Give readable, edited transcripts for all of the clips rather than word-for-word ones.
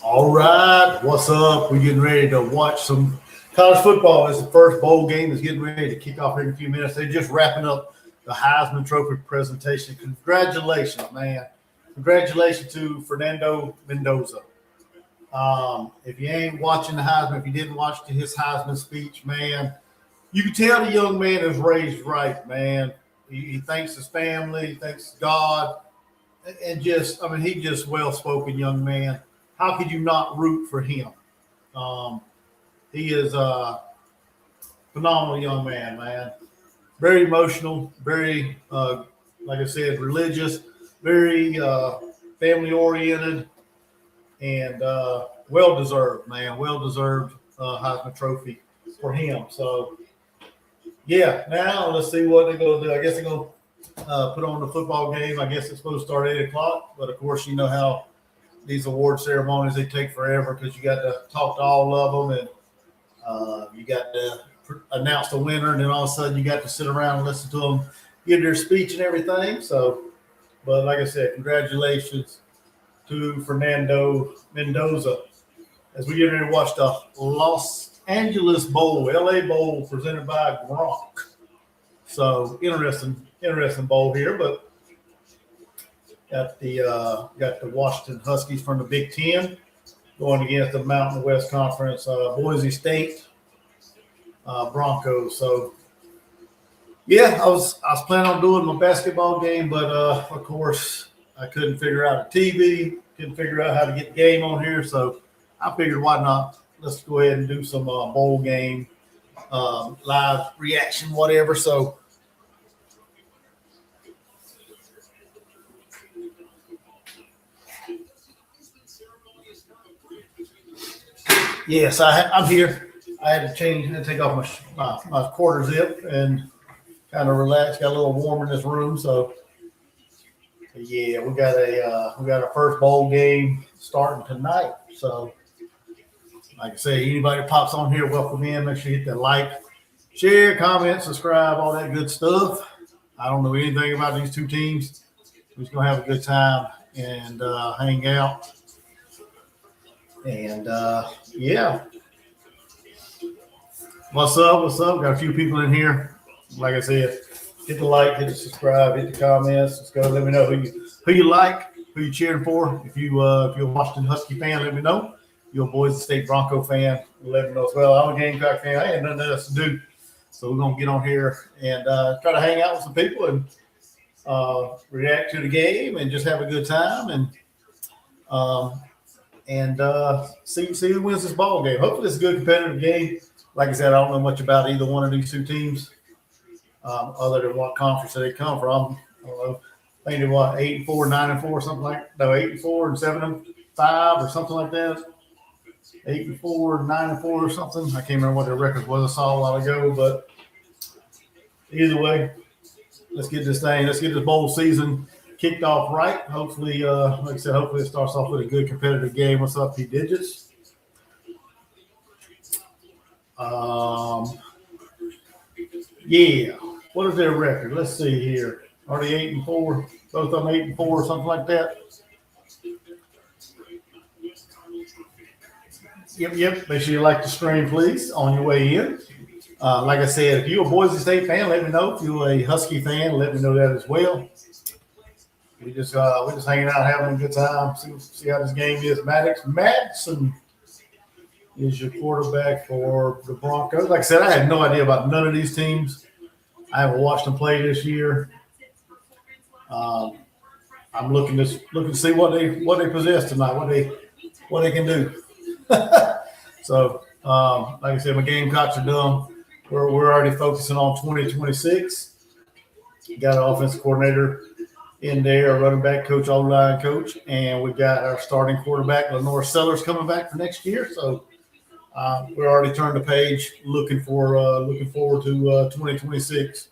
All right, what's up? We're getting ready to watch some college football. It's the first bowl game that's getting ready to kick off here in a few minutes. They're just wrapping up the Heisman Trophy presentation. Congratulations, man. Congratulations to Fernando Mendoza. If you ain't watching the Heisman, if you didn't watch his Heisman speech, man, you can tell the young man is raised right, man. He thanks his family, he thanks God, and he's just well-spoken young man. How could you not root for him? He is a phenomenal young man, man. Very emotional, very, like I said, religious, very family-oriented, and well-deserved, man. Well-deserved Heisman Trophy for him. So, yeah, now let's see what they're going to do. I guess they're going to put on the football game. I guess it's supposed to start 8 o'clock, but, of course, you know how these award ceremonies, they take forever because you got to talk to all of them, and you got to announce the winner, and then all of a sudden you got to sit around and listen to them give their speech and everything. So, but like I said, congratulations to Fernando Mendoza as we get ready to watch the Los Angeles Bowl, LA Bowl, presented by Gronk. So interesting bowl here, but got the Washington Huskies from the Big Ten going against the Mountain West Conference Boise State Broncos. So yeah, I was planning on doing my basketball game, but of course I couldn't figure out a TV, couldn't figure out how to get the game on here. So I figured, why not? Let's go ahead and do some bowl game live reaction, whatever. So. Yes, I'm here. I had to take off my quarter zip and kind of relax. Got a little warm in this room, so yeah, we got a first bowl game starting tonight. So, like I say, anybody that pops on here, welcome in. Make sure you hit that like, share, comment, subscribe, all that good stuff. I don't know anything about these two teams. We're just gonna have a good time and hang out. And yeah, what's up? Got a few people in here. Like I said, hit the like, hit the subscribe, hit the comments. Let's go. Let me know who you like, who you cheering for. If you're a Washington Husky fan, let me know. If you're a Boise State Bronco fan, let me know as well. I'm a Gamecock fan. I ain't nothing else to do, so we're gonna get on here and try to hang out with some people and react to the game and just have a good time and see who wins this ball game. Hopefully, it's a good competitive game. Like I said, I don't know much about either one of these two teams, other than what conference they come from. I don't know. I think they're 8-4, 9-4, something like no 8-4 and 7-5 or something like that. 8-4, 9-4 or something. I can't remember what their record was. I saw a while ago, but either way, let's get this bowl season kicked off right. Hopefully, like I said, hopefully it starts off with a good competitive game. What's up, P Digits? Yeah. What is their record? Let's see here. Are they 8-4? Both of them 8-4 or something like that. Yep. Make sure you like the stream, please, on your way in. Like I said, if you're a Boise State fan, let me know. If you're a Husky fan, let me know that as well. We're just hanging out, having a good time. See how this game is. Madsen is your quarterback for the Broncos. Like I said, I had no idea about none of these teams. I haven't watched them play this year. I'm looking to see what they possess tonight, what they can do. So, like I said, my Gamecocks are done. We're already focusing on 2026. Got an offensive coordinator in there, a running back coach, O-line coach, and we got our starting quarterback, Lenore Sellers, coming back for next year. So we're already turned the page, looking forward to 2026.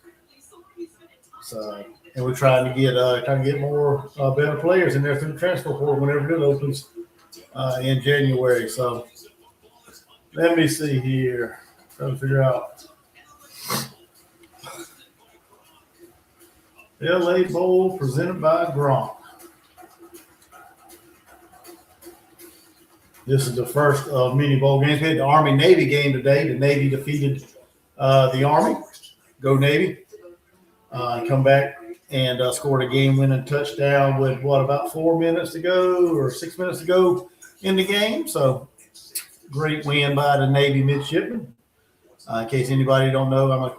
So, and we're trying to get more better players in there through the transfer portal whenever it opens in January. So let me see here, trying to figure out. LA Bowl presented by Gronk. This is the first of many bowl games. We had the Army-Navy game today. The Navy defeated the Army. Go Navy. Come back and scored a game-winning touchdown with, about 4 minutes to go or 6 minutes to go in the game. So great win by the Navy midshipmen. In case anybody don't know, I'm a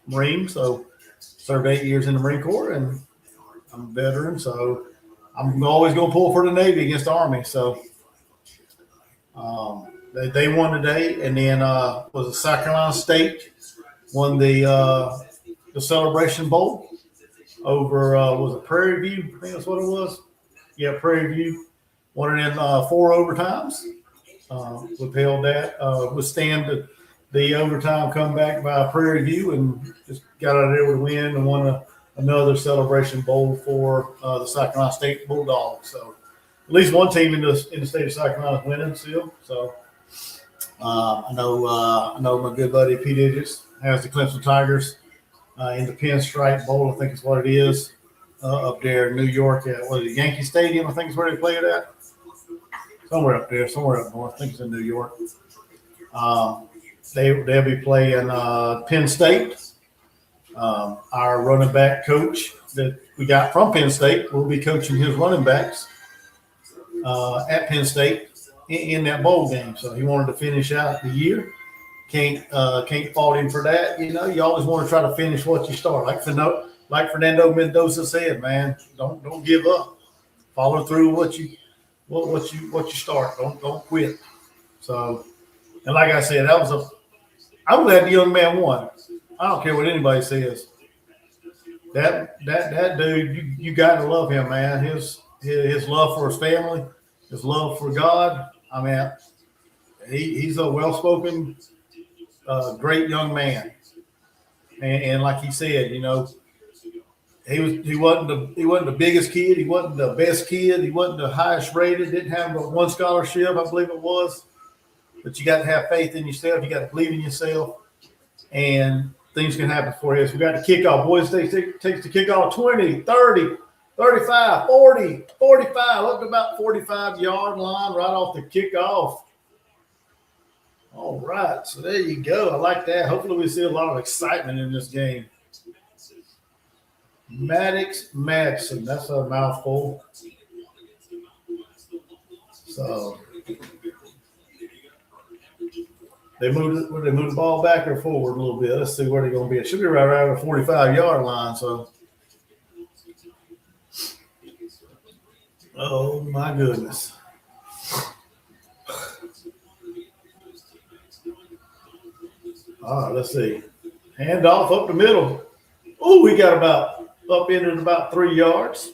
Marine, so served 8 years in the Marine Corps, and I'm a veteran, so I'm always going to pull for the Navy against the Army. So they won today, and then was it South Carolina State won the Celebration Bowl over was it Prairie View? I think that's what it was. Yeah, Prairie View won it in 4 overtimes. Withheld that, withstand the overtime comeback by Prairie View, and just got out of there with a win and won another Celebration Bowl for the South Carolina State Bulldogs. So at least one team in the state of South Carolina is winning still. So I know my good buddy Pete Idris has the Clemson Tigers in the Pinstripe Bowl, I think is what it is, up there in New York at Yankee Stadium, I think is where they play it at. Somewhere up there, somewhere up north. I think it's in New York. They'll be playing Penn State. Our running back coach that we got from Penn State will be coaching his running backs at Penn State in that bowl game. So he wanted to finish out the year. Can't fault him for that. You know, you always want to try to finish what you start. Like Fernando Mendoza said, man, don't give up. Follow through what you start. Don't quit. So, and like I said, I'm glad the young man won. I don't care what anybody says. That dude, you got to love him, man. His love for his family, his love for God. I mean, he's a well-spoken, great young man. And like he said, you know, he wasn't the biggest kid. He wasn't the best kid. He wasn't the highest rated. Didn't have but one scholarship, I believe it was. But you got to have faith in yourself. You got to believe in yourself, and things can happen for you. So we got the kickoff. Boise State takes the kickoff 20, 30, 35, 40, 45, up to about 45-yard line right off the kickoff. All right, so there you go. I like that. Hopefully we see a lot of excitement in this game. Maddox Madsen, that's a mouthful. So they moved the ball back or forward a little bit. Let's see where they're going to be. It should be right around the 45-yard line. So, oh my goodness. All right, let's see. Handoff up the middle. Oh, we got up into about 3 yards.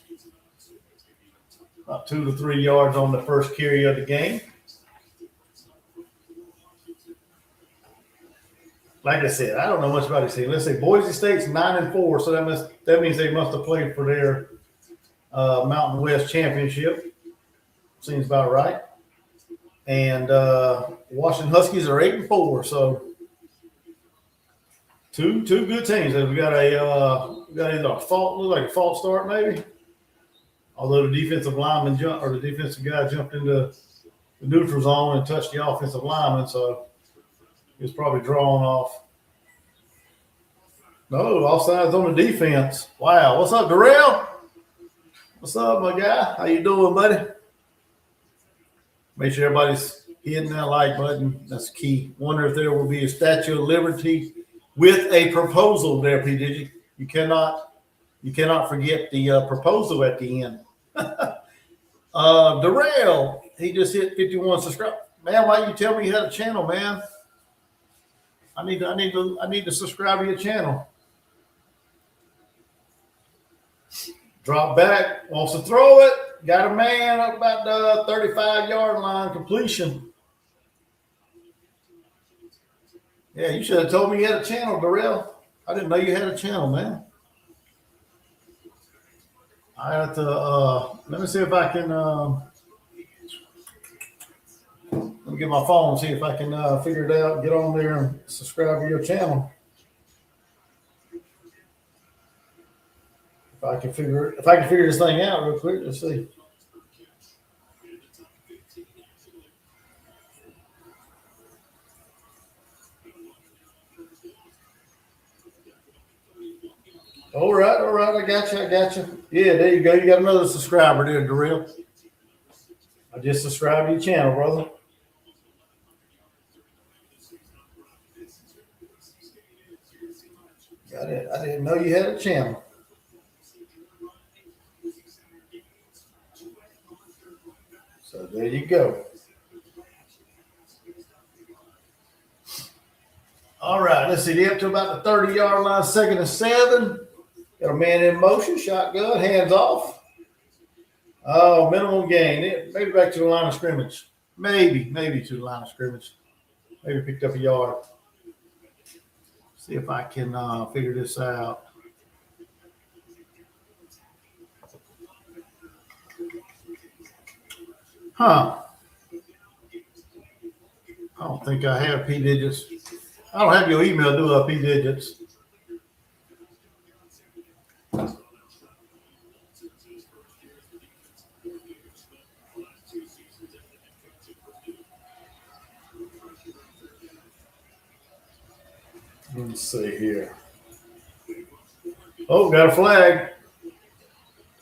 About 2 to 3 yards on the first carry of the game. Like I said, I don't know much about this team. Let's say Boise State's 9-4, so that means they must have played for their Mountain West championship. Seems about right. And Washington Huskies are 8-4, so two good teams. We got either a false start maybe. Although the defensive lineman the defensive guy jumped into the neutral zone and touched the offensive lineman, so he was probably drawn off. No, offsides on the defense. Wow. What's up, Darrell? What's up, my guy? How you doing, buddy? Make sure everybody's hitting that like button. That's key. Wonder if there will be a Statue of Liberty with a proposal there, P. Did you? You cannot forget the proposal at the end. Darrell, he just hit 51 subscribers. Man, why you tell me you had a channel, man? I need to subscribe to your channel. Drop back, wants to throw it. Got a man up about the 35-yard line completion. Yeah, you should have told me you had a channel, Darrell. I didn't know you had a channel, man. I have to let me see if I can let me get my phone and see if I can figure it out, get on there and subscribe to your channel. If I can figure this thing out real quick, let's see. All right, I got you. Yeah, there you go. You got another subscriber there, Darrell. I just subscribed to your channel, brother. I didn't know you had a channel. So there you go. All right, let's see. They're up to about the 30-yard line, 2nd and 7. Got a man in motion, shotgun, hands off. Oh, minimum gain. Maybe back to the line of scrimmage. Maybe to the line of scrimmage. Maybe picked up a yard. See if I can figure this out. Huh. I don't think I have P digits. I don't have your email, do I, P digits? Let's see here. Oh, got a flag.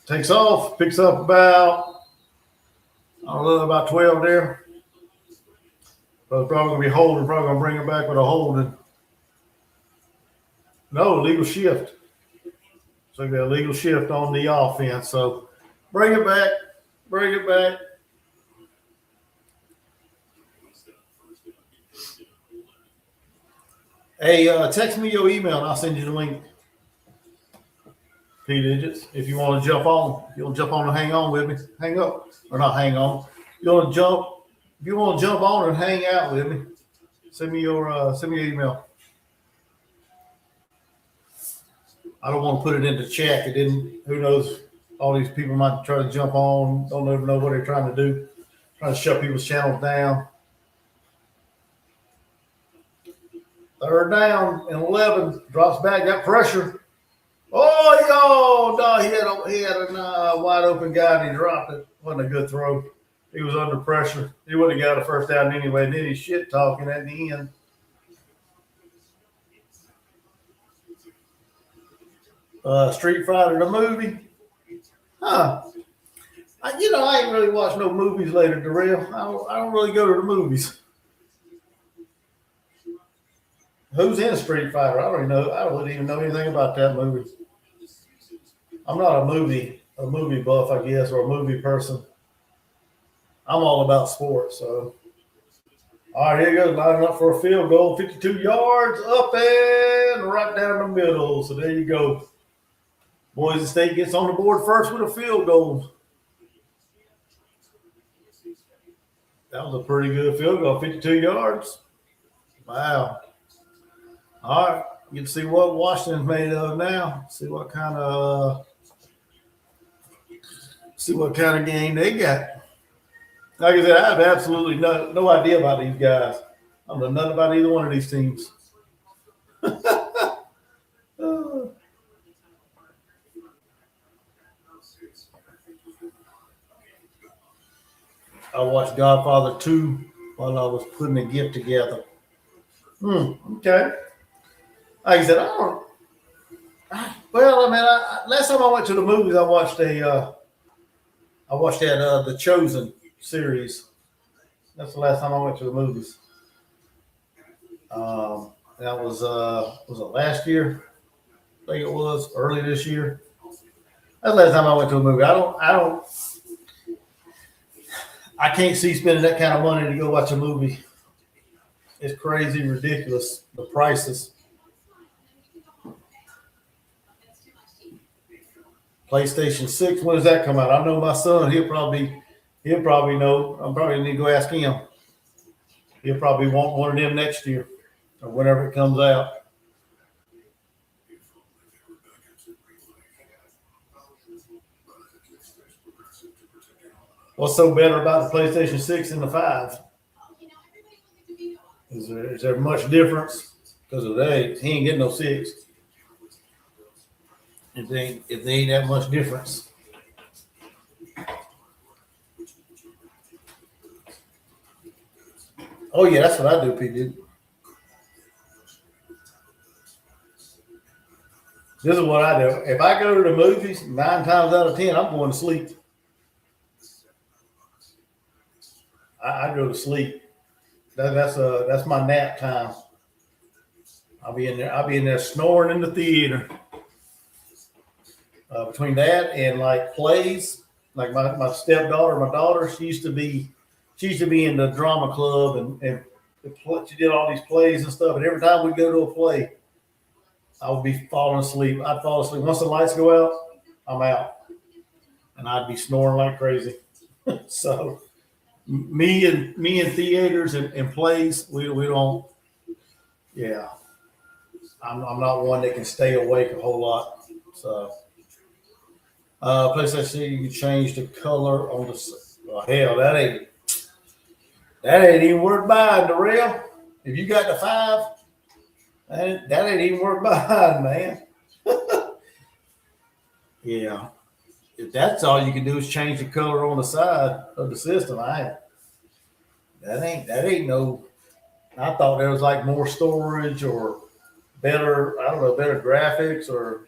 Takes off, picks up about, I don't know, about 12 there. But probably going to be holding, probably going to bring it back with a holding. No, legal shift. So we got a legal shift on the offense. So bring it back. Hey, text me your email and I'll send you the link. P digits. If you want to jump on, if you want to jump on and hang on with me, hang up or not hang on. You want to jump? If you want to jump on and hang out with me, send me your email. I don't want to put it into chat. It didn't. Who knows? All these people might try to jump on. Don't even know what they're trying to do. Trying to shut people's channels down. 3rd down and 11. Drops back. Got pressure. Oh, no, he had a wide open guy and he dropped it. Wasn't a good throw. He was under pressure. He would have got a 1st down anyway. And then he's shit talking at the end. Street Fighter the movie. Huh. I ain't really watched no movies later, Darrell. I don't really go to the movies. Who's in Street Fighter? I don't know. I don't even know anything about that movie. I'm not a movie buff, I guess, or a movie person. I'm all about sports. So, all right, here goes lining up for a field goal, 52 yards, up and right down the middle. So there you go. Boise State gets on the board first with a field goal. That was a pretty good field goal, 52 yards. Wow. All right, you can see what Washington's made of now. See what kind of game they got. Like I said, I have absolutely no idea about these guys. I don't know nothing about either one of these teams. I watched Godfather 2 while I was putting the gift together. Okay. Like I said, last time I went to the movies, I watched that The Chosen series. That's the last time I went to the movies. That was it last year? I think it was early this year. That's the last time I went to a movie. I can't see spending that kind of money to go watch a movie. It's crazy, ridiculous, the prices. PlayStation 6, when does that come out? I know my son, he'll probably know. I'm probably need to go ask him. He'll probably want one of them next year or whenever it comes out. What's so better about the PlayStation 6 and the 5? Is there much difference? Because of that, he ain't getting no 6. If they ain't that much difference. Oh yeah, that's what I do, P. This is what I do. If I go to the movies, 9 times out of 10, I'm going to sleep. I go to sleep. That's my nap time. I'll be in there. I'll be in there snoring in the theater. Between that and like plays, like my stepdaughter, my daughter, she used to be in the drama club and she did all these plays and stuff. And every time we go to a play, I would be falling asleep. I'd fall asleep once the lights go out. I'm out, and I'd be snoring like crazy. So me and theaters and plays, we don't. Yeah, I'm not one that can stay awake a whole lot. So. Place I see you can change the color on the. Oh, hell, that ain't even worth buying, the real. If you got the 5, that ain't even worth buying, man. Yeah, if that's all you can do is change the color on the side of the system, that ain't no. I thought there was like more storage or better. I don't know, better graphics or.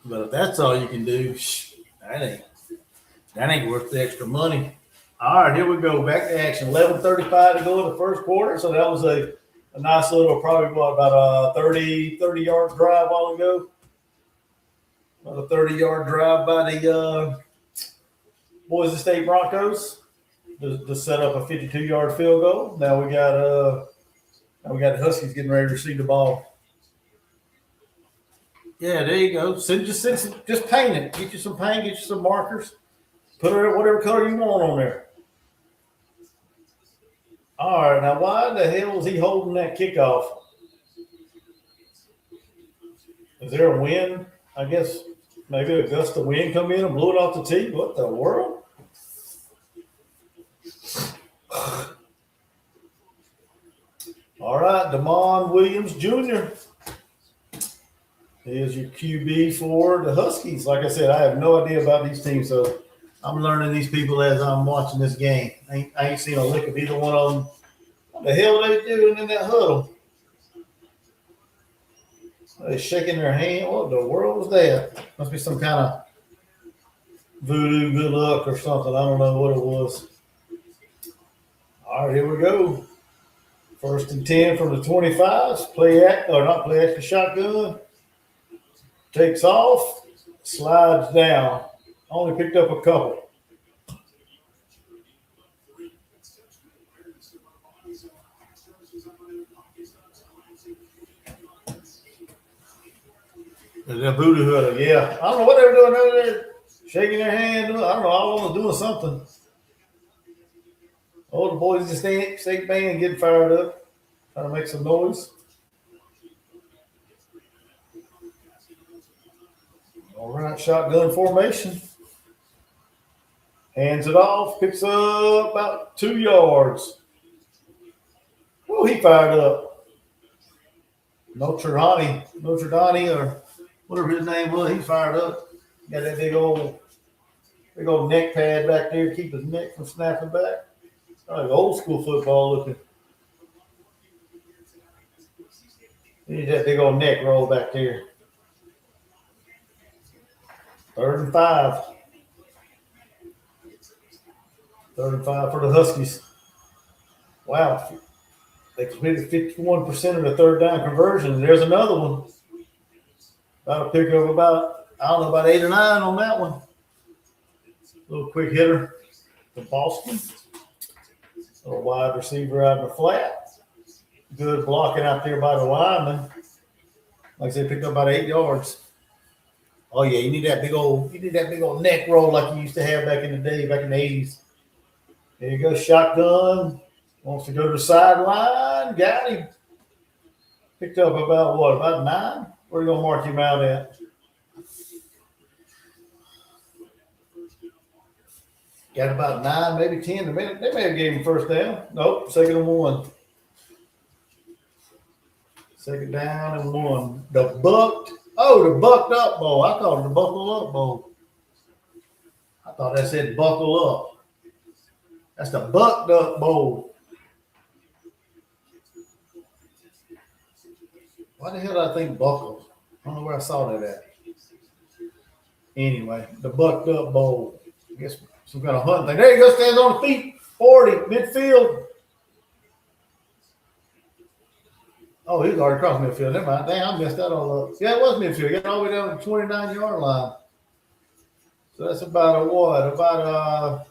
But if that's all you can do, that ain't worth the extra money. All right, here we go. Back to action. 11:35 to go in the first quarter. So that was a nice little, probably about a 30-yard drive while ago. About a 30-yard drive by the Boise State Broncos to set up a 52-yard field goal. Now we got the Huskies getting ready to receive the ball. Yeah, there you go. Just paint it. Get you some paint. Get you some markers. Put whatever color you want on there. All right, now why the hell is he holding that kickoff? Is there a wind? I guess maybe a gust of wind come in and blew it off the tee. What the world? All right, Damon Williams Jr. is your QB for the Huskies. Like I said, I have no idea about these teams, so I'm learning these people as I'm watching this game. I ain't seen a lick of either one of them. What the hell are they doing in that huddle? Are they shaking their hand? What the world was that? Must be some kind of voodoo good luck or something. I don't know what it was. All right, here we go. 1st and 10 from the 25. Not play action shotgun. Takes off, slides down. Only picked up a couple. That voodoo huddle, yeah. I don't know what they were doing over there, shaking their hand. I don't know. All of them was doing something. Oh, the boys just state band getting fired up, trying to make some noise. All right, shotgun formation. Hands it off, picks up about 2 yards. Oh, he fired up. Notre Dame, or whatever his name was, he fired up. Got that big old neck pad back there to keep his neck from snapping back. Like old school football looking. He needs that big old neck roll back there. 3rd and 5. 3rd and 5 for the Huskies. Wow. They completed 51% of the 3rd down conversion. There's another one. About a pick of about 8 or 9 on that one. Little quick hitter to Boston. Little wide receiver out in the flat. Good blocking out there by the lineman. Like I said, picked up about 8 yards. Oh yeah, you need that big old neck roll like you used to have back in the day, back in the 80s. There you go, shotgun. Wants to go to the sideline. Got him. Picked up about 9? Where are you gonna mark him out at? Got about 9, maybe 10. They may have gave him 1st down. Nope, 2nd and 1. 2nd down and 1. The bucked up bowl. I called it the buckle up bowl. I thought that said buckle up. That's the bucked up bowl. Why the hell did I think Buckles? I don't know where I saw that at. Anyway, the Bucked Up Bowl. I guess some kind of hunt thing. There you go, stands on the feet. 40, midfield. Oh, he's already crossed midfield. Never mind. Dang, I messed that all up. Yeah, it was midfield. He got all the way down to the 29-yard line. So that's about a what? About a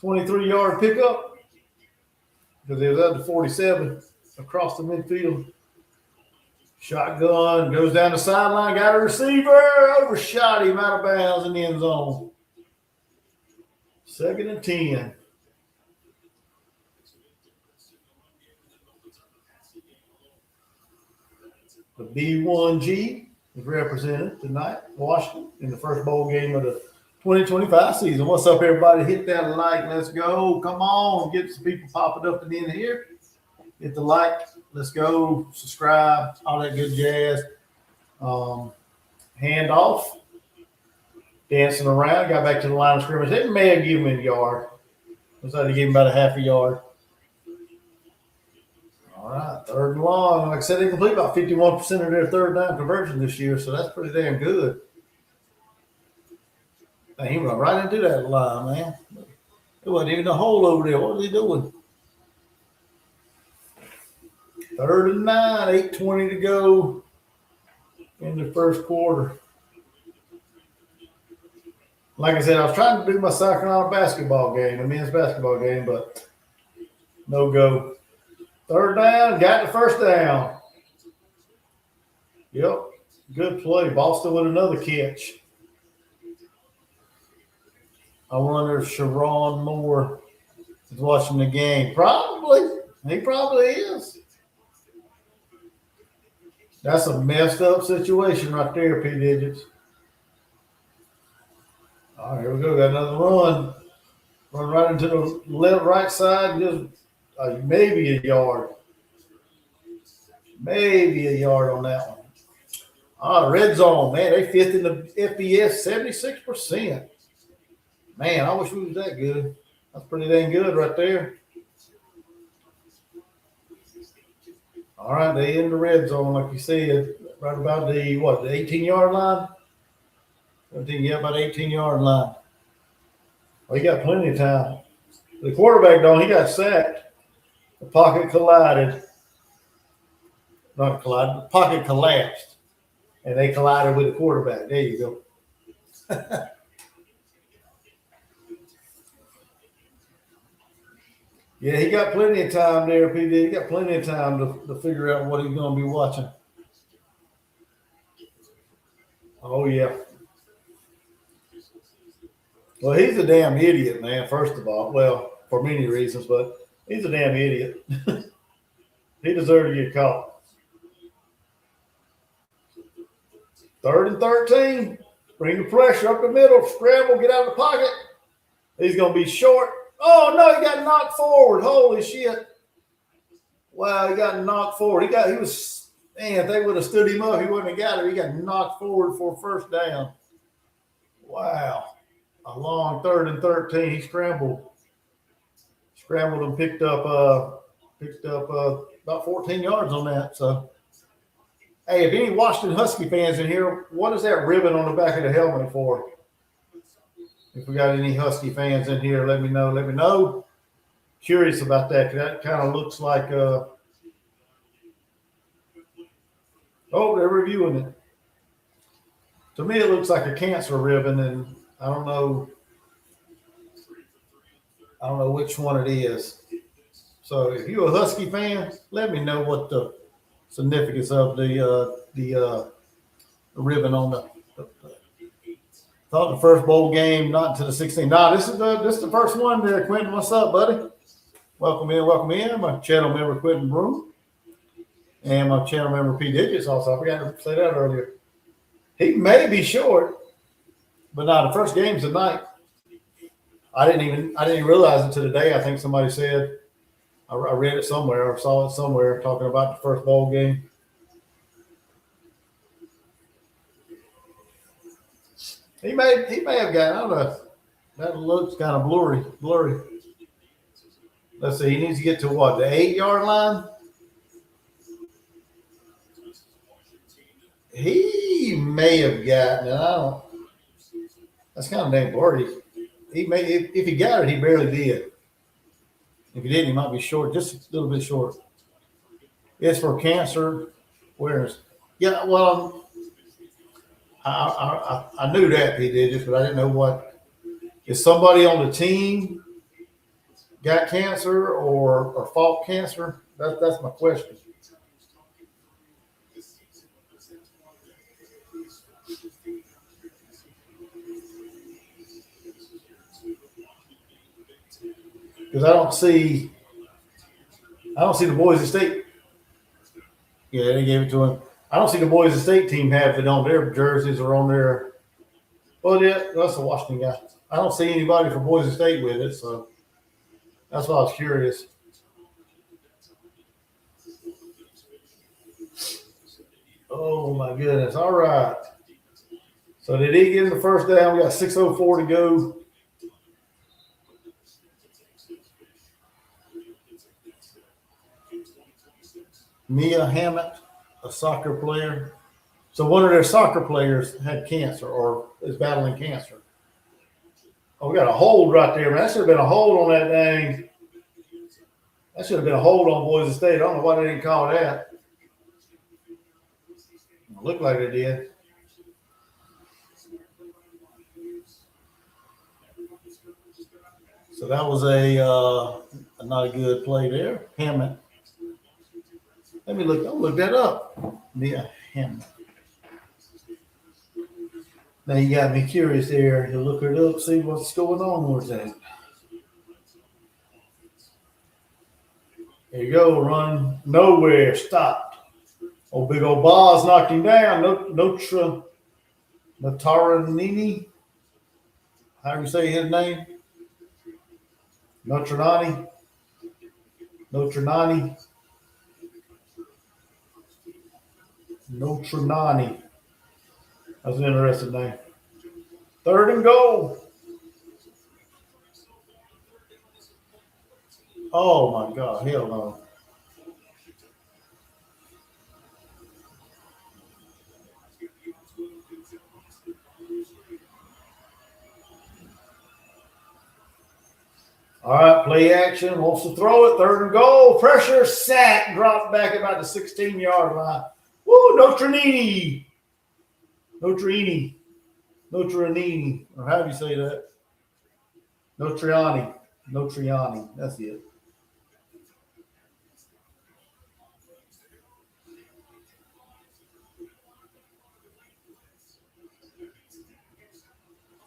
23-yard pickup? Because he was at the 47 across the midfield. Shotgun, goes down the sideline, got a receiver, overshot him out of bounds in the end zone. 2nd and 10. The B1G is represented tonight, Washington, in the first bowl game of the 2025 season. What's up, everybody? Hit that like. Let's go. Come on. Get some people popping up at the end here. Hit the like. Let's go. Subscribe. All that good jazz. Hand off. Dancing around. Got back to the line of scrimmage. They may have given him a yard. Looks like they gave him about a half a yard. All right, 3rd and long. Like I said, they complete about 51% of their third down conversion this year, so that's pretty damn good. And he went right into that line, man. There wasn't even a hole over there. What was he doing? 3rd and 9, 8:20 to go in the first quarter. Like I said, I was trying to do my South Carolina basketball game, the men's basketball game, but no go. 3rd down, got the first down. Yep, good play. Boston with another catch. I wonder if Sharon Moore is watching the game. Probably. He probably is. That's a messed up situation right there, P. Digits. All right, here we go. Got another run. Run right into the left, right side. Just maybe a yard. Maybe a yard on that one. Red zone, man. They 5th in the FBS, 76%. Man, I wish we was that good. That's pretty dang good right there. All right, they in the red zone, like you said, right about the 18-yard line? 17, yeah, about 18-yard line. Well, he got plenty of time. The quarterback, though, he got sacked. The pocket collided. Not collided, the pocket collapsed. And they collided with the quarterback. There you go. Yeah, he got plenty of time there, PD. He got plenty of time to figure out what he's going to be watching. Oh, yeah. Well, he's a damn idiot, man, first of all. Well, for many reasons, but he's a damn idiot. He deserved to get caught. 3rd and 13. Bring the pressure up the middle. Scramble, get out of the pocket. He's going to be short. Oh, no, he got knocked forward. Holy shit. Wow, he got knocked forward. If they would have stood him up, he wouldn't have got it. He got knocked forward for a first down. Wow. A long 3rd and 13. He scrambled and picked up about 14 yards on that. So, hey, if any Washington Husky fans in here, what is that ribbon on the back of the helmet for? If we got any Husky fans in here, let me know. Let me know. Curious about that, because that kind of looks like they're reviewing it. To me, it looks like a cancer ribbon, and I don't know which one it is. So if you're a Husky fan, let me know what the significance of the ribbon on the thought the first bowl game, not to the 16. Nah, this is the first one there, Quentin. What's up, buddy? Welcome in. My channel member Quentin Broom. And my channel member P. Digits also. I forgot to say that earlier. He may be short, but the first game's tonight. I didn't even realize it to the day. I think somebody said, I read it somewhere or saw it somewhere talking about the first bowl game. He may have gotten, I don't know. That looks kind of blurry. Let's see. He needs to get to what? The 8-yard line? He may have gotten it. I don't. That's kind of damn blurry. He may, if he got it, he barely did. If he didn't, he might be short, just a little bit short. It's for cancer awareness. Yeah, well, I knew that he did it, but I didn't know what. Is somebody on the team got cancer or fought cancer? That's my question. Because I don't see the Boise State. Yeah, they gave it to him. I don't see the Boise State team have it on their jerseys or on their. Well, yeah, that's the Washington guy. I don't see anybody for Boise State with it, so that's why I was curious. Oh my goodness! All right. So did he get in the first down? We got 6:04 to go. Mia Hammett, a soccer player. So one of their soccer players had cancer or is battling cancer. Oh, we got a hold right there, man. That should have been a hold on that dang. That should have been a hold on Boise State. I don't know why they didn't call that. It looked like they did. So that was a not a good play there. Hammett. Let me look. I'll look that up. Mia Hammett. Now you got me curious there. You look it up, see what's going on with that. There you go, run nowhere, stopped. Oh, big old Boz knocked him down. Notaranini. How do you say his name? Notranani. Notranani. Notranani. That's an interesting name. 3rd and goal. Oh my God, hell no. All right, play action. Wants to throw it. 3rd and goal. Pressure, sack, dropped back about the 16-yard line. Woo, Notranini. Notranini. Notranini. Or how do you say that? Notriani. Notriani. That's it.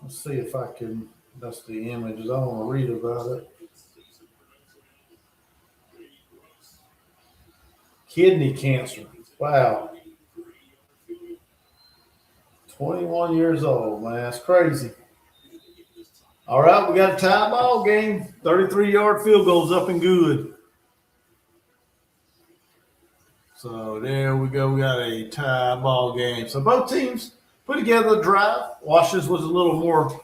Let's see if I can. That's the images. I don't want to read about it. Kidney cancer. Wow. 21 years old, man. That's crazy. All right, we got a tie ball game. 33-yard field goals up and good. So there we go. We got a tie ball game. So both teams put together a drive. Washington's was a little more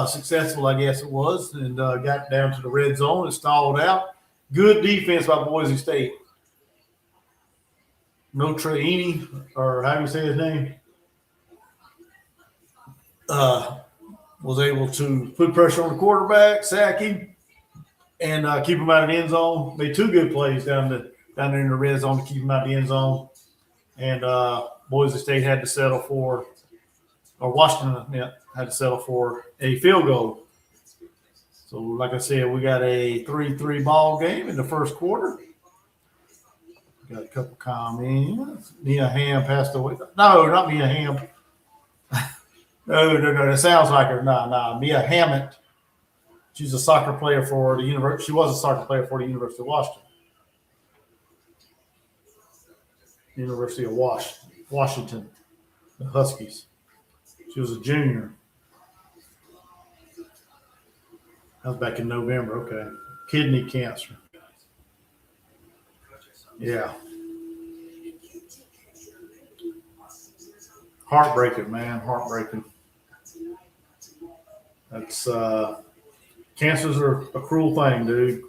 successful, I guess it was, and got down to the red zone and stalled out. Good defense by Boise State. Notraini, or how do you say his name? Was able to put pressure on the quarterback, sack him, and keep him out of the end zone. Made 2 good plays down there in the red zone to keep him out of the end zone. And Boise State had to settle for, or Washington had to settle for a field goal. So, like I said, we got a 3-3 ball game in the first quarter. Got a couple comments. Mia Hamm passed away. No, not Mia Hamm. No. That sounds like her. Nah. Mia Hammett. She's a soccer player for the university. She was a soccer player for the University of Washington. University of Washington, the Huskies. She was a junior. That was back in November. Okay. Kidney cancer. Yeah. Heartbreaking, man. Heartbreaking. That's cancers are a cruel thing, dude.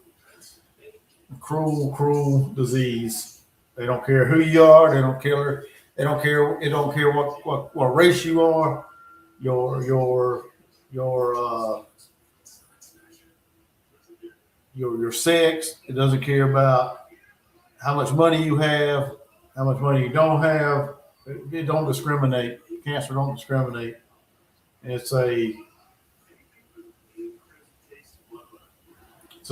A cruel disease. They don't care who you are. They don't care They don't care. It don't care what race you are, your your your uh, your sex. It doesn't care about how much money you have, how much money you don't have. It don't discriminate. Cancer don't discriminate. And it's a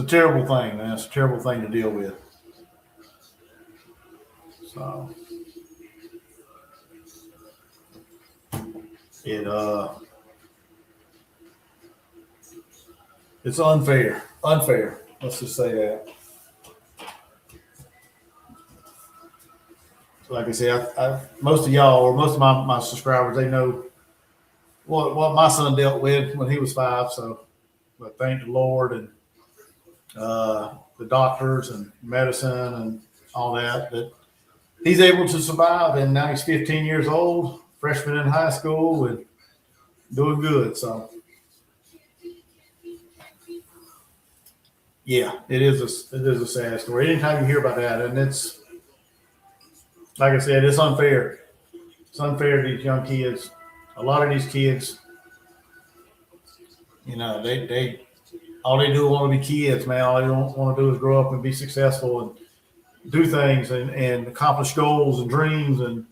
terrible thing, man. It's a terrible thing to deal with. So it it's unfair. Unfair. Let's just say that. So like I said, most of y'all or most of my subscribers, they know what my son dealt with when he was 5. So, but thank the Lord and the doctors and medicine and all that he's able to survive. And now he's 15 years old, freshman in high school, and doing good. So, yeah, it is a sad story. Anytime you hear about that, and it's like I said, it's unfair. It's unfair to these young kids. A lot of these kids, they all they do is want to be kids, man. All they don't want to do is grow up and be successful and do things and accomplish goals and dreams, and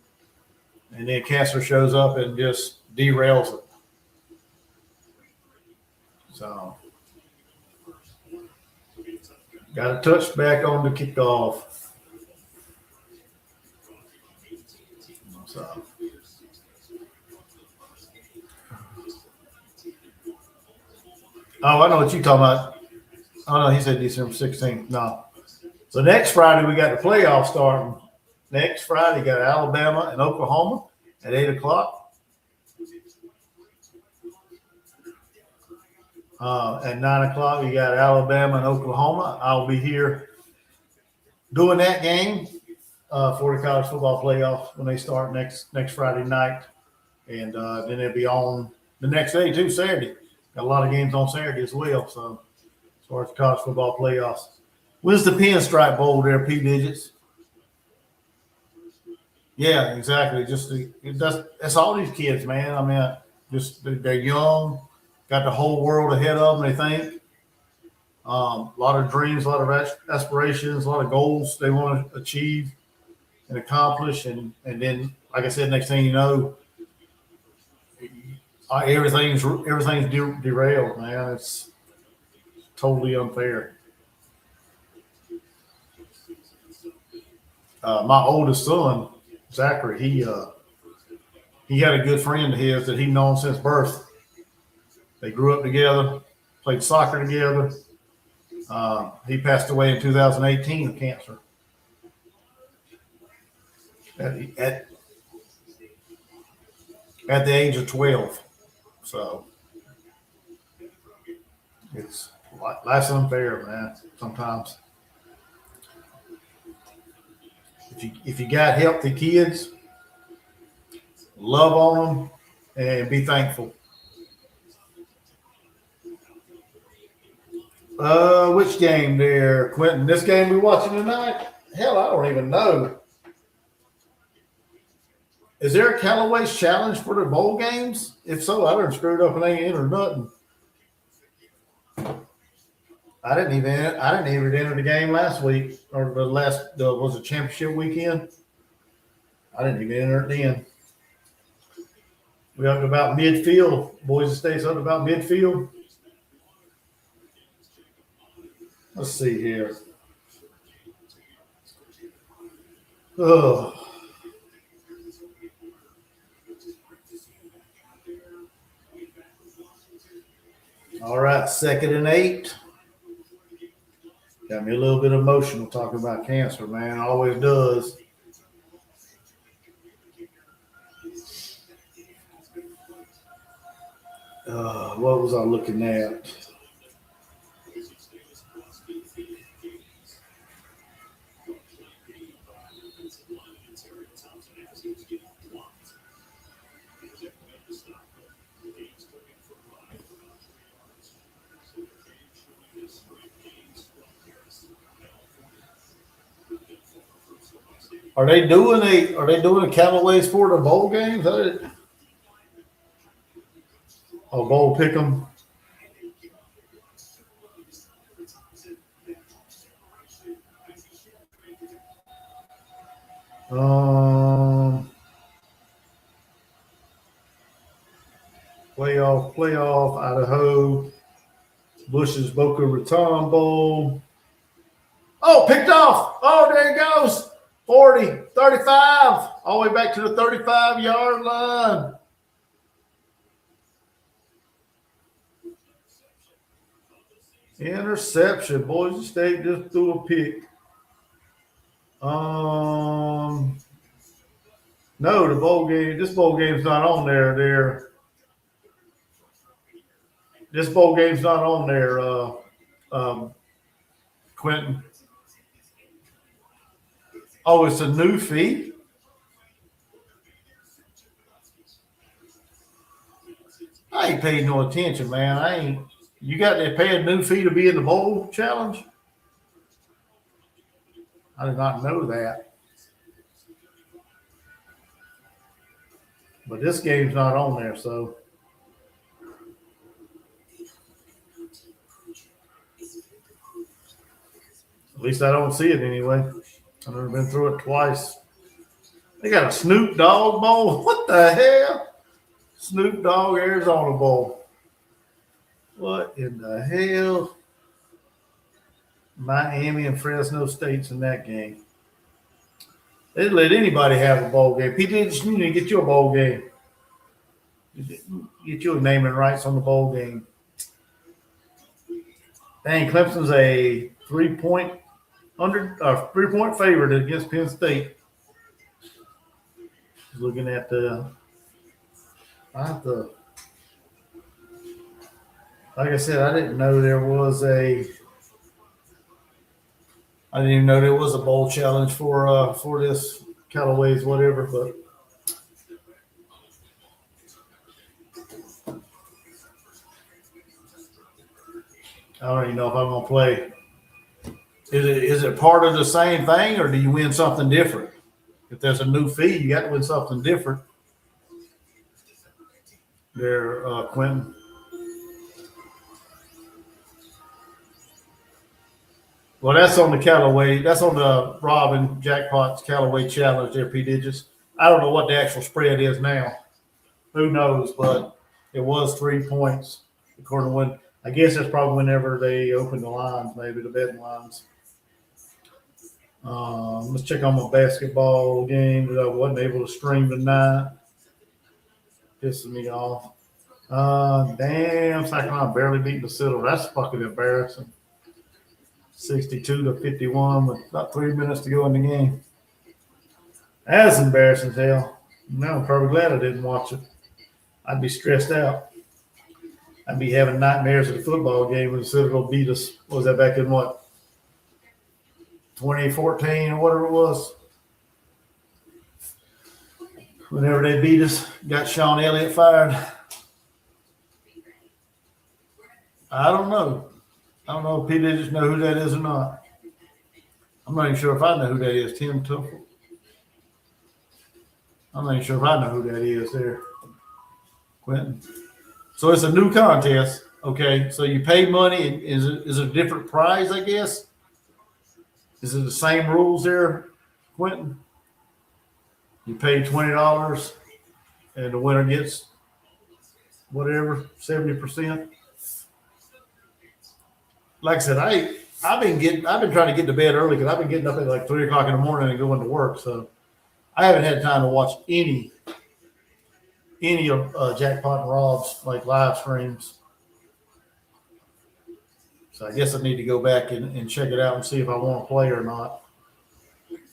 then cancer shows up and just derails it. So got to touch back on the kickoff. So. Oh, I know what you're talking about. Oh no, he said December 16th. No. So next Friday we got the playoffs starting. Next Friday got Alabama and Oklahoma at 8:00. At 9:00 we got Alabama and Oklahoma. I'll be here doing that game for the college football playoffs when they start next Friday night, and then it'll be on the next day too, Saturday. Got a lot of games on Saturday as well. So as far as the college football playoffs, when's the Pinstripe Bowl there, P Digits? Yeah, exactly. That's all these kids, man. I mean, just they're young, got the whole world ahead of them. They think a lot of dreams, a lot of aspirations, a lot of goals they want to achieve and accomplish, and then, like I said, next thing you know, everything's derailed, man. It's totally unfair. My oldest son, Zachary, he had a good friend of his that he'd known since birth. They grew up together, played soccer together. He passed away in 2018 of cancer at the age of 12. So life's unfair, man. Sometimes if you got healthy kids, love on them and be thankful. Which game there, Quentin? This game we watching tonight? Hell, I don't even know. Is there a Callaway's challenge for the bowl games? If so, I done screwed up and ain't entered nothing. I didn't even enter the game last week or was it championship weekend? I didn't even enter it then. We up to about midfield. Boise State's up to about midfield. Let's see here. Oh. All right, 2nd and 8. Got me a little bit emotional talking about cancer, man. Always does. What was I looking at? Are they doing a Callaway's for the bowl games? Bowl pick 'em. Playoff, Idaho, Bush's Boca Raton Bowl. Oh, picked off. Oh, there he goes. 40, 35, all the way back to the 35-yard line. Interception. Boise State just threw a pick. No, the bowl game. This bowl game's not on there. This bowl game's not on there, Quentin. Oh, it's a new fee? I ain't paying no attention, man. You got to pay a new fee to be in the bowl challenge? I did not know that. But this game's not on there, so. At least I don't see it anyway. I've never been through it twice. They got a Snoop Dogg Bowl. What the hell? Snoop Dogg Arizona Bowl. What in the hell? Miami and Fresno State's in that game. They didn't let anybody have a bowl game. People just need to get you a bowl game. Get you a naming rights on the bowl game. Dang, Clemson's a 3-point favorite against Penn State. Looking at like I said, I didn't know there was I didn't even know there was a bowl challenge for this Callaway's whatever, but I don't even know if I'm gonna play. Is it part of the same thing, or do you win something different? If there's a new fee, you got to win something different. There, Quentin. Well, that's on the Callaway. That's on the Rob and Jackpot's Callaway Challenge there, P. Digits. I don't know what the actual spread is now. Who knows? But it was 3 points, according to when. I guess that's probably whenever they opened the lines, maybe the betting lines. Let's check on my basketball game that I wasn't able to stream tonight. Pissing me off. Damn, Sacramento barely beat the Citadel. That's fucking embarrassing. 62-51 with about 3 minutes to go in the game. That's embarrassing as hell. No, I'm probably glad I didn't watch it. I'd be stressed out. I'd be having nightmares of the football game when the Citadel beat us. What was that back in what? 2014 or whatever it was. Whenever they beat us, got Sean Elliott fired. I don't know. I don't know if people just know who that is or not. I'm not even sure if I know who that is. Tim Tuffle. I'm not even sure if I know who that is there. Quentin. So it's a new contest. Okay. So you pay money. Is it a different prize, I guess? Is it the same rules there, Quentin? You pay $20 and the winner gets whatever, 70%. Like I said, I've been trying to get to bed early because I've been getting up at like 3 o'clock in the morning and going to work. So I haven't had time to watch any of Jackpot and Rob's like live streams. So I guess I need to go back and check it out and see if I want to play or not.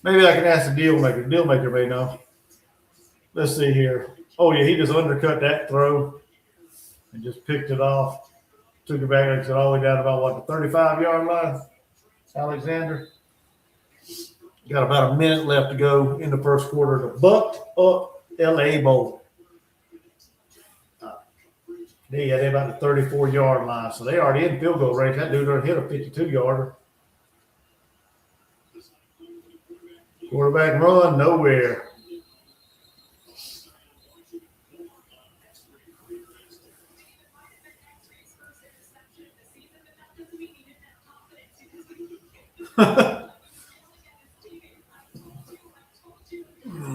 Maybe I can ask the deal maker. Deal maker may know. Let's see here. Oh yeah, he just undercut that throw and just picked it off. Took it back and said all the way down about what, the 35-yard line. Alexander. Got about a minute left to go in the first quarter. The Bucked Up LA Bowl. They're about the 34-yard line, so they already in field goal range. That dude already hit a 52-yarder. Quarterback run, nowhere.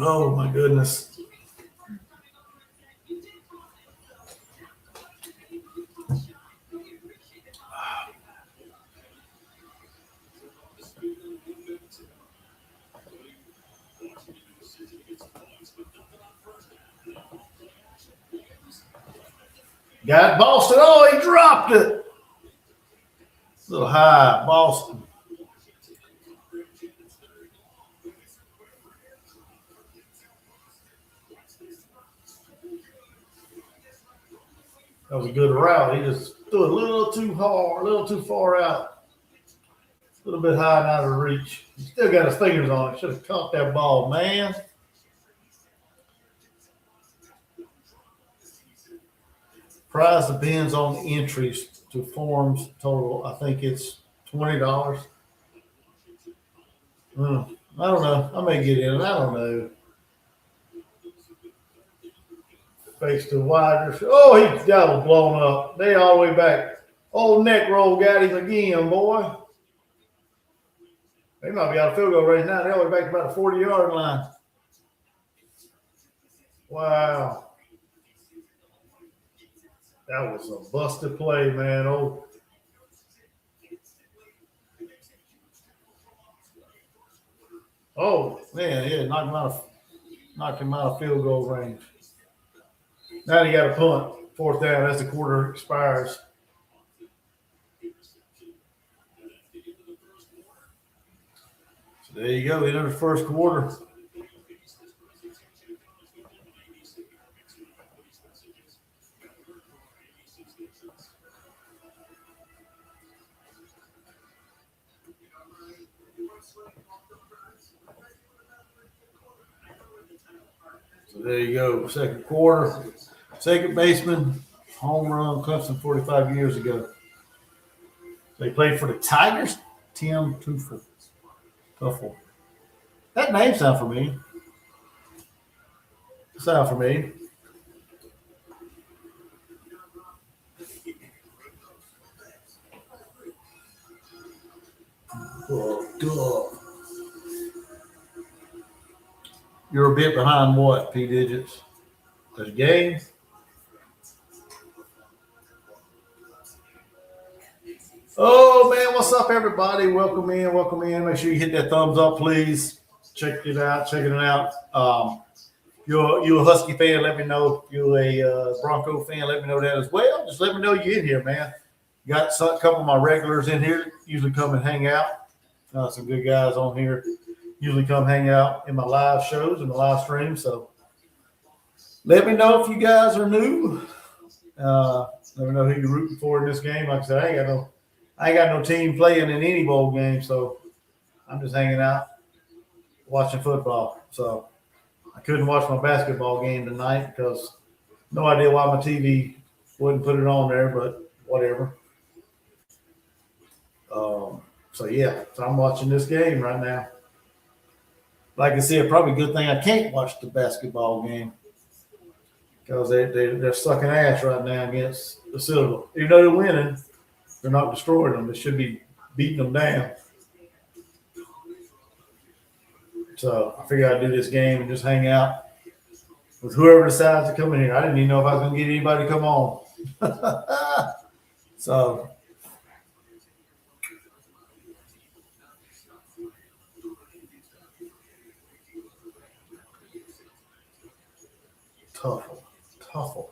Oh, my goodness. Got Boston. Oh, he dropped it. A little high, Boston. That was a good route. He just threw it a little too hard, a little too far out, a little bit high and out of reach. He still got his fingers on it. Should have caught that ball, man. Price depends on the entries to forms total. I think it's $20. I don't know. I may get in. I don't know. Face to wide. Oh, he got it blown up. They all the way back. Old neck roll got him again, boy. They might be out of field goal right now. They're all the way back to about the 40-yard line. Wow. That was a busted play, man. Oh man, yeah, knocked him out of field goal range. Now he got a punt, fourth down as the quarter expires. So there you go, into the first quarter. So there you go, second quarter. Second baseman, home run, Clemson 45 years ago. They played for the Tigers. Tim Tuffle. That name sounds familiar. Sound familiar. Oh, you're a bit behind what, P digits? The game? Oh man, what's up, everybody? Welcome in, welcome in. Make sure you hit that thumbs up, please. Checking it out. You're a Husky fan, let me know. If you're a Bronco fan, let me know that as well. Just let me know you're in here, man. Got a couple of my regulars in here. Usually come and hang out. Some good guys on here. Usually come hang out in my live shows and my live streams. So let me know if you guys are new. Let me know who you're rooting for in this game. Like I said, I ain't got no team playing in any bowl game, so I'm just hanging out, watching football. So I couldn't watch my basketball game tonight because no idea why my TV wouldn't put it on there, but whatever. So I'm watching this game right now. Like I said, probably a good thing I can't watch the basketball game because they're sucking ass right now against the Silver. Even though they're winning, they're not destroying them. They should be beating them down. So I figured I'd do this game and just hang out with whoever decides to come in here. I didn't even know if I was going to get anybody to come on. So Tuffle.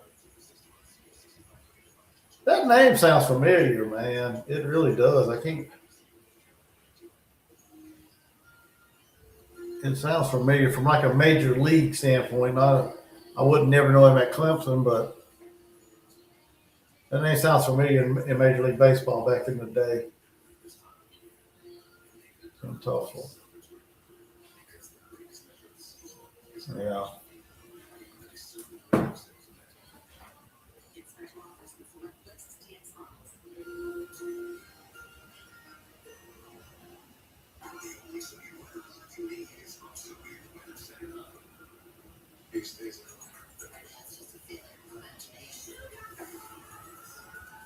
That name sounds familiar, man. It really does. It sounds familiar from like a major league standpoint. I wouldn't never know him at Clemson, but that name sounds familiar in Major League Baseball back in the day. Tuffle. Yeah.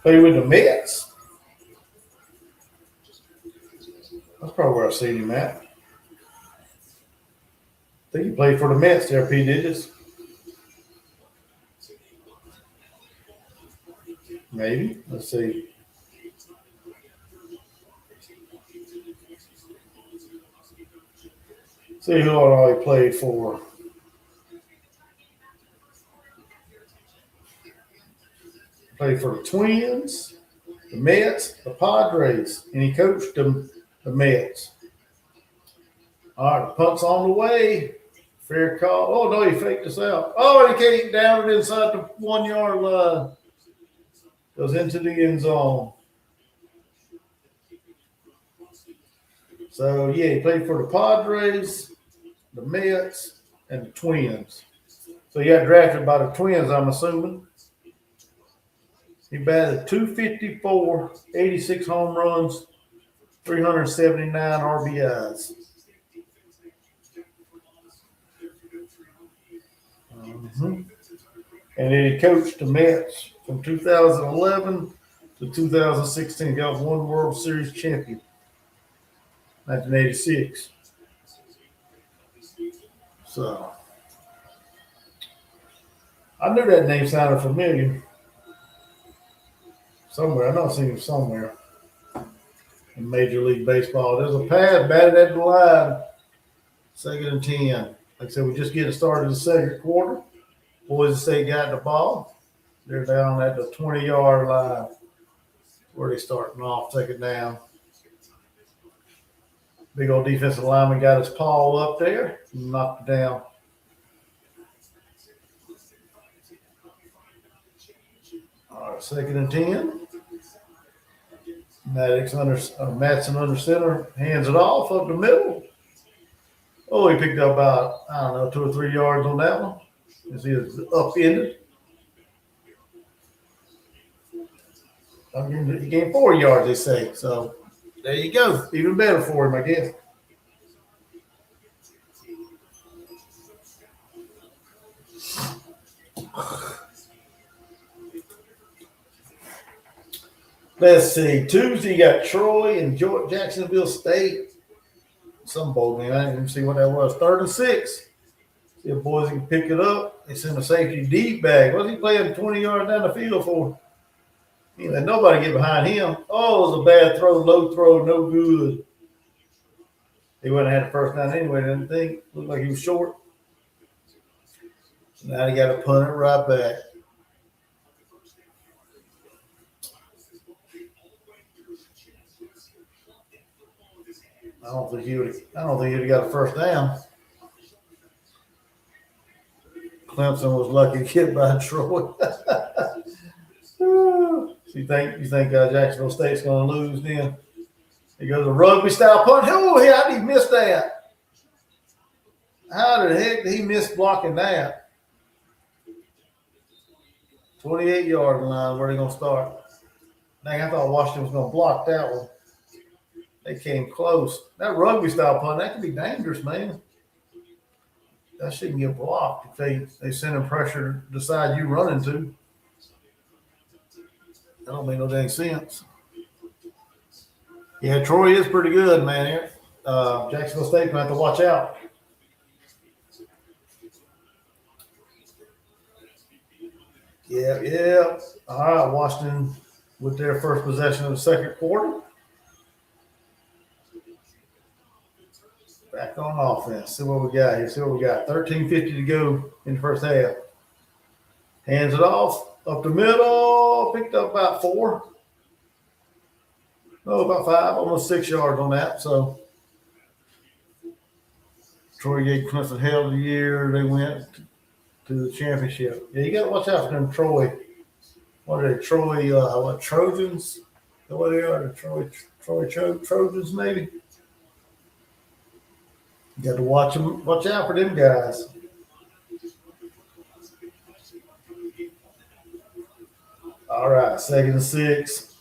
Played with the Mets. That's probably where I've seen him at. I think he played for the Mets there, P. Digits. Maybe. Let's see. See who all he played for. Played for the Twins, the Mets, the Padres, and he coached the Mets. All right, the punt's on the way. Fair call. Oh, no, he faked us out. Oh, he came down it inside the 1 yard line. Goes into the end zone. So, yeah, he played for the Padres, the Mets, and the Twins. So he got drafted by the Twins, I'm assuming. He batted 254, 86 home runs, 379 RBIs. Mm-hmm. And then he coached the Mets from 2011 to 2016. He got one World Series champion, 1986. So I knew that name sounded familiar. Somewhere. I know I've seen him somewhere in Major League Baseball. There's a pass batted at the line. 2nd and 10. Like I said, we just getting started in the second quarter. Boise State got the ball. They're down at the 20-yard line where they starting off. Take it down. Big old defensive lineman got his paw up there. Knocked it down. All right, 2nd and 10. Matson under center, hands it off up the middle. Oh, he picked up about, 2 or 3 yards on that one. As he was upended. He gained 4 yards, they say. So there you go. Even better for him, I guess. Let's see. Tuesday, you got Troy and Jacksonville State. Some bowl game. I didn't even see what that was. 3rd and 6. See if Boise can pick it up. They send a safety deep bag. What's he playing 20 yards down the field for? He let nobody get behind him. Oh, it was a bad throw, low throw, no good. He wouldn't have had the first down anyway, didn't think. Looked like he was short. So now he got to punt it right back. I don't think he would have got a first down. Clemson was lucky to get by Troy. So you think Jacksonville State's going to lose then? He goes a rugby style punt. Oh, how did he miss that? How the heck did he miss blocking that? 28-yard line. Where are they going to start? Dang, I thought Washington was going to block that one. They came close. That rugby style punt, that can be dangerous, man. That shouldn't get blocked if they send in pressure to the side you running to. That don't make no dang sense. Yeah, Troy is pretty good, man. Jacksonville State going to have to watch out. Yeah. All right, Washington with their first possession of the second quarter. Back on offense. See what we got here. 13:50 to go in the first half. Hands it off. Up the middle. Picked up about 4. No, about 5. Almost 6 yards on that. So Troy gave Clemson hell of the year. They went to the championship. Yeah, you got to watch out for them Troy. What are they? Trojans? Is that what they are? The Troy Trojans, maybe? You got to watch out for them guys. All right, 2nd and 6.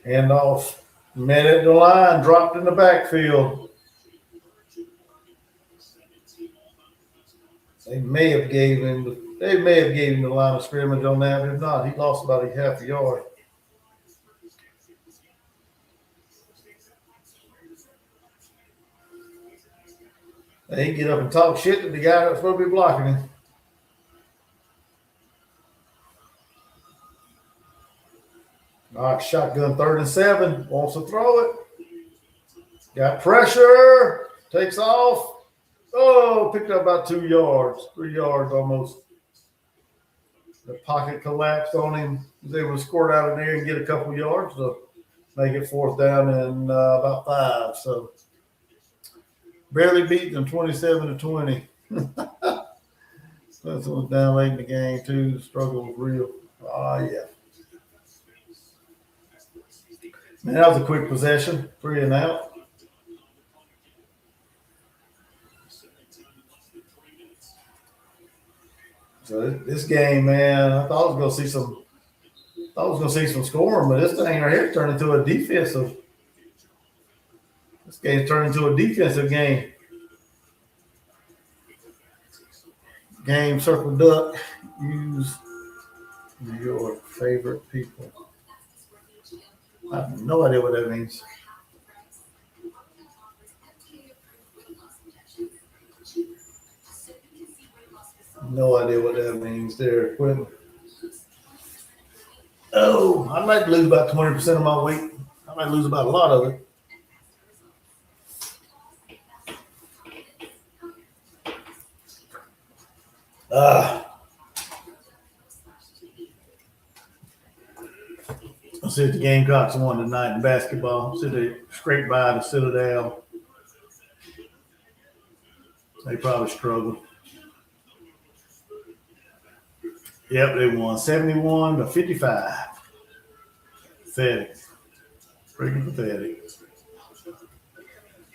Hand off. Met at the line, dropped in the backfield. They may have gave him the line of scrimmage on that, but if not, he lost about a half a yard. They get up and talk shit to the guy that's supposed to be blocking him. All right, shotgun 3rd and 7. Wants to throw it. Got pressure. Takes off. Oh, picked up about 2 yards. 3 yards almost. The pocket collapsed on him. He was able to squirt out of there and get a couple yards to make it 4th down and about 5. So barely beat them 27-20. That's was down late in the game too. The struggle was real. Yeah. Man, that was a quick possession, 3 and out. So this game, man, I thought I was going to see some scoring, but this thing right here turned into a defensive. This game's turned into a defensive game. Game circle duck. Use your favorite people. I have no idea what that means. No idea what that means there, Quentin. Oh, I'd like to lose about 20% of my weight. I might lose about a lot of it. Let's see if the Gamecocks won tonight in basketball. See, they scraped by the Citadel. They probably struggled. Yep, they won 71-55. Pathetic. Freaking pathetic.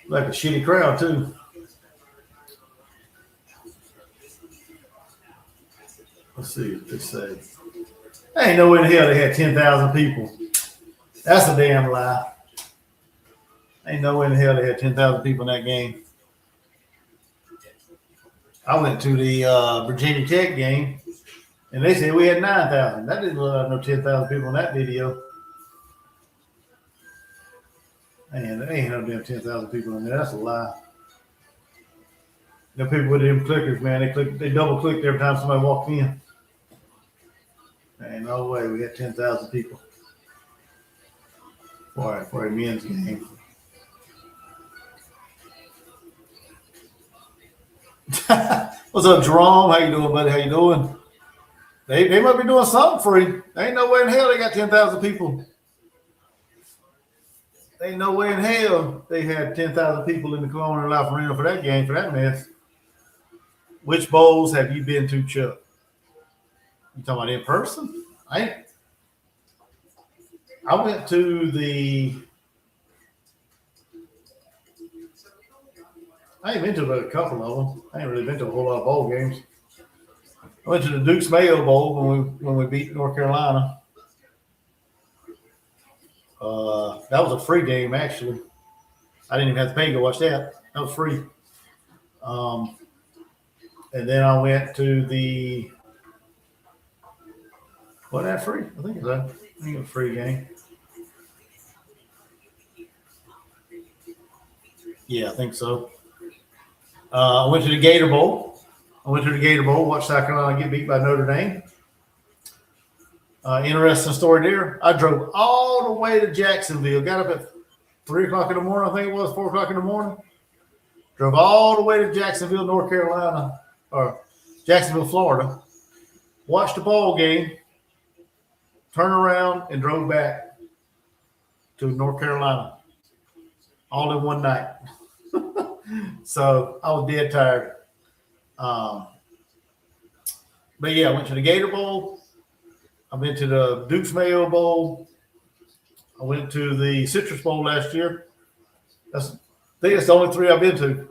Like a shitty crowd, too. Let's see what they say. Ain't no way in hell they had 10,000 people. That's a damn lie. Ain't no way in hell they had 10,000 people in that game. I went to the Virginia Tech game, and they said we had 9,000. That didn't look like no 10,000 people in that video. Man, there ain't no damn 10,000 people in there. That's a lie. The people with them clickers, man, they double clicked every time somebody walked in. Man, no way we had 10,000 people for a men's game. What's up, Jerome? How you doing, buddy? How you doing? They might be doing something free. Ain't no way in hell they got 10,000 people. Ain't no way in hell they had 10,000 people in the Colonial Life Arena for that game, for that mess. Which bowls have you been to, Chuck? You talking about in person? I went to the. I ain't been to a couple of them. I ain't really been to a whole lot of bowl games. I went to the Duke's Mayo Bowl when we beat North Carolina. That was a free game, actually. I didn't even have to pay to go watch that. That was free. And then I went to the. Was that free? I think it was a free game. Yeah, I think so. I went to the Gator Bowl. Watched South Carolina get beat by Notre Dame. Interesting story there. I drove all the way to Jacksonville. Got up at 3 o'clock in the morning. I think it was 4 o'clock in the morning. Drove all the way to Jacksonville, North Carolina, or Jacksonville, Florida. Watched the ball game. Turned around and drove back to North Carolina. All in one night. So I was dead tired. But yeah, I went to the Gator Bowl. I went to the Duke's Mayo Bowl. I went to the Citrus Bowl last year. I think that's the only 3 I've been to.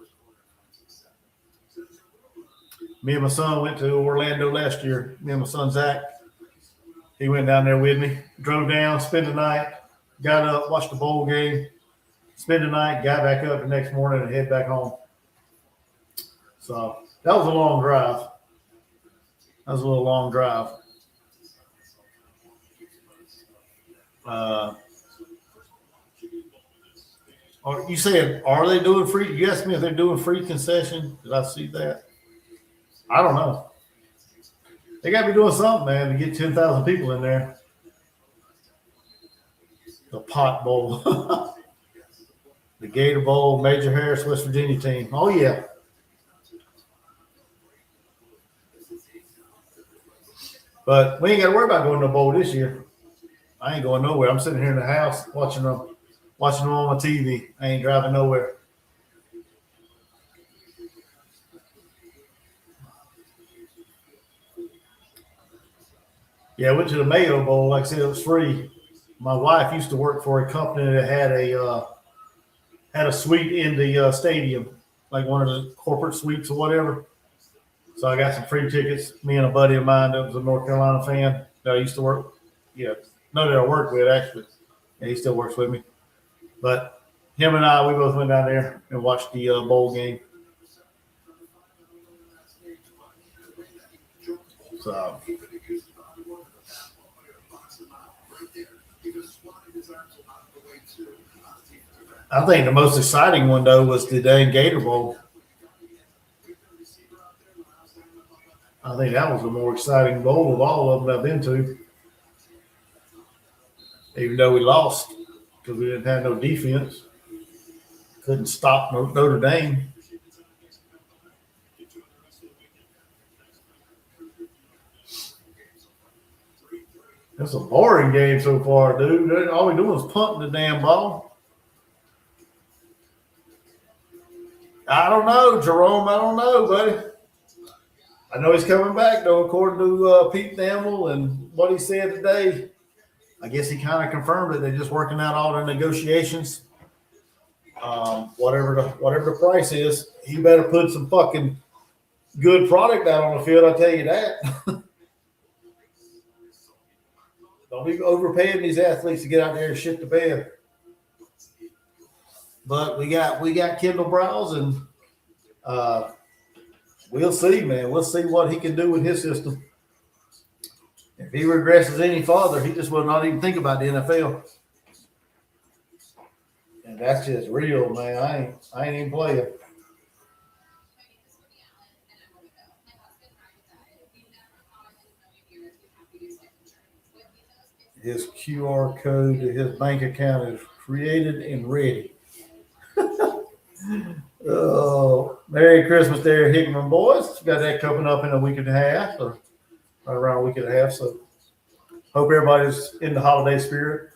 Me and my son went to Orlando last year. Me and my son, Zach. He went down there with me. Drove down, spent the night, got up, watched the bowl game, spent the night, got back up the next morning and head back home. So that was a long drive. That was a little long drive. You saying, are they doing free? You asked me if they're doing free concession. Did I see that? I don't know. They got to be doing something, man, to get 10,000 people in there. The Pot Bowl. The Gator Bowl, Major Harris, West Virginia team. Oh, yeah. But we ain't got to worry about going to the bowl this year. I ain't going nowhere. I'm sitting here in the house watching them on my TV. I ain't driving nowhere. Yeah, I went to the Mayo Bowl. Like I said, it was free. My wife used to work for a company that had a suite in the stadium, like one of the corporate suites or whatever. So I got some free tickets. Me and a buddy of mine that was a North Carolina fan that I used to work. Yeah, no, that I worked with actually. Yeah, he still works with me. But him and I, we both went down there and watched the bowl game. So. I think the most exciting one though was the dang Gator Bowl. I think that was the more exciting bowl of all of them I've been to. Even though we lost because we didn't have no defense, couldn't stop Notre Dame. It's a boring game so far, dude. All we doing is punting the damn ball. I don't know, Jerome. I don't know, buddy. I know he's coming back, though, according to Pete Thamel and what he said today. I guess he kind of confirmed it. They're just working out all the negotiations. Whatever the price is, he better put some fucking good product out on the field. I'll tell you that. Don't be overpaying these athletes to get out there and shit the bed. But we got Kendall Browse, and we'll see, man. We'll see what he can do with his system. If he regresses any farther, he just will not even think about the NFL. And that's just real, man. I ain't even playing. His QR code to his bank account is created and ready. Oh, Merry Christmas there, Hickman boys. Got that coming up in a week and a half, or right around a week and a half. So hope everybody's in the holiday spirit,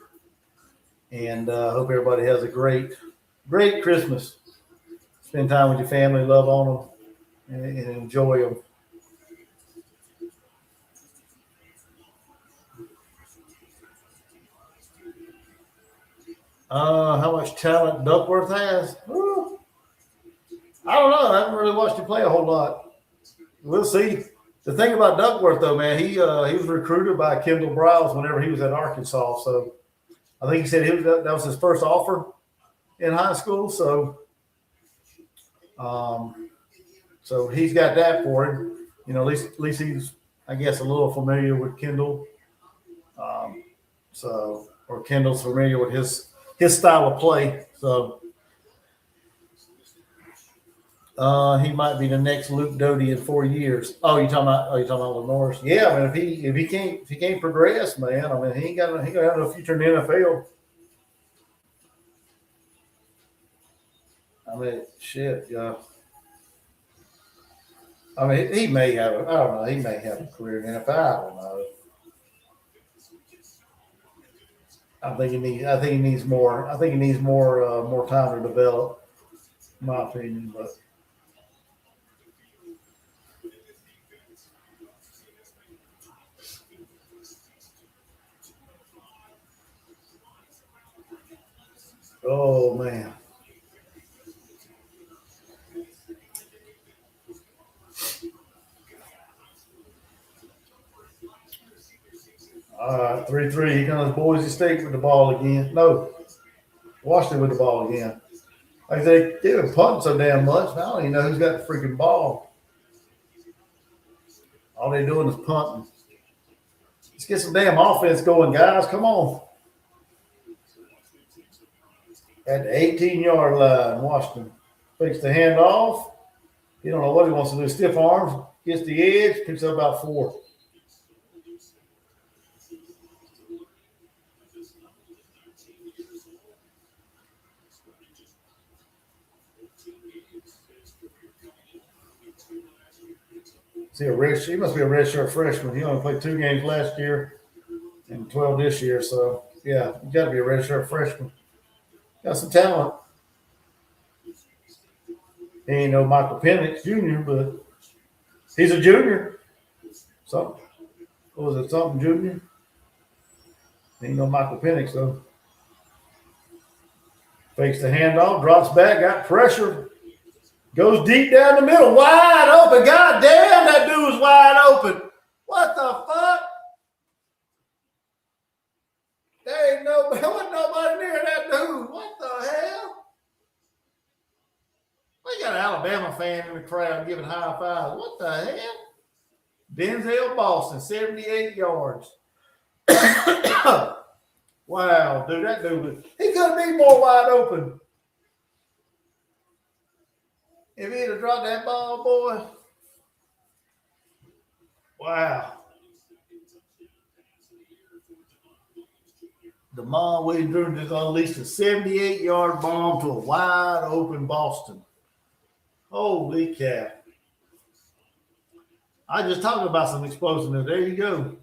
and hope everybody has a great Christmas. Spend time with your family, love on them, and enjoy them. How much talent Duckworth has? Woo. I don't know. I haven't really watched him play a whole lot. We'll see. The thing about Duckworth, though, man, he was recruited by Kendall Browse whenever he was at Arkansas. So I think he said that was his first offer in high school. So, so he's got that for him. You know, at least he's, I guess, a little familiar with Kendall. Or Kendall's familiar with his style of play. So he might be the next Luke Doty in 4 years. Oh, you talking about Lenore's? Yeah, I mean, if he can't progress, man, I mean, he gonna have no future in the NFL. I mean, shit, yeah. I mean, he may have I don't know. He may have a career in the NFL. I don't know. I think he needs more. I think he needs more time to develop, in my opinion. But oh man. All right, 3-3. Here comes Boise State with the ball again. No, Washington with the ball again. Like they've been punting so damn much. Now I don't even know who's got the freaking ball. All they doing is punting. Let's get some damn offense going, guys. Come on. At the 18-yard line, Washington fakes the handoff. He don't know what he wants to do. Stiff arms, gets the edge, picks up about 4. He must be a redshirt freshman. He only played 2 games last year and 12 this year. So, yeah, you got to be a redshirt freshman. Got some talent. He ain't no Michael Penix Jr., but he's a junior. Something. What was it, something junior? He ain't no Michael Penix, though. Fakes the handoff, drops back, got pressure. Goes deep down the middle, wide open. God damn, that dude was wide open. What the fuck? There ain't wasn't nobody near that dude. What the hell? We got an Alabama fan in the crowd giving high fives. What the hell? Denzel Boston, 78 yards. Wow, dude, that dude, he could have been more wide open. If he'd have dropped that ball, boy. Wow. DeMond Williams just unleashed a 78-yard bomb to a wide open Boston. Holy cow. I just talked about some explosiveness. There you go.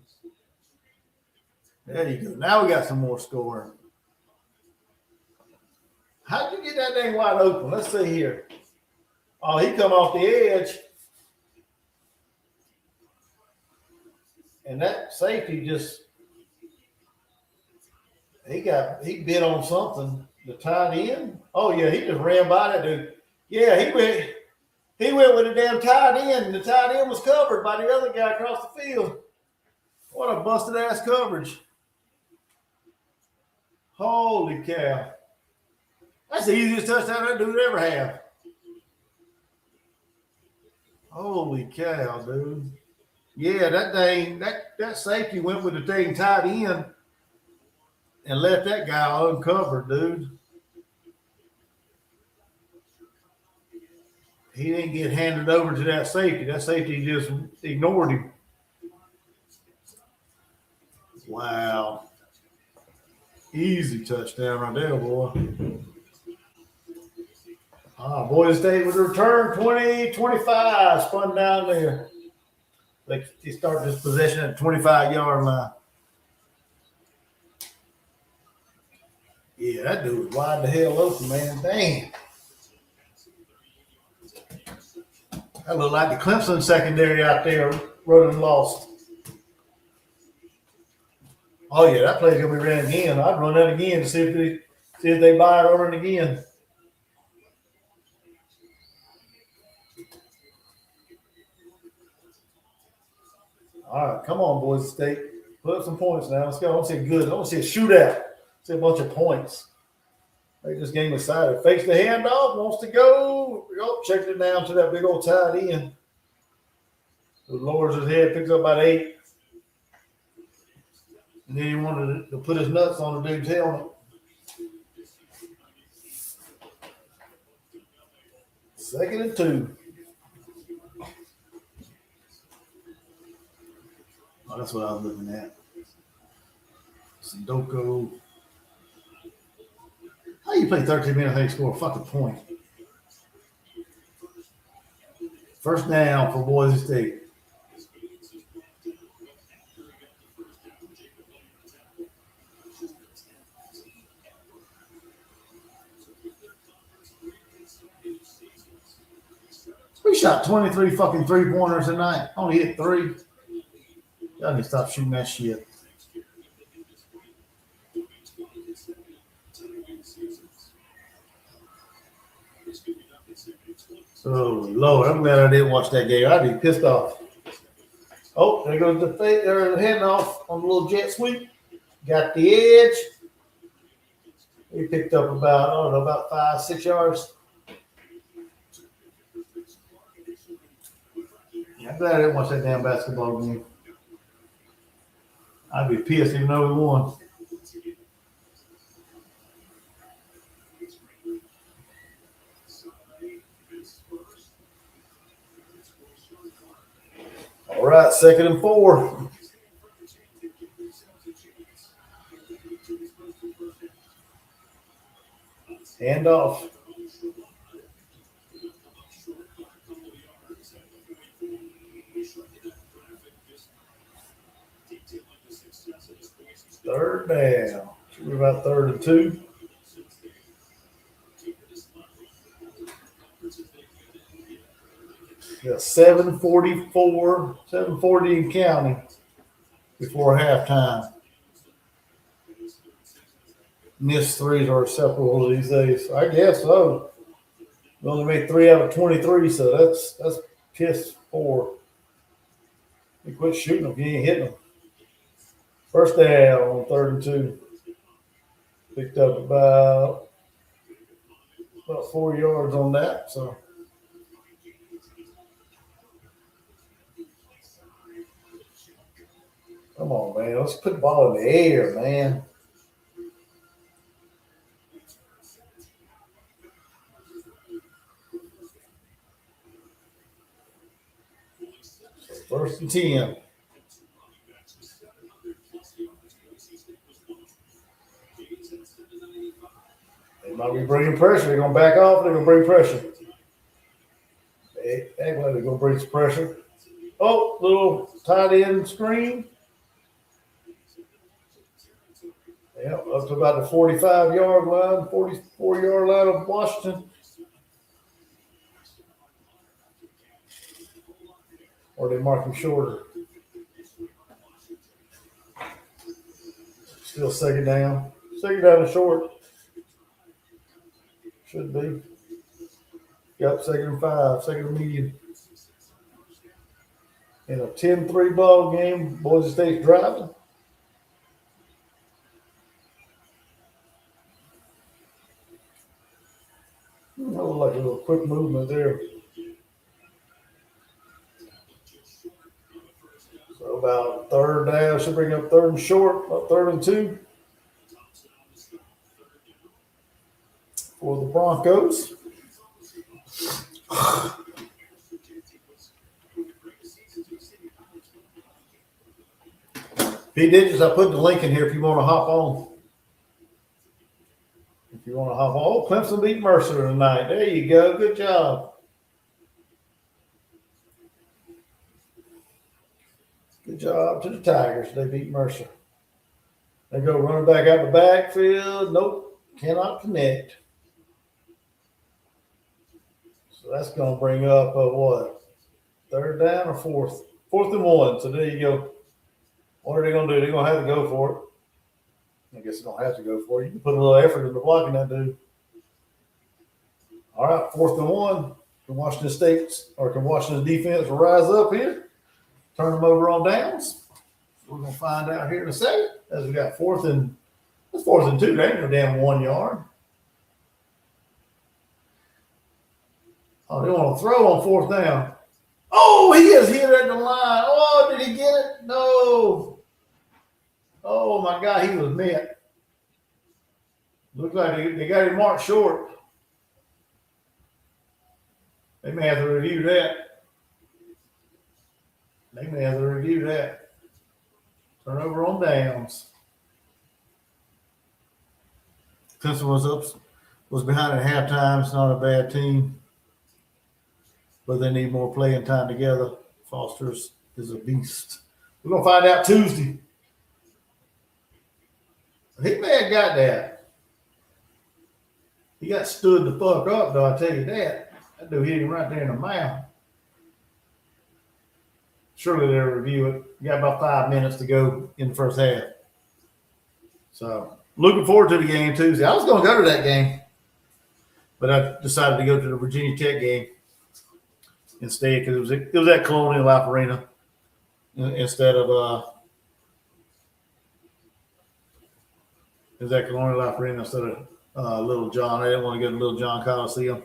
There you go. Now we got some more scoring. How'd you get that thing wide open? Let's see here. Oh, he come off the edge. And that safety just he bit on something. The tight end. Oh yeah, he just ran by that dude. Yeah, he went with the damn tight end, and the tight end was covered by the other guy across the field. What a busted ass coverage. Holy cow. That's the easiest touchdown that dude ever had. Holy cow, dude. Yeah, that thing, that safety went with the thing tight end and left that guy uncovered, dude. He didn't get handed over to that safety. That safety just ignored him. Wow. Easy touchdown right there, boy. Boise State with a return, 20-25, spun down there. They start this possession at the 25-yard line. Yeah, that dude was wide the hell open, man. Dang. That looked like the Clemson secondary out there running lost. Oh, yeah, that play's going to be ran again. I'd run that again to see if they buy it or run it again. All right, come on, Boise State. Put up some points now. Let's go. I don't see good. I don't see a shootout. I see a bunch of points. Make this game excited. Fakes the handoff. Wants to go. Oh, checks it down to that big old tight end. So lowers his head, picks up about 8. And then he wanted to put his nuts on the dude's helmet. Second and 2. Oh, that's what I was looking at. Sindoko. How you play 13 minutes and you score a fucking point? First down for Boise State. We shot 23 fucking 3-pointers tonight. Only hit 3. Y'all need to stop shooting that shit. Oh, Lord, I'm glad I didn't watch that game. I'd be pissed off. Oh, there goes the fake. They're heading off on a little jet sweep. Got the edge. He picked up about, I don't know, about 5-6 yards. I'm glad I didn't watch that damn basketball game. I'd be pissed even though we won. All right, 2nd and 4. Hand off. Third down. Should be about 3rd and 2. Yeah, 7:44, 7:40 in county before halftime. Missed threes are acceptable these days. I guess so. We only made 3 out of 23, so that's piss poor. You quit shooting them if you ain't hitting them. First down on 3rd and 2. Picked up about 4 yards on that. So come on, man. Let's put the ball in the air, man. So 1st and 10. They might be bringing pressure. They're going to back off. They're going to bring pressure. They're going to bring some pressure. Oh, little tight end screen. Yeah, up to about the 45-yard line, 44-yard line of Washington. Or they mark him shorter. Still 2nd down. 2nd down is short. Should be. Yep, 2nd and 5, 2nd and medium. In a 10-3 ball game, Boise State's driving. That looked like a little quick movement there. So about 3rd down, should bring up 3rd and short, about 3rd and 2 for the Broncos. P-Digits, I put the link in here if you want to hop on. If you want to hop on. Oh, Clemson beat Mercer tonight. There you go. Good job. Good job to the Tigers. They beat Mercer. They go running back out the backfield. Nope. Cannot connect. So that's going to bring up what? 3rd down or 4th? 4th and 1. So there you go. What are they going to do? They're going to have to go for it. I guess they don't have to go for it. You can put a little effort into blocking that dude. All right, 4th and 1. Can Washington's defense rise up here? Turn them over on downs. We're going to find out here in a second. As we got 4th and 2. There ain't no damn 1 yard. Oh, they want to throw on 4th down. Oh, he is hit at the line. Oh, did he get it? No. Oh, my God, he was met. Looks like they got him marked short. They may have to review that. Turnover on downs. Clemson was behind at halftime. It's not a bad team. But they need more playing time together. Foster's is a beast. We're going to find out Tuesday. He may have got that. He got stood the fuck up, though, I tell you that. That dude hit him right there in the mouth. Surely they'll review it. We got about 5 minutes to go in the first half. So, looking forward to the game Tuesday. I was going to go to that game, but I decided to go to the Virginia Tech game instead because it was at Colonial Life Arena instead of it was at Colonial Life Arena instead of Little John. I didn't want to go to Little John Coliseum.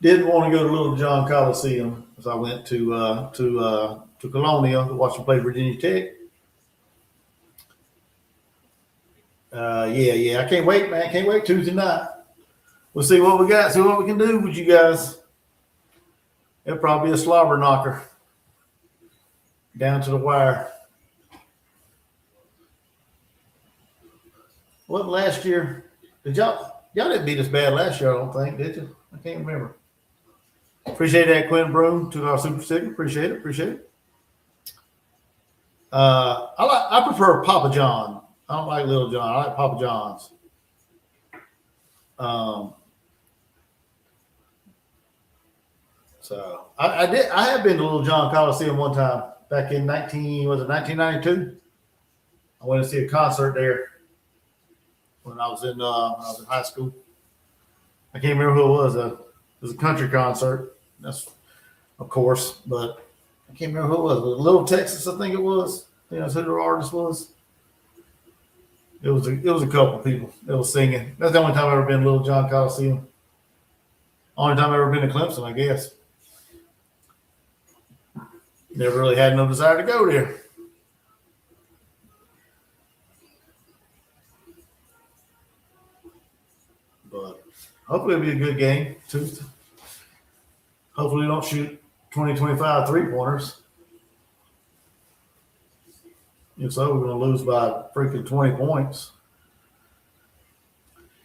Didn't want to go to Little John Coliseum as I went to Colonial to watch them play Virginia Tech. Yeah. I can't wait, man. Can't wait Tuesday night. We'll see what we got. See what we can do with you guys. It'll probably be a slobber knocker down to the wire. What last year? Did y'all didn't beat us bad last year? I don't think, did you? I can't remember. Appreciate that, Quinn Broom. $2 super sticker. Appreciate it. I prefer Papa John. I don't like Little John. I like Papa John's. So I have been to Little John Coliseum one time back in 1992. I went to see a concert there when I was in high school. I can't remember who it was. It was a country concert. That's of course, but I can't remember who it was. Little Texas, I think it was. That's who their artist was. It was a couple of people that was singing. That's the only time I've ever been to Little John Coliseum. Only time I've ever been to Clemson, I guess. Never really had no desire to go there. But hopefully it'll be a good game Tuesday. Hopefully we don't shoot 20, 25 three-pointers. If so, we're going to lose by freaking 20 points.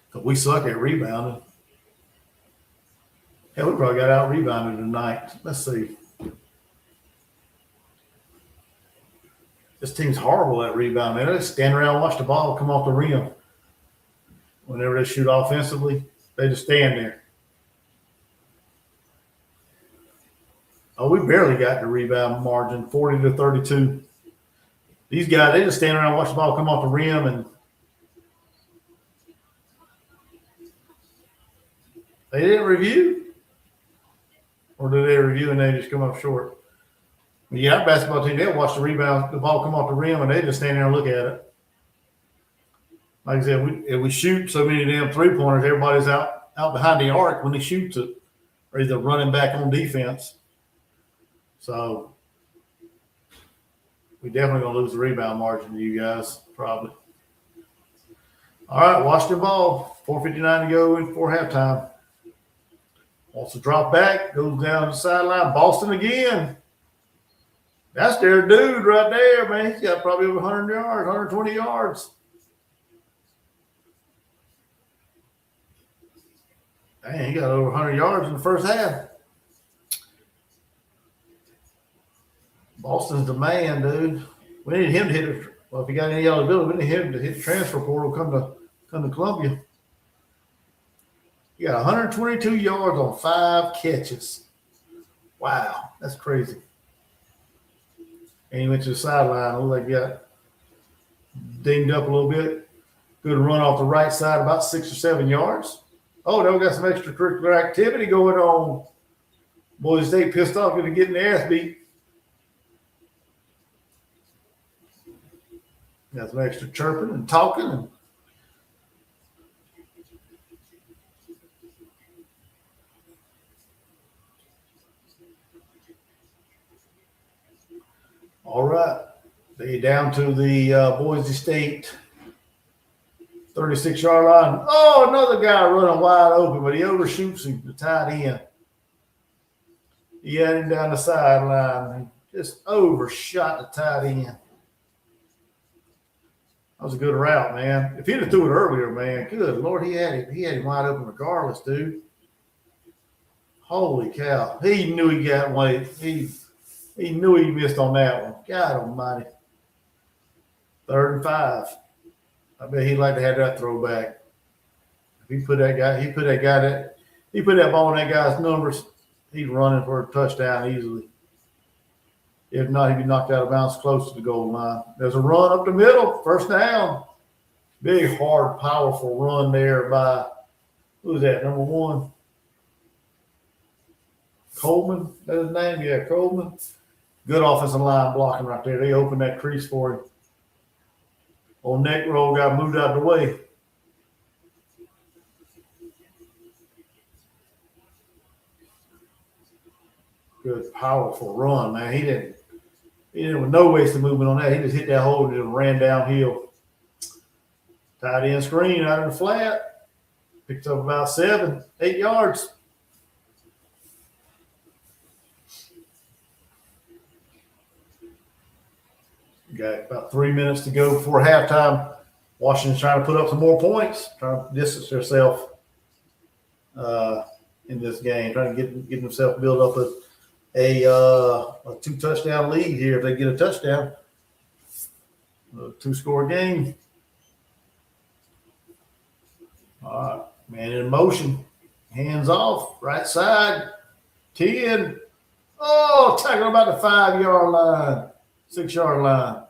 Because we suck at rebounding. Hell, we probably got out-rebounded tonight. Let's see. This team's horrible at rebounding. They just stand around and watch the ball come off the rim. Whenever they shoot offensively, they just stand there. Oh, we barely got the rebound margin, 40 to 32. These guys, they just stand around and watch the ball come off the rim, and they didn't review? Or did they review and they just come up short? But yeah, our basketball team, they'll watch the rebound, the ball come off the rim, and they just stand there and look at it. Like I said, if we shoot so many damn three-pointers, everybody's out behind the arc when they shoot it, or either running back on defense. So we definitely going to lose the rebound margin to you guys, probably. All right, Washington ball. 4:59 to go before halftime. Wants to drop back, goes down the sideline. Boston again. That's their dude right there, man. He's got probably over 100 yards, 120 yards. Dang, he got over 100 yards in the first half. Boston's the man, dude. We need him to hit it. Well, if he got any eligibility, we need him to hit the transfer portal, come to Columbia. He got 122 yards on 5 catches. Wow, that's crazy. And he went to the sideline. Looked like he got dinged up a little bit. Good run off the right side, about 6 or 7 yards. Oh, now we got some extracurricular activity going on. Boise State pissed off going to get the ass beat. Got some extra chirping and talking. All right. They down to the Boise State 36-yard line. Oh, another guy running wide open, but he overshoots him, the tight end. He had him down the sideline. He just overshot the tight end. That was a good route, man. If he'd have threw it earlier, man, good Lord, he had him wide open regardless, dude. Holy cow. He knew he got away. He knew he missed on that one. God almighty. 3rd and 5. I bet he'd like to have that throwback. If he put that ball in that guy's numbers, he's running for a touchdown easily. If not, he'd be knocked out of bounds close to the goal line. There's a run up the middle, 1st down. Big, hard, powerful run there by, who's that, number 1? Coleman, that's his name? Yeah, Coleman. Good offensive line blocking right there. They opened that crease for him. Old neck roll got moved out of the way. Good, powerful run, man. He didn't with no wasted movement on that. He just hit that hole and just ran downhill. Tight end screen out in the flat. Picked up about 7, 8 yards. Got about 3 minutes to go before halftime. Washington's trying to put up some more points, trying to distance herself in this game, trying to get themselves build up a 2-touchdown lead here if they get a touchdown. A 2-score game. All right, man in motion. Hands off, right side. 10. Oh, tackle about the 5-yard line, 6-yard line.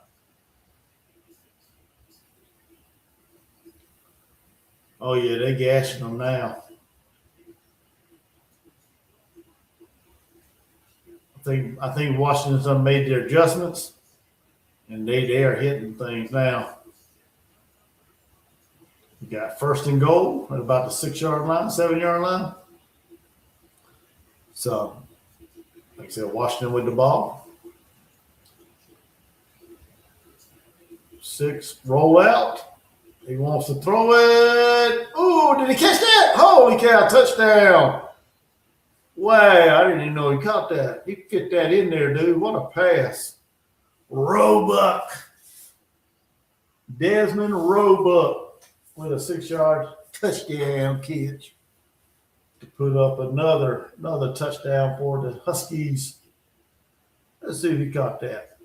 Oh, yeah, they're gashing them now. I think Washington's done made their adjustments, and they are hitting things now. We got 1st and goal at about the 6-yard line, 7-yard line. So, like I said, Washington with the ball. 6, roll out. He wants to throw it. Ooh, did he catch that? Holy cow, touchdown. Wow, I didn't even know he caught that. He fit that in there, dude. What a pass. Roebuck. Desmond Roebuck with a 6-yard touchdown catch to put up another touchdown for the Huskies. Let's see if he caught that.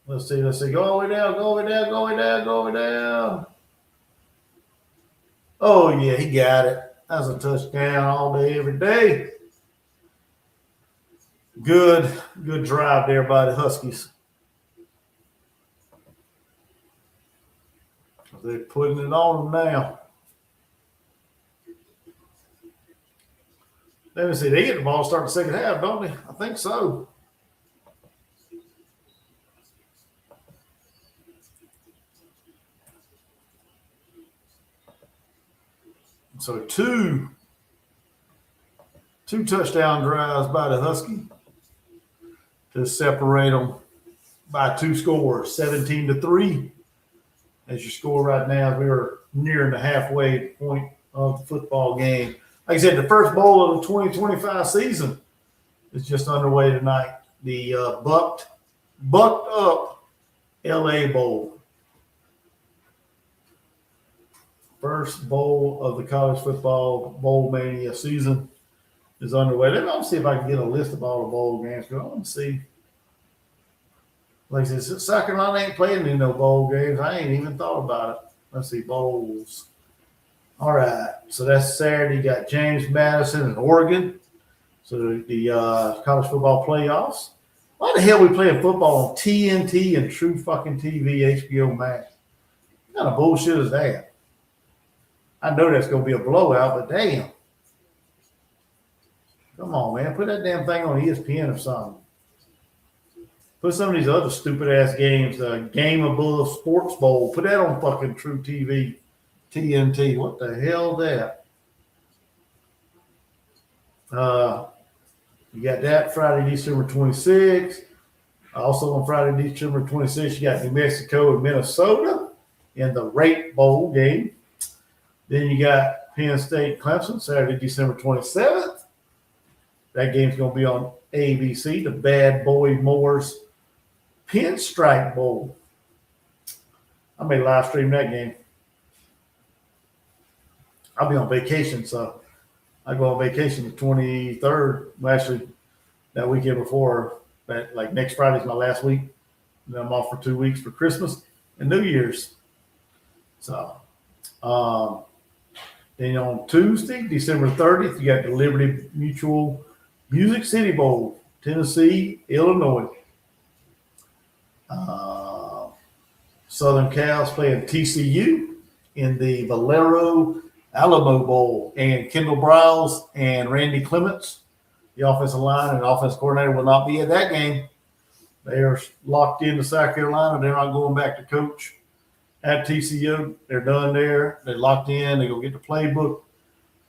Let's see. Go all the way down, go all the way down, go all the way down, go all the way down. Oh, yeah, he got it. That's a touchdown all day, every day. Good drive there by the Huskies. They're putting it on them now. Let me see. They get the ball starting the second half, don't they? I think so. So two touchdown drives by the Husky to separate them by 2 scores, 17-3. As your score right now, we're nearing the halfway point of the football game. Like I said, the first bowl of the 2025 season is just underway tonight. The bucked up LA Bowl. First bowl of the college football bowl mania season is underway. Let me see if I can get a list of all the bowl games. I want to see. Like I said, South Carolina ain't playing in no bowl games. I ain't even thought about it. Let's see, bowls. All right. So that's Saturday. You got James Madison and Oregon. So the college football playoffs. Why the hell are we playing football on TNT and True fucking TV, HBO Max? What kind of bullshit is that? I know that's going to be a blowout, but damn. Come on, man. Put that damn thing on ESPN or something. Put some of these other stupid-ass games, Game Above Sports Bowl. Put that on fucking True TV, TNT. What the hell is that? You got that Friday, December 26th. Also on Friday, December 26th, you got New Mexico and Minnesota in the Rape Bowl game. Then you got Penn State, Clemson, Saturday, December 27th. That game's going to be on ABC, the Bad Boy Moors Pinstripe Bowl. I may live stream that game. I'll be on vacation, so I go on vacation the 23rd. Well, actually, that weekend before, like next Friday's my last week. And then I'm off for 2 weeks for Christmas and New Year's. So, then on Tuesday, December 30th, you got the Liberty Mutual Music City Bowl, Tennessee, Illinois. Southern Cal's playing TCU in the Valero Alamo Bowl, and Kendall Browse and Randy Clements The offensive line and the offensive coordinator will not be at that game. They are locked into South Carolina. They're not going back to coach at TCU. They're done there. They're locked in. They're going to get the playbook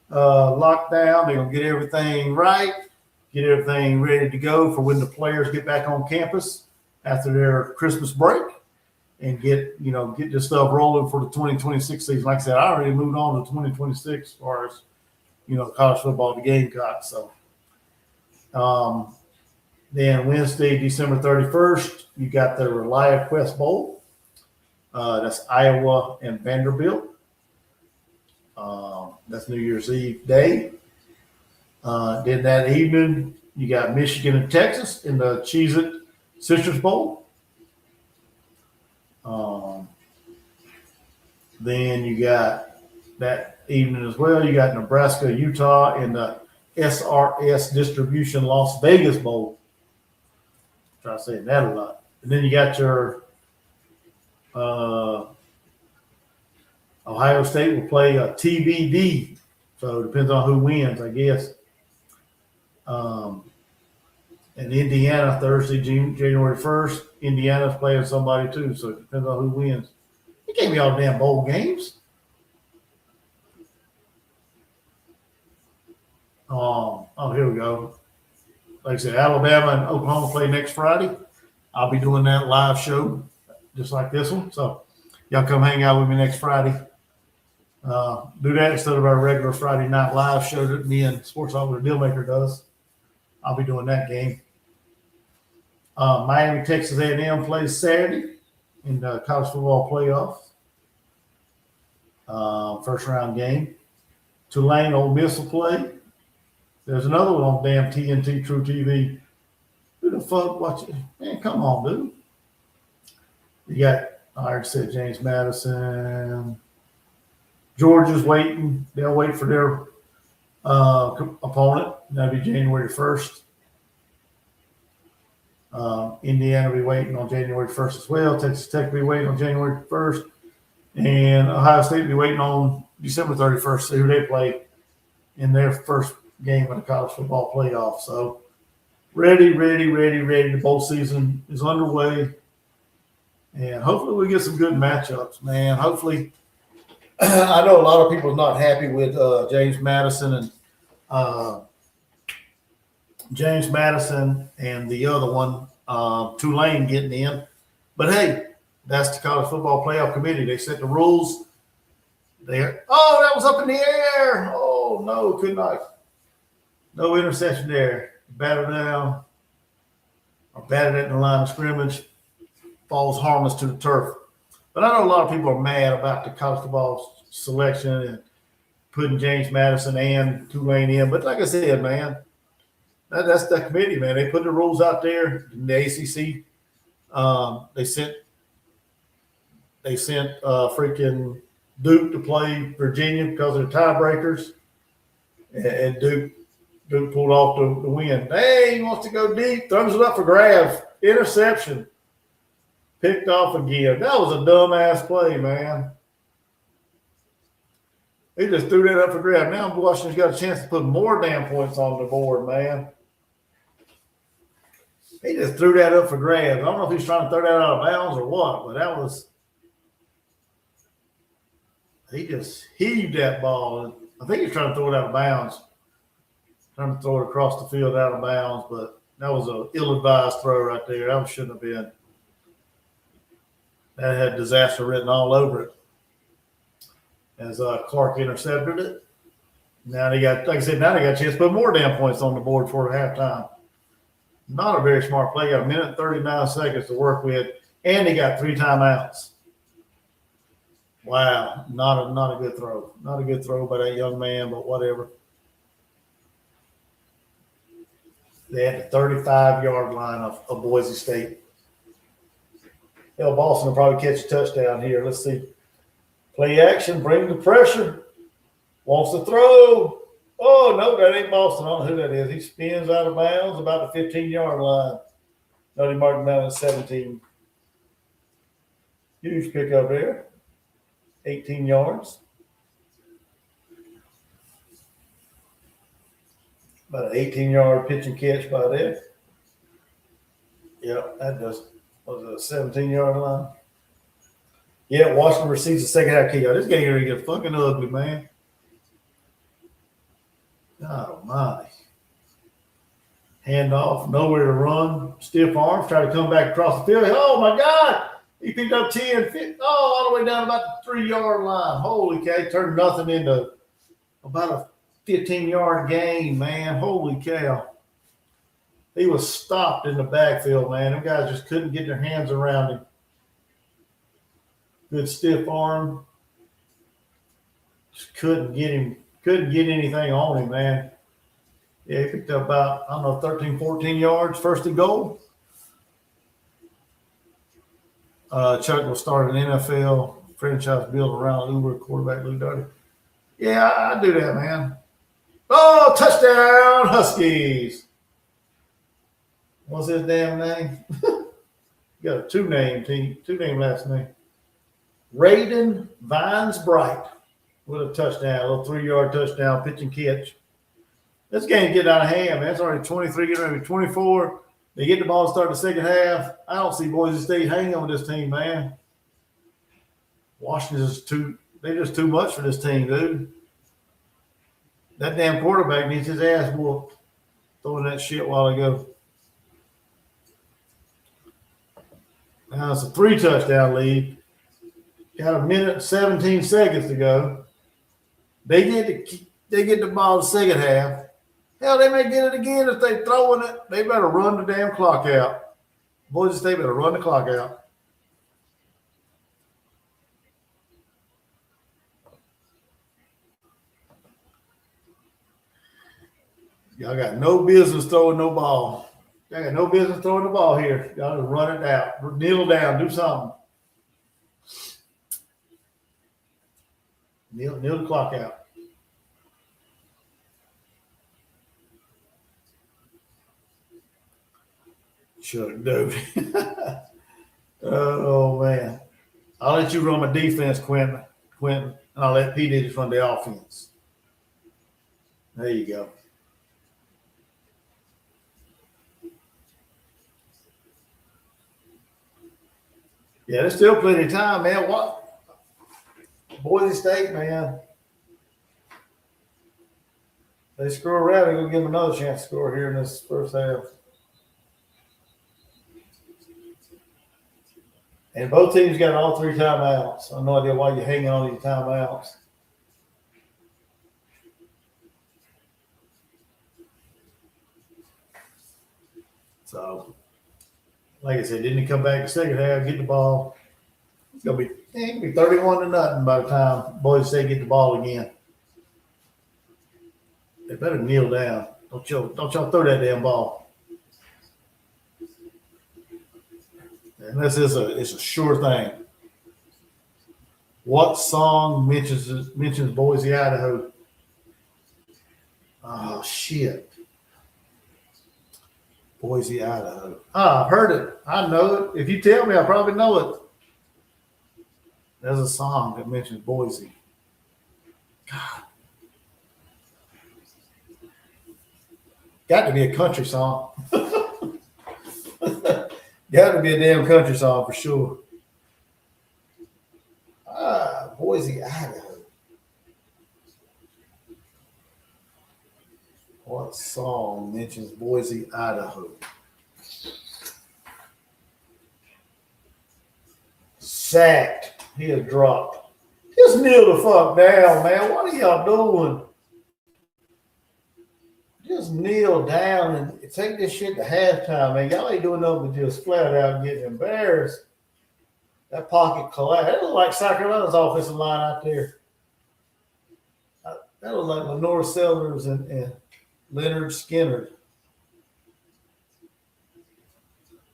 locked down. They're going to get everything right, get everything ready to go for when the players get back on campus after their Christmas break and get this stuff rolling for the 2026 season. Like I said, I already moved on to 2026 as far as, college football, the Gamecocks. So then Wednesday, December 31st, you got the Reliant Quest Bowl. That's Iowa and Vanderbilt. That's New Year's Eve day. Then that evening, you got Michigan and Texas in the Cheez-It Citrus Bowl. Then you got that evening as well, you got Nebraska, Utah in the SRS Distribution Las Vegas Bowl. Try saying that a lot. And then you got your Ohio State will play a TBD. So it depends on who wins, I guess. And Indiana, Thursday, January 1st. Indiana's playing somebody too, so it depends on who wins. It can't be all damn bowl games. Here we go. Like I said, Alabama and Oklahoma play next Friday. I'll be doing that live show just like this one. So y'all come hang out with me next Friday. Do that instead of our regular Friday night live show that me and Sports Officer Dealmaker does. I'll be doing that game. Miami, Texas A&M plays Saturday in the college football playoff. First round game. Tulane, Ole Miss will play. There's another one on damn TNT True TV. Who the fuck watch it? Man, come on, dude. You got, I already said James Madison. Georgia's waiting. They'll wait for their opponent. That'll be January 1st. Indiana will be waiting on January 1st as well. Texas Tech will be waiting on January 1st. And Ohio State will be waiting on December 31st to see who they play in their first game of the college football playoff. So ready. The bowl season is underway. And hopefully we get some good matchups, man. Hopefully, I know a lot of people are not happy with James Madison and the other one, Tulane, getting in. But hey, that's the college football playoff committee. They set the rules. That was up in the air. Oh no, could not. No interception there. Batted down or batted at the line of scrimmage. Falls harmless to the turf. But I know a lot of people are mad about the college football selection and putting James Madison and Tulane in. But like I said, man, that's the committee, man. They put the rules out there in the ACC. They sent freaking Duke to play Virginia because of the tiebreakers, and Duke pulled off the win. Hey, he wants to go deep, throws it up for grabs, interception, picked off again. That was a dumbass play, man. He just threw that up for grabs. Now Washington's got a chance to put more damn points on the board, man. He just threw that up for grabs. I don't know if he's trying to throw that out of bounds or what, but he just heaved that ball. I think he's trying to throw it out of bounds. Trying to throw it across the field out of bounds, but that was an ill-advised throw right there. That shouldn't have been. That had disaster written all over it. As Clark intercepted it. Now they got a chance to put more damn points on the board for halftime. Not a very smart play. Got a minute and 39 seconds to work with, and they got 3 timeouts. Wow, not a good throw. Not a good throw by that young man, but whatever. They had the 35-yard line of Boise State. Hell, Boston will probably catch a touchdown here. Let's see. Play action, bring the pressure. Wants to throw. Oh, no, that ain't Boston. I don't know who that is. He spins out of bounds about the 15-yard line. No, he marked him down at 17. Huge pickup there. 18 yards. About an 18-yard pitch and catch by there. Yep, that does. Was it a 17-yard line? Yeah, Washington receives the second half kickoff. This game here get fucking ugly, man. Oh my. Handoff, nowhere to run. Stiff arms, try to come back across the field. Oh my God! He picked up 10, 50, all the way down about the 3-yard line. Holy cow, turned nothing into about a 15-yard gain, man. Holy cow. He was stopped in the backfield, man. Them guys just couldn't get their hands around him. Good stiff arm. Just couldn't get anything on him, man. Yeah, he picked up about, I don't know, 13, 14 yards, first and goal. Chuck will start an NFL franchise built around Uber quarterback Lou Darty. Yeah, I do that, man. Oh, touchdown, Huskies. What's his damn name? Got a two-name last name. Raiden Vines Bright with a touchdown, a little 3-yard touchdown, pitch and catch. This game get out of hand, man. It's already 23, getting ready to be 24. They get the ball to start the second half. I don't see Boise State hanging on this team, man. Washington's they're just too much for this team, dude. That damn quarterback needs his ass whooped throwing that shit a while ago. Now it's a 3-touchdown lead. Got a minute and 17 seconds to go. They get the ball the second half. Hell, they may get it again if they throwing it. They better run the damn clock out. Boise State better run the clock out. Y'all got no business throwing no ball. Y'all got no business throwing the ball here. Y'all just run it out. Kneel down. Do something. Kneel the clock out. Sure, dude. Oh, man. I'll let you run my defense, Quentin, and I'll let PD just run the offense. There you go. Yeah, there's still plenty of time, man. What? Boise State, man. They score around and go give them another chance to score here in this first half. And both teams got all 3 timeouts. I have no idea why you're hanging on these timeouts. So, like I said, didn't he come back the second half, get the ball? It's gonna be 31-0 by the time Boise State get the ball again. They better kneel down. Don't y'all throw that damn ball. Unless it's a sure thing. What song mentions Boise, Idaho? Oh shit. Boise, Idaho. I've heard it. I know it. If you tell me, I probably know it. There's a song that mentions Boise. God. Got to be a country song. Got to be a damn country song for sure. Boise, Idaho. What song mentions Boise, Idaho? Sacked. He is dropped. Just kneel the fuck down, man. What are y'all doing? Just kneel down and take this shit to halftime, man. Y'all ain't doing nothing but just flat out getting embarrassed. That pocket collapse. That looks like South Carolina's offensive line out there. That looks like Lenore Sellers and Leonard Skinner.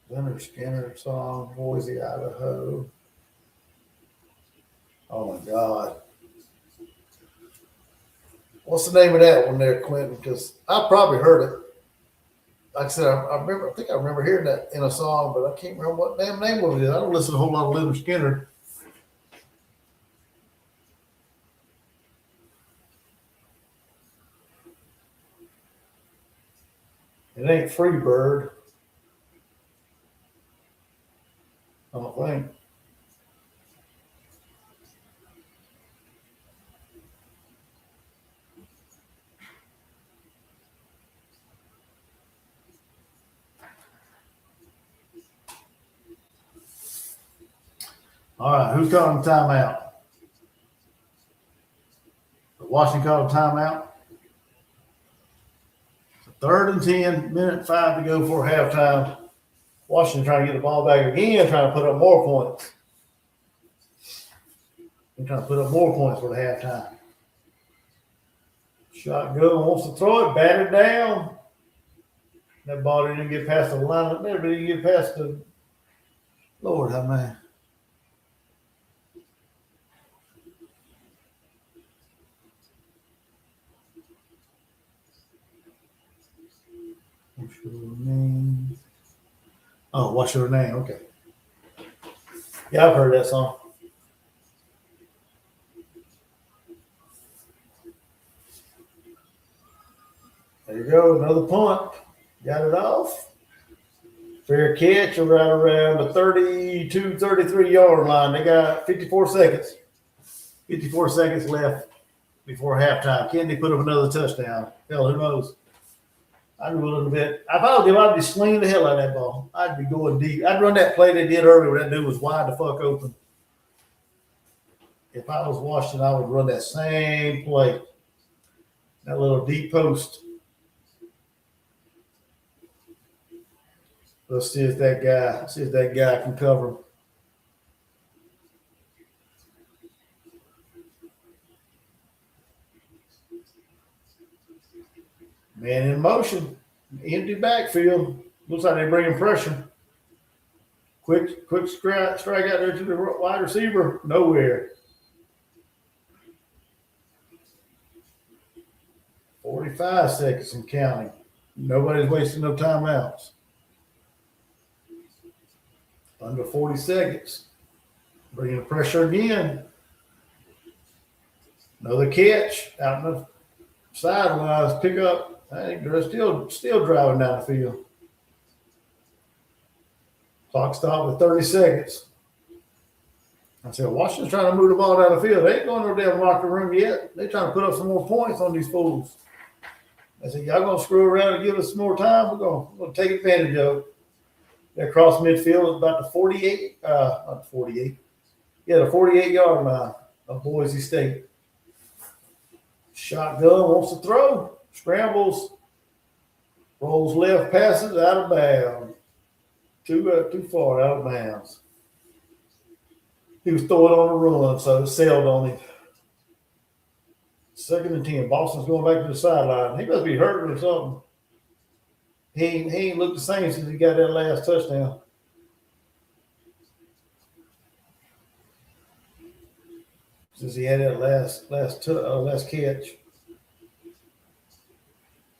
Leonard Skinner song, Boise, Idaho. Oh my God. What's the name of that one there, Quentin? Because I probably heard it. Like I said, I think I remember hearing that in a song, but I can't remember what damn name of it is. I don't listen to a whole lot of Leonard Skinner. It ain't Freebird. I don't think. All right, who's calling timeout? Washington called a timeout. 3rd and 10, minute 5 to go before halftime. Washington trying to get the ball back again, trying to put up more points. They're trying to put up more points for the halftime. Shotgun wants to throw it, batted down. That ball didn't even get past the line up there, but didn't get past the Lord, how man. What's your name? Oh, what's your name? Okay. Yeah, I've heard that song. There you go, another punt. Got it off. Fair catch right around the 32, 33-yard line. They got 54 seconds. 54 seconds left before halftime. Can they put up another touchdown? Hell, who knows? I'd be willing to bet. If I was him, I'd be slinging the hell out of that ball. I'd be going deep. I'd run that play they did earlier where that dude was wide the fuck open. If I was Washington, I would run that same play. That little deep post. Let's see if that guy can cover. Man in motion. Empty backfield. Looks like they're bringing pressure. Quick strike out there to the wide receiver. Nowhere. 45 seconds and counting. Nobody's wasting no timeouts. Under 40 seconds. Bringing the pressure again. Another catch out in the sidelines. Pick up. I think they're still driving down the field. Clock stopped at 30 seconds. I said, Washington's trying to move the ball down the field. They ain't going to their locker room yet. They're trying to put up some more points on these fools. I said, y'all going to screw around and give us some more time? We're going to take advantage of it. They cross midfield at about the 48, not the 48. Yeah, the 48-yard line of Boise State. Shotgun wants to throw. Scrambles. Rolls left, passes out of bounds. Too far out of bounds. He was throwing on the run, so it sailed on him. 2nd and 10. Boston's going back to the sideline. He must be hurting or something. He ain't looked the same since he got that last touchdown. Since he had that last catch.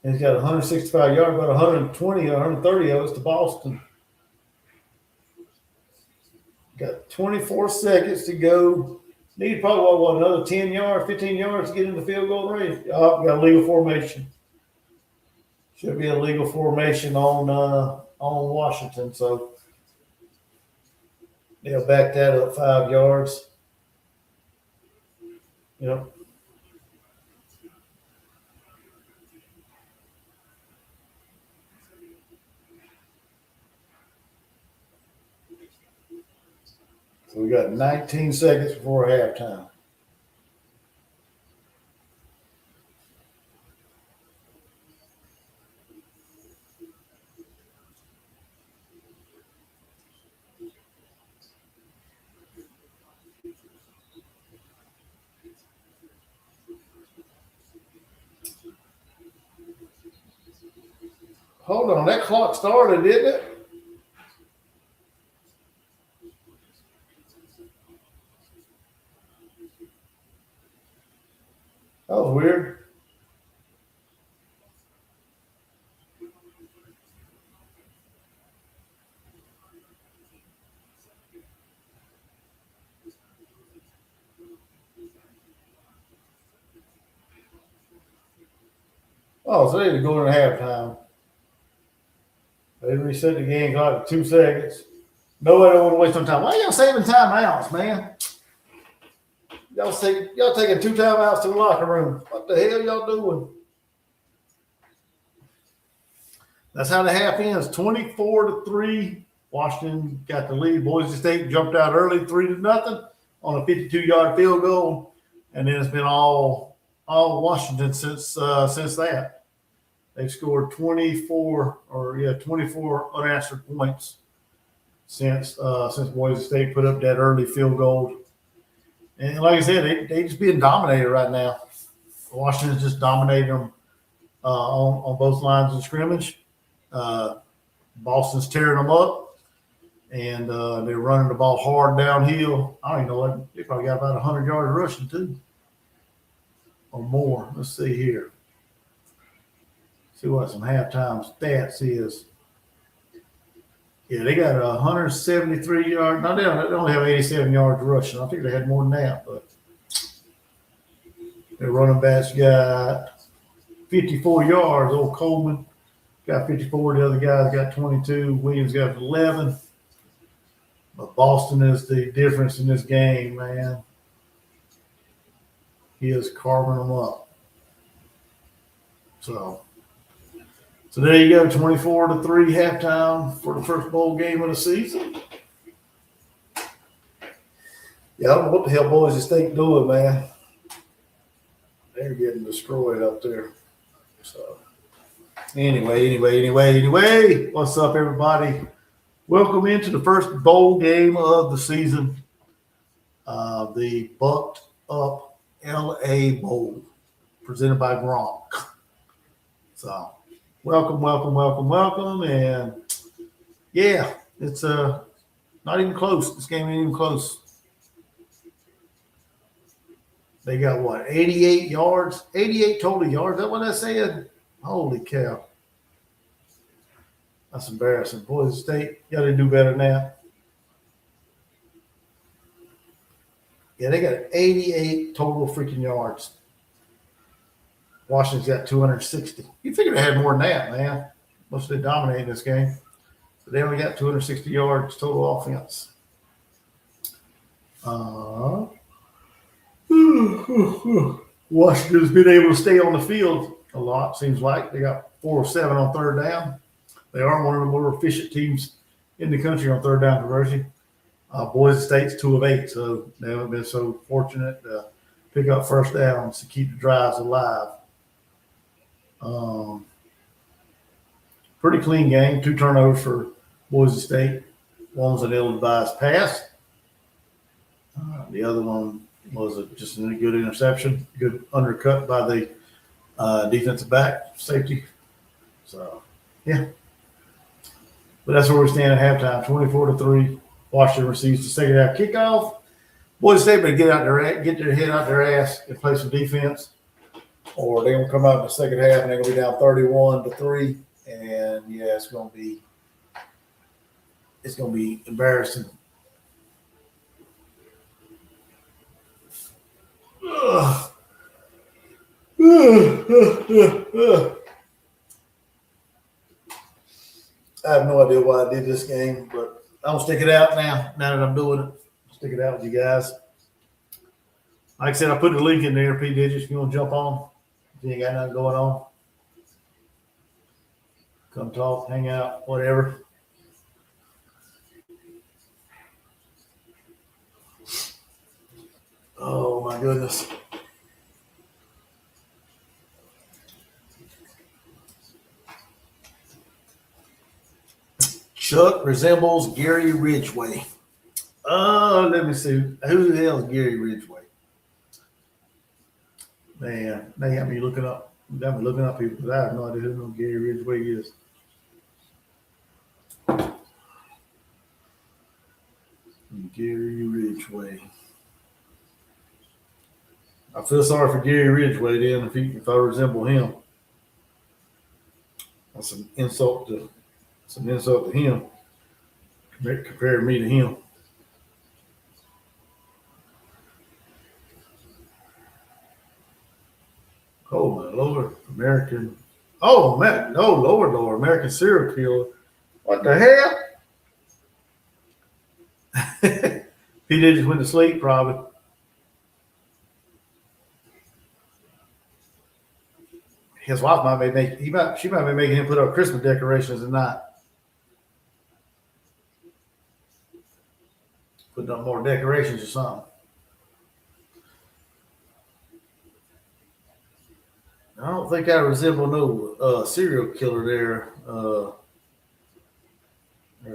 And he's got 165 yards, about 120 or 130 of us to Boston. Got 24 seconds to go. Need probably another 10 yards, 15 yards to get in the field goal range. Oh, got a legal formation. Should be a legal formation on Washington, so they'll back that up 5 yards. Yep. So we got 19 seconds before halftime. Hold on, that clock started, didn't it? That was weird. Oh, so they had to go into halftime. They reset the game clock to 2 seconds. Nobody don't want to waste no time. Why y'all saving timeouts, man? Y'all taking 2 timeouts to the locker room. What the hell y'all doing? That's how the half ends. 24-3. Washington got the lead. Boise State jumped out early, 3-0 on a 52-yard field goal, and then it's been all Washington since that. They've scored 24 unanswered points since Boise State put up that early field goal. And like I said, they just being dominated right now. Washington's just dominating them on both lines of scrimmage. Boston's tearing them up, and they're running the ball hard downhill. I don't even know. They probably got about 100 yards rushing too, or more. Let's see here. See what some halftime stats is. Yeah, they got 173 yards. No, they only have 87 yards rushing. I think they had more than that, but their running backs got 54 yards. Old Coleman got 54. The other guys got 22. Williams got 11. But Boston is the difference in this game, man. He is carving them up. So there you go, 24-3 halftime for the first bowl game of the season. Yeah, I don't know what the hell Boise State doing, man. They're getting destroyed up there. So anyway, what's up, everybody? Welcome into the first bowl game of the season, the Bucked Up LA Bowl, presented by Gronk. So welcome. And yeah, it's not even close. This game ain't even close. They got what, 88 yards? 88 total yards. Is that what I said? Holy cow. That's embarrassing. Boise State, got to do better than that. Yeah, they got 88 total freaking yards. Washington's got 260. You figure they had more than that, man. Must have dominated this game. But they only got 260 yards total offense. Washington's been able to stay on the field a lot, seems like. They got 4 of 7 on third down. They are one of the more efficient teams in the country on third down conversion. Boise State's 2 of 8, so they haven't been so fortunate to pick up first downs to keep the drives alive. Pretty clean game. 2 turnovers for Boise State. One was an ill-advised pass. The other one was just a good interception, good undercut by the defensive back, safety. So, yeah. But that's where we stand at halftime, 24-3. Washington receives the second half kickoff. Boise State better get their head out their ass and play some defense, or they're gonna come out in the second half and they're gonna be down 31-3, and yeah, it's gonna be embarrassing. I have no idea why I did this game, but I'm gonna stick it out now. Now that I'm doing it, I'll stick it out with you guys. Like I said, I put the link in there. P Digits, if you want to jump on, if you ain't got nothing going on, come talk, hang out, whatever. Oh my goodness. Chuck resembles Gary Ridgway. Let me see. Who the hell is Gary Ridgway? Man, they got me looking up. Got me looking up people because I have no idea who Gary Ridgway is. Gary Ridgway. I feel sorry for Gary Ridgway then if I resemble him. That's an insult to him. Compare me to him. Oh my Lord, American. Oh man, no, Lord, American serial killer What the hell? P. Diddy just went to sleep, probably. His wife might be she might be making him put up Christmas decorations tonight. Putting up more decorations or something. I don't think I resemble no serial killer there,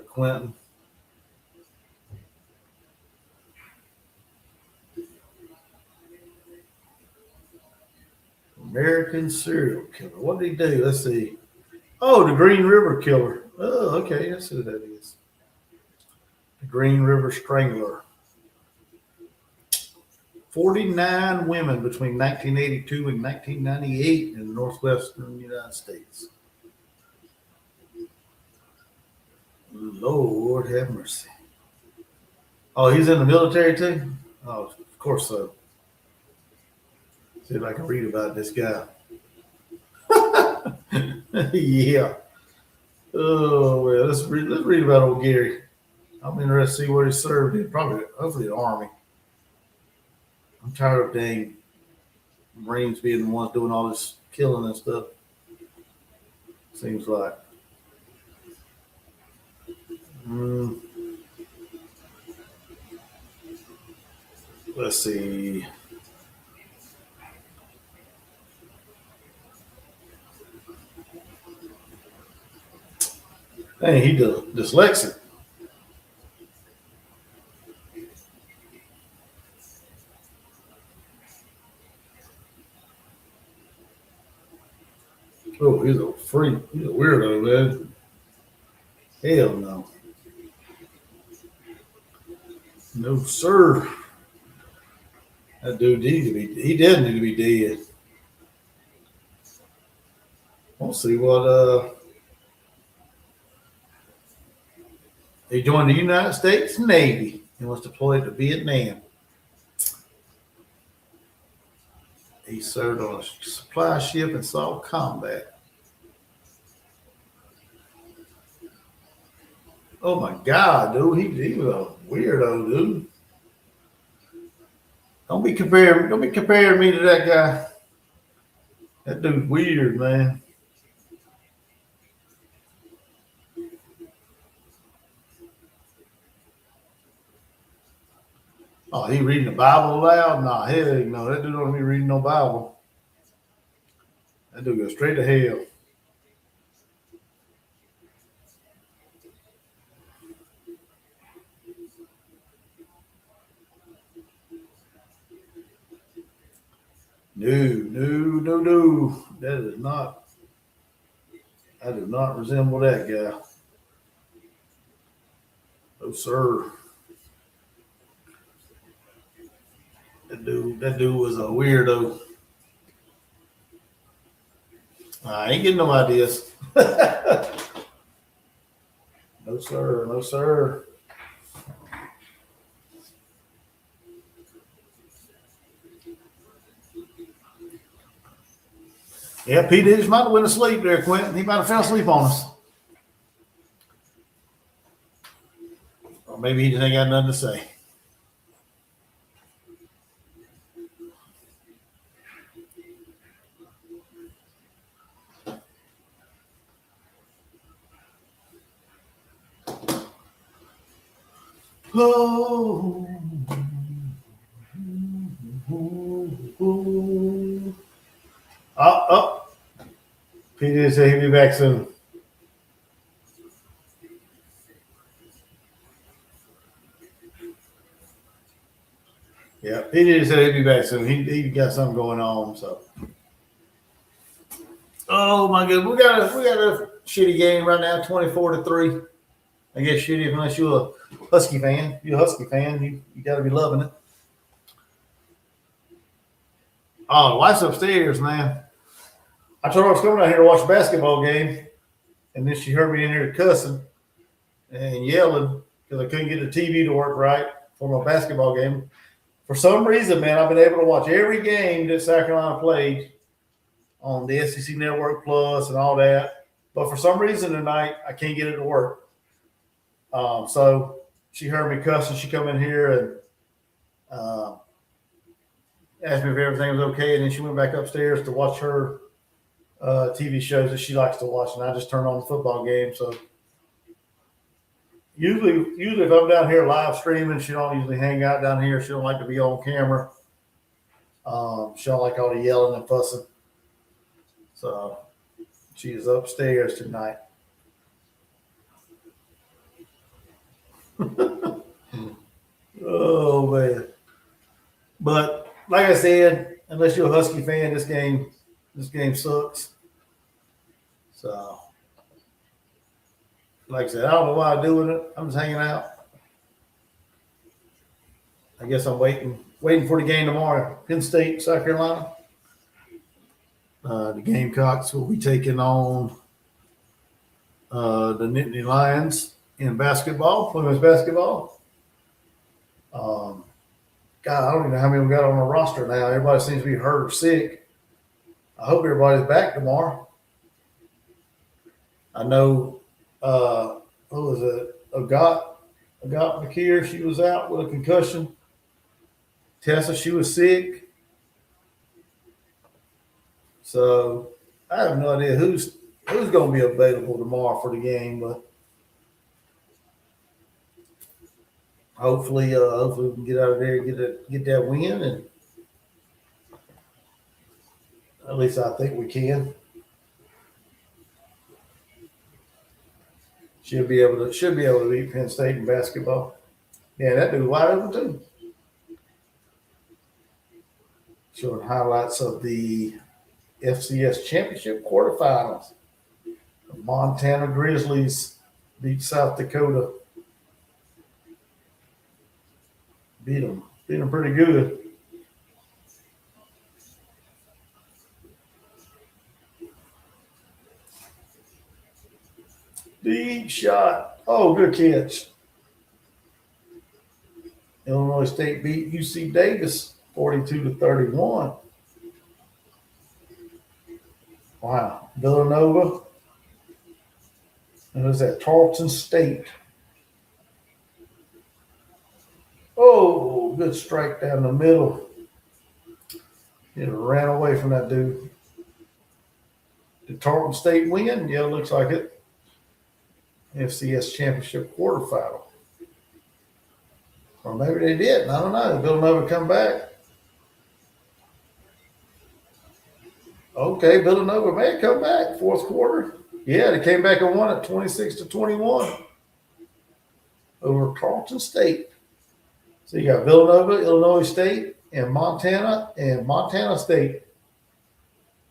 Quentin. American serial killer. What did he do? Let's see. Oh, the Green River Killer. Oh, okay. That's who that is. The Green River Strangler. 49 women between 1982 and 1998 in the northwestern United States. Lord have mercy. Oh, he's in the military too? Oh, of course so. See if I can read about this guy. Yeah. Oh, well, let's read about old Gary. I'm interested to see what he served in. Probably, hopefully, the Army. I'm tired of dang Marines being the ones doing all this killing and stuff. Seems like. Let's see. Hey, he dyslexic. Oh, he's a freak. He's a weirdo, man. Hell no. No, sir. That dude he does need to be dead. We'll see what he joined the United States Navy and was deployed to Vietnam. He served on a supply ship and saw combat. Oh my God, dude, he was a weirdo, dude. Don't be comparing me to that guy. That dude's weird, man. Oh, he reading the Bible aloud? Nah, hell no. That dude don't be reading no Bible. That dude goes straight to hell. No. That is not. I do not resemble that guy. No, sir. That dude was a weirdo. I ain't getting no ideas. No, sir. No, sir. Yeah, P. Diddy might have went to sleep there, Quentin. He might have fell asleep on us. Or maybe he just ain't got nothing to say. Oh. Oh. P. Diddy said he'll be back soon. Yeah, P. Diddy said he'll be back soon. He got something going on, so. Oh my God, we got a shitty game right now, 24-3. I guess shitty unless you're a Husky fan. If you're a Husky fan, you got to be loving it. Oh, the wife's upstairs, man. I told her I was coming out here to watch a basketball game, and then she heard me in here cussing and yelling because I couldn't get the TV to work right for my basketball game. For some reason, man, I've been able to watch every game that South Carolina played on the SEC Network Plus and all that. But for some reason tonight, I can't get it to work. So she heard me cussing. She come in here and asked me if everything was okay, and then she went back upstairs to watch her TV shows that she likes to watch, and I just turned on the football game. So usually if I'm down here live streaming, she don't usually hang out down here. She don't like to be on camera. She don't like all the yelling and fussing. So she is upstairs tonight. Oh man! But like I said, unless you're a Husky fan, this game sucks. So, like I said, I don't know why I'm doing it. I'm just hanging out. I guess I'm waiting for the game tomorrow. Penn State, South Carolina. The Gamecocks will be taking on the Nittany Lions in basketball, women's basketball. God, I don't even know how many we got on the roster now. Everybody seems to be hurt or sick. I hope everybody's back tomorrow. I know, who was it? Agat McKeer, she was out with a concussion. Tessa, she was sick. So I have no idea who's going to be available tomorrow for the game, but hopefully we can get out of there and get that win, and at least I think we can. Should be able to beat Penn State in basketball. Yeah, that dude wide open too. Showing highlights of the FCS championship quarterfinals. The Montana Grizzlies beat South Dakota. Beat them pretty good. Deep shot. Oh, good catch. Illinois State beat UC Davis 42-31. Wow. Villanova. And who's that? Tarleton State. Oh, good strike down the middle. It ran away from that dude. Did Tarleton State win? Yeah, looks like it. FCS championship quarterfinal. Or maybe they didn't. I don't know. Villanova come back. Okay, Villanova may come back fourth quarter. Yeah, they came back and won it 26-21 over Tarleton State. So you got Villanova, Illinois State, and Montana State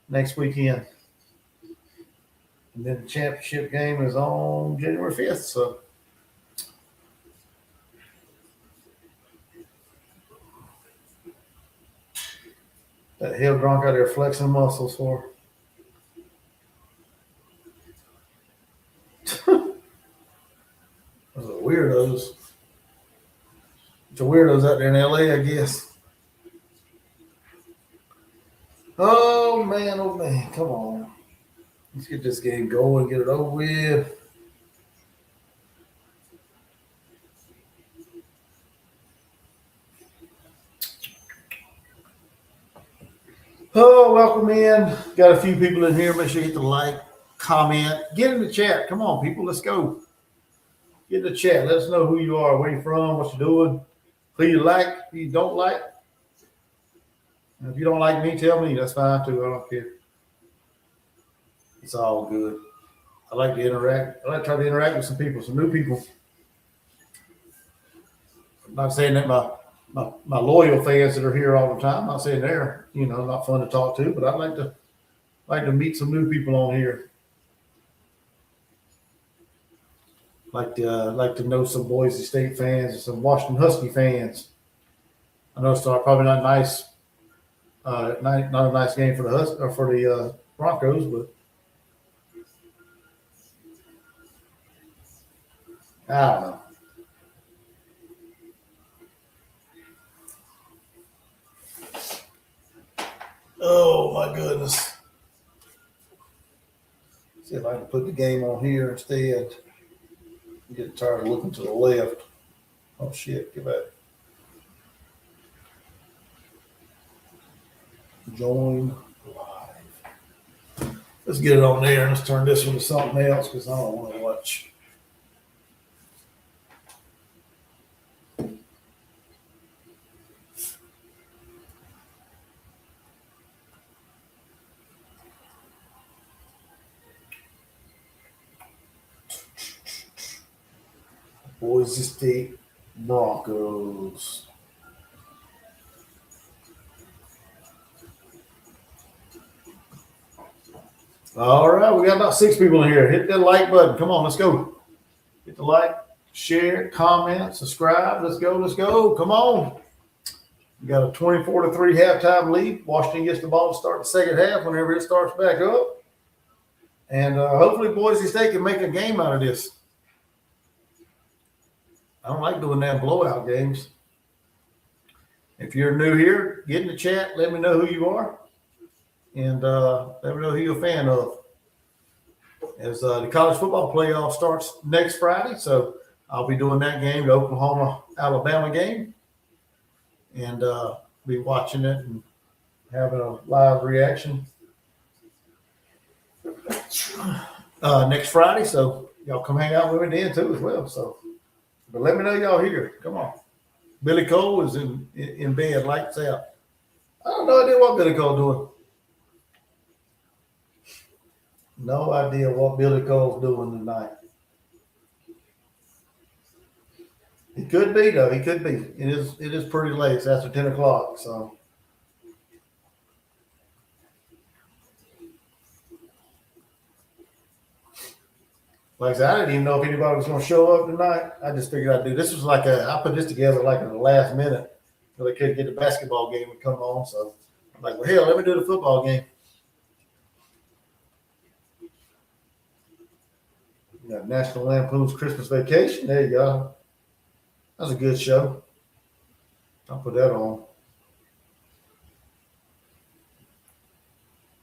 next weekend. And then the championship game is on January 5th. So that hell drunk out there flexing muscles for. Those are weirdos. The weirdos out there in LA, I guess. Oh man, come on. Let's get this game going, get it over with. Oh, welcome in. Got a few people in here. Make sure you hit the like, comment, get in the chat. Come on, people, let's go. Get in the chat. Let us know who you are, where you're from, what you're doing, who you like, who you don't like. And if you don't like me, tell me. That's fine too. I don't care. It's all good. I like to interact. I like to try to interact with some people, some new people. I'm not saying that my loyal fans that are here all the time. I'm not saying they're not fun to talk to, but I like to meet some new people on here. Like to know some Boise State fans and some Washington Husky fans. I know it's probably not nice. Not a nice game for the Broncos, but I don't know. Oh my goodness! See if I can put the game on here instead. I'm getting tired of looking to the left. Oh shit, get back. Join live. Let's get it on there and let's turn this one to something else because I don't want to watch. Boise State Broncos. All right, we got about 6 people in here. Hit that like button. Come on, let's go. Hit the like, share, comment, subscribe. Let's go, let's go. Come on. We got a 24-3 halftime lead. Washington gets the ball to start the second half whenever it starts back up. And hopefully Boise State can make a game out of this. I don't like doing that blowout games. If you're new here, get in the chat. Let me know who you are. And let me know who you're a fan of. As the college football playoff starts next Friday. So I'll be doing that game, the Oklahoma-Alabama game. And be watching it and having a live reaction next Friday. So y'all come hang out with me then too as well. So, but let me know y'all here. Come on. Billy Cole is in bed, lights out. I have no idea what Billy Cole doing. No idea what Billy Cole's doing tonight. He could be though. He could be. It is pretty late. It's after 10 o'clock. So like I said, I didn't even know if anybody was going to show up tonight. I just figured I'd do this. Was like I put this together like in the last minute so they couldn't get the basketball game to come on. So I'm like, well, hell, let me do the football game. We got National Lampoon's Christmas Vacation. There you go. That's a good show. I'll put that on.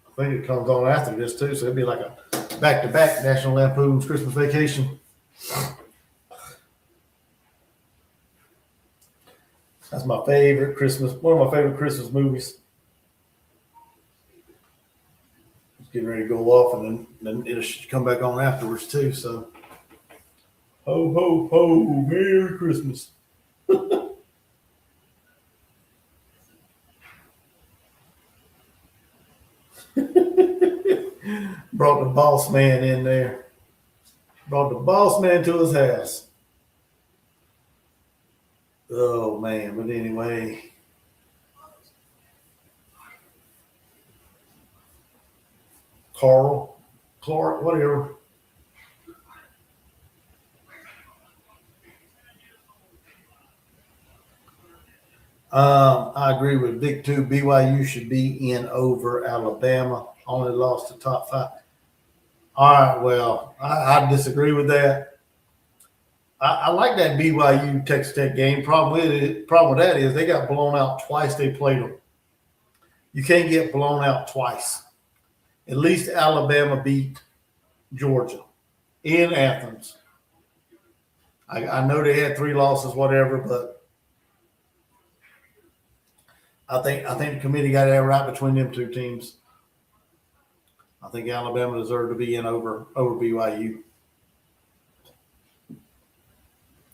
I think it comes on after this too, so it'll be like a back-to-back National Lampoon's Christmas Vacation. That's my favorite Christmas, one of my favorite Christmas movies. It's getting ready to go off, and then it'll come back on afterwards too. So, ho ho ho, Merry Christmas. Brought the boss man in there. Brought the boss man to his house. Oh man, but anyway. Clark, whatever. I agree with Big Two. BYU should be in over Alabama. Only lost to top 5. All right, well, I disagree with that. I like that BYU Texas Tech game. Problem with that is they got blown out twice. They played them. You can't get blown out twice. At least Alabama beat Georgia in Athens. I know they had 3 losses, whatever, but I think the committee got it right between them 2 teams. I think Alabama deserved to be in over BYU.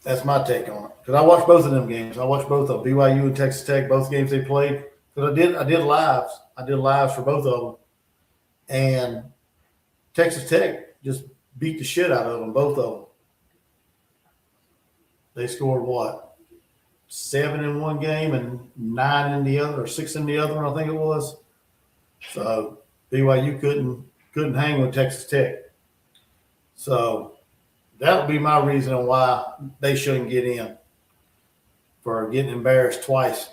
That's my take on it. Because I watched both of them games. I watched both of them, BYU and Texas Tech, both games they played. Because I did lives. I did lives for both of them. And Texas Tech just beat the shit out of them, both of them. They scored what? 7 in one game and 9 in the other, or 6 in the other one, I think it was. So BYU couldn't hang with Texas Tech. So that would be my reason on why they shouldn't get in, for getting embarrassed twice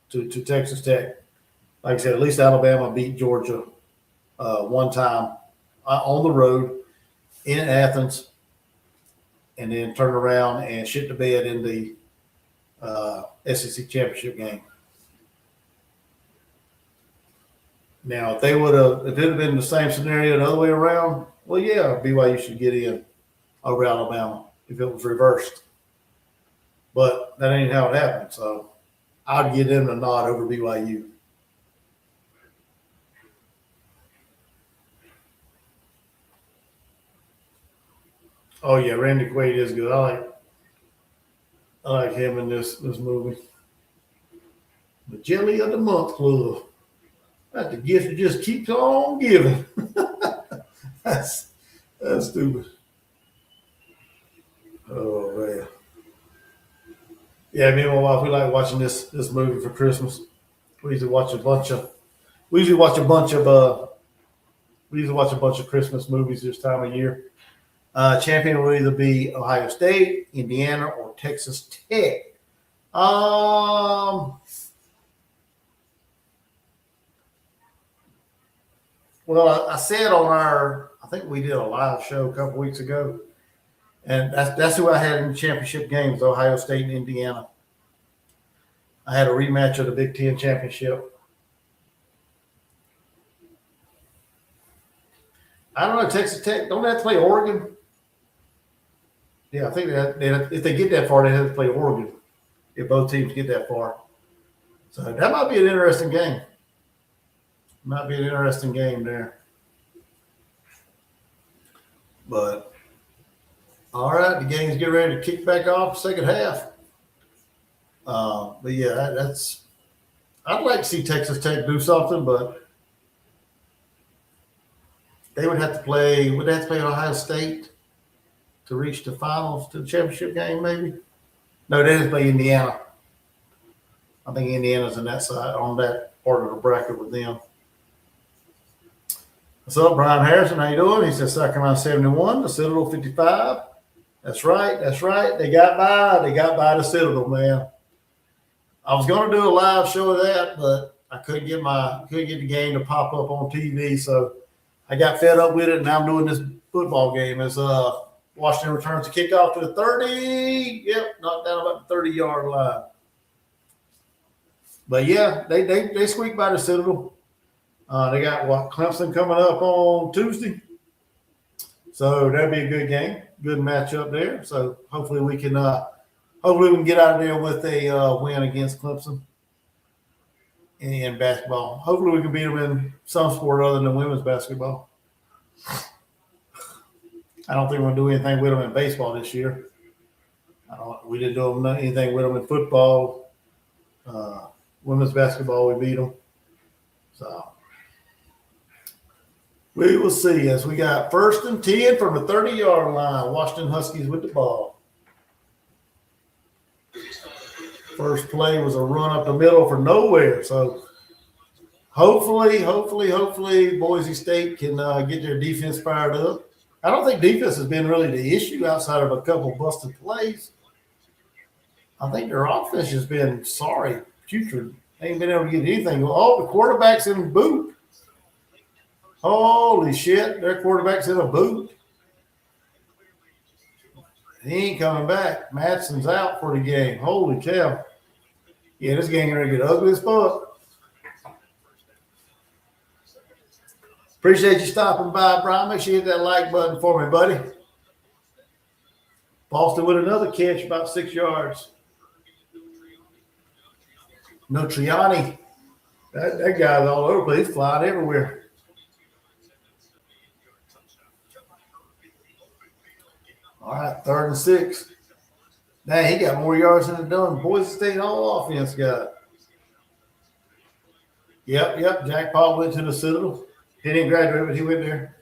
to Texas Tech. Like I said, at least Alabama beat Georgia one time on the road in Athens, and then turned around and shit the bed in the SEC championship game. Now, if it had been the same scenario the other way around, well, yeah, BYU should get in over Alabama if it was reversed. But that ain't how it happened. So I'd give them the nod over BYU. Oh yeah, Randy Quaid is good. I like him in this movie. The Jelly of the Month Club. That's the gift that just keeps on giving. that's stupid. Oh man. Yeah, me and my wife, we like watching this movie for Christmas. We usually watch a bunch of Christmas movies this time of year. Champion will either be Ohio State, Indiana, or Texas Tech. Well, I said I think we did a live show a couple weeks ago, and that's who I had in the championship games, Ohio State and Indiana. I had a rematch of the Big Ten championship. I don't know, Texas Tech, don't they have to play Oregon? Yeah, I think if they get that far, they have to play Oregon if both teams get that far. So that might be an interesting game. Might be an interesting game there. But all right, the game's getting ready to kick back off second half. But yeah, I'd like to see Texas Tech do something, but they would have to play. Would they have to play Ohio State to reach the finals, to the championship game? Maybe. No, they have to play Indiana. I think Indiana's on that side, on that part of the bracket with them. What's up, Brian Harrison? How you doing? He says South Carolina 71, the Citadel 55. That's right. They got by the Citadel, man. I was going to do a live show of that, but I couldn't get the game to pop up on TV, so I got fed up with it, and now I'm doing this football game as Washington returns to kickoff to the 30. Yep, knocked down about the 30-yard line. But yeah, they squeaked by the Citadel. They got Clemson coming up on Tuesday, so that'll be a good game, good matchup there. So hopefully we can get out of there with a win against Clemson in basketball. Hopefully we can beat them in some sport other than women's basketball. I don't think we're going to do anything with them in baseball this year. We didn't do anything with them in football. Women's basketball, we beat them. So we will see as we got 1st and 10 from the 30-yard line. Washington Huskies with the ball. First play was a run up the middle for nowhere. So hopefully Boise State can get their defense fired up. I don't think defense has been really the issue outside of a couple busted plays. I think their offense has been putrid. They ain't been able to get anything. Oh, the quarterback's in a boot. Holy shit, their quarterback's in a boot. He ain't coming back. Madsen's out for the game. Holy cow. Yeah, this game going to get ugly as fuck. Appreciate you stopping by, Brian. Make sure you hit that like button for me, buddy. Boston with another catch, about 6 yards. No Triani. That guy's all over the place. He's flying everywhere. All right, 3rd and 6. Dang, he got more yards than done. Boise State all offense got. Yep. Jackpot went to the Citadel. He didn't graduate, but he went there.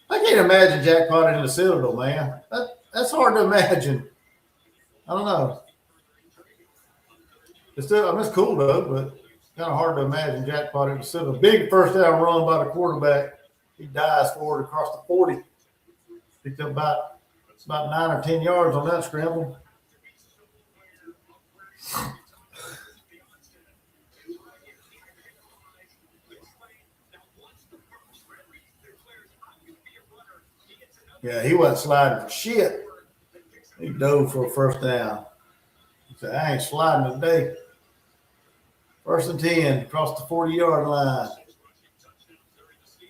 I can't imagine Jackpot in the Citadel, man. That's hard to imagine. I don't know. It's cool though, but kind of hard to imagine Jackpot in the Citadel. Big first down run by the quarterback. He dives forward across the 40. Picked up about 9 or 10 yards on that scramble. Yeah, he wasn't sliding for shit. He dove for a first down. He said, I ain't sliding today. 1st and 10, across the 40-yard line.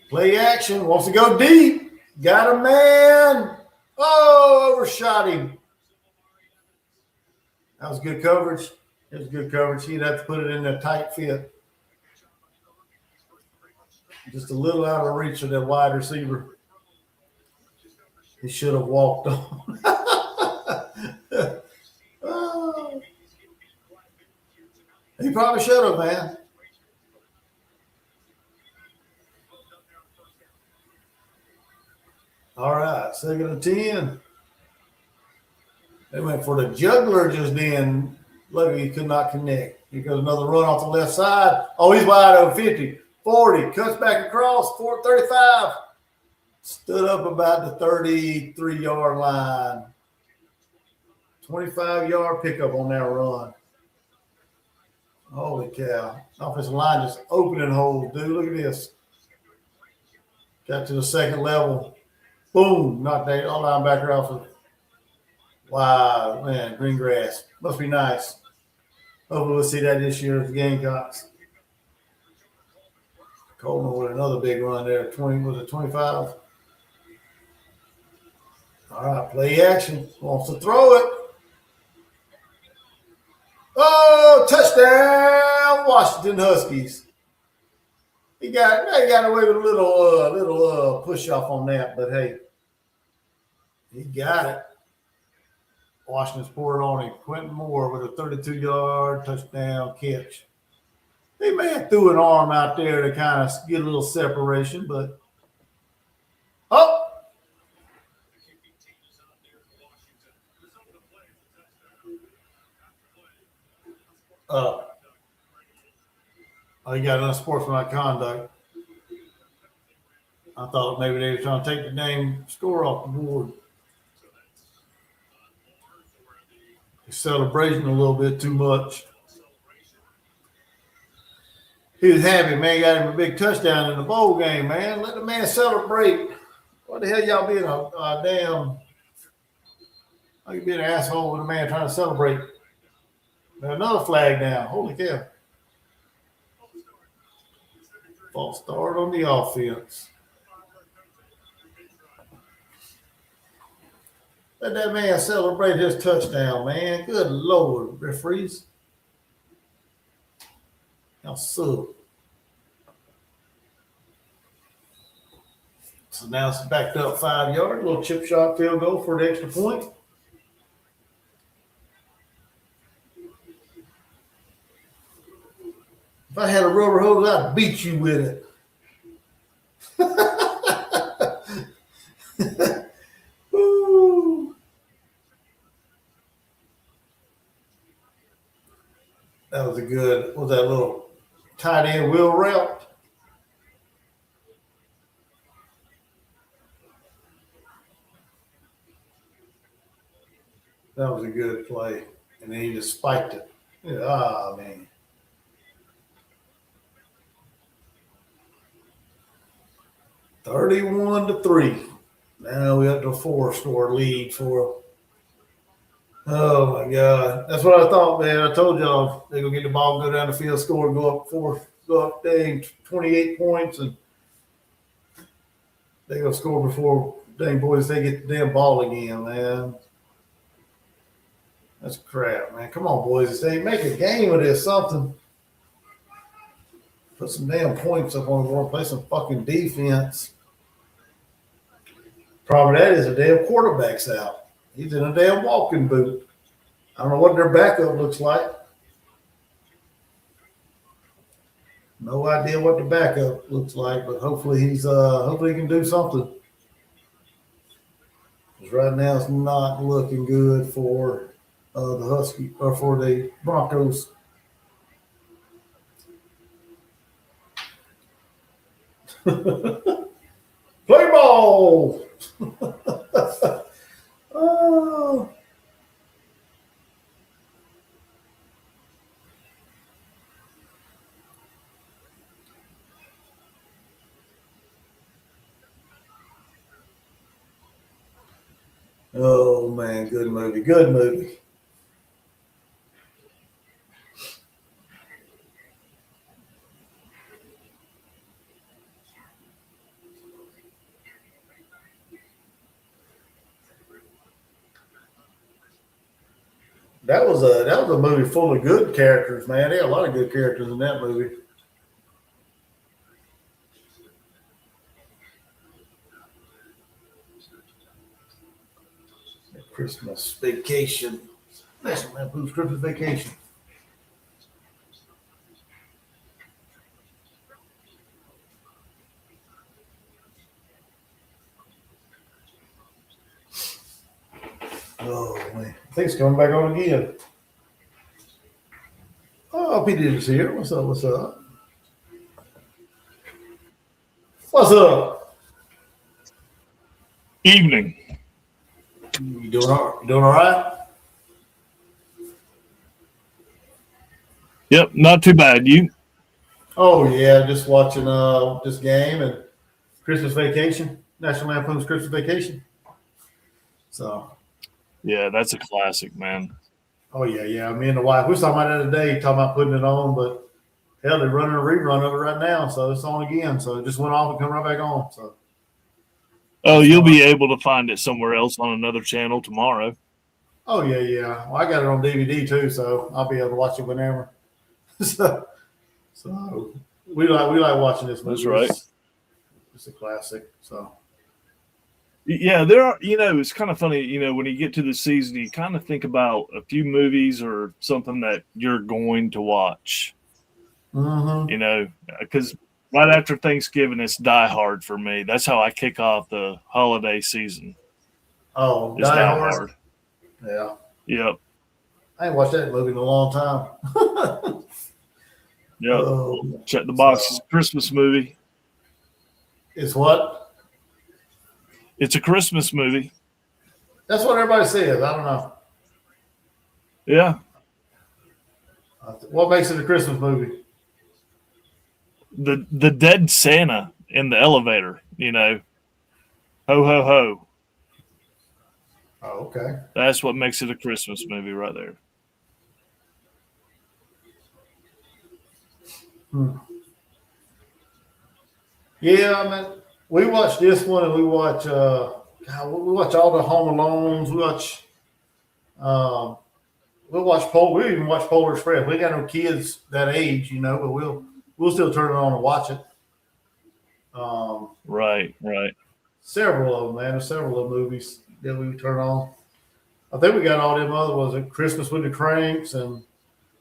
Play action. Wants to go deep. Got a man. Oh, overshot him. That was good coverage. It was good coverage. He'd have to put it in a tight fit. Just a little out of reach of that wide receiver. He should have walked on. Oh. He probably should have, man. All right, 2nd and 10. They went for the juggler just then. Luckily, he could not connect. Here goes another run off the left side. Oh, he's wide open. 50, 40, cuts back across, 35. Stood up about the 33-yard line. 25-yard pickup on that run. Holy cow. Offensive line just opening holes, dude. Look at this. Got to the second level. Boom. Knocked that linebacker off of. Wow, man. Green grass. Must be nice. Hopefully we'll see that this year at the Gamecocks. Coleman with another big run there. 20, was it 25? All right, play action. Wants to throw it. Oh, touchdown, Washington Huskies. He got away with a little push off on that, but hey, he got it. Washington's poured on him. Quentin Moore with a 32-yard touchdown catch. They may have threw an arm out there to kind of get a little separation, but he got unsportsmanlike conduct. I thought maybe they were trying to take the dang score off the board. He's celebrating a little bit too much. He was happy, man. Got him a big touchdown in the bowl game, man. Let the man celebrate. What the hell y'all being a damn – how you being an asshole with a man trying to celebrate? Another flag down. Holy cow. False start on the offense. Let that man celebrate his touchdown, man. Good Lord, referees. Y'all suck. So now it's backed up 5 yards. Little chip shot field goal for the extra point. If I had a rubber hose, I'd beat you with it. That was a good, what was that little tight end wheel route? That was a good play. And then he just spiked it. Ah, man. (31-3). Now we have to 4-score lead for. Oh my God, that's what I thought, man. I told y'all they're gonna get the ball, go down the field, score, go up, dang 28 points, and they're gonna score before dang boys they get the damn ball again, man. That's crap, man. Come on, boys, they make a game of this, something. Put some damn points up on the board, play some fucking defense. Problem that is the damn quarterback's out. He's in a damn walking boot. I don't know what their backup looks like. No idea what the backup looks like, but hopefully hopefully he can do something. Because right now it's not looking good for the Husky or for the Broncos. Play ball. Oh. Oh man, good movie. Good movie. That was a movie full of good characters, man. There are a lot of good characters in that movie. Christmas Vacation. National Lampoon's Christmas Vacation. Oh man, I think it's coming back on again. Oh, P. Diddy's here. What's up? What's up? What's up? Evening. You doing all right? Yep, not too bad. You? Oh yeah, just watching this game and Christmas Vacation, National Lampoon's Christmas Vacation. So. Yeah, that's a classic, man. Oh yeah. Me and the wife, we was talking about that today, talking about putting it on, but hell, they're running a rerun of it right now, so it's on again. So it just went off and come right back on. So. Oh, you'll be able to find it somewhere else on another channel tomorrow. Oh yeah. Well, I got it on DVD too, so I'll be able to watch it whenever. so we like watching this movie. That's right. It's a classic. So. Yeah, there are. It's kind of funny. When you get to the season, you kind of think about a few movies or something that you're going to watch. Mm-hmm. Because right after Thanksgiving, it's Die Hard for me. That's how I kick off the holiday season. Oh, it's Die Hard. Yeah. Yep. I ain't watched that movie in a long time. Yep. Check the box. It's a Christmas movie. It's what? It's a Christmas movie. That's what everybody says. I don't know. Yeah. What makes it a Christmas movie? The dead Santa in the elevator, Ho, ho, ho. Oh, okay. That's what makes it a Christmas movie right there. Yeah, I mean, we watched this one, and we watch all the Home Alones. We even watch Polar Express. We ain't got no kids that age, but we'll still turn it on and watch it. Right. Several of them, man. There's several of the movies that we turn on. I think we got all them other ones. Christmas with the Cranks, and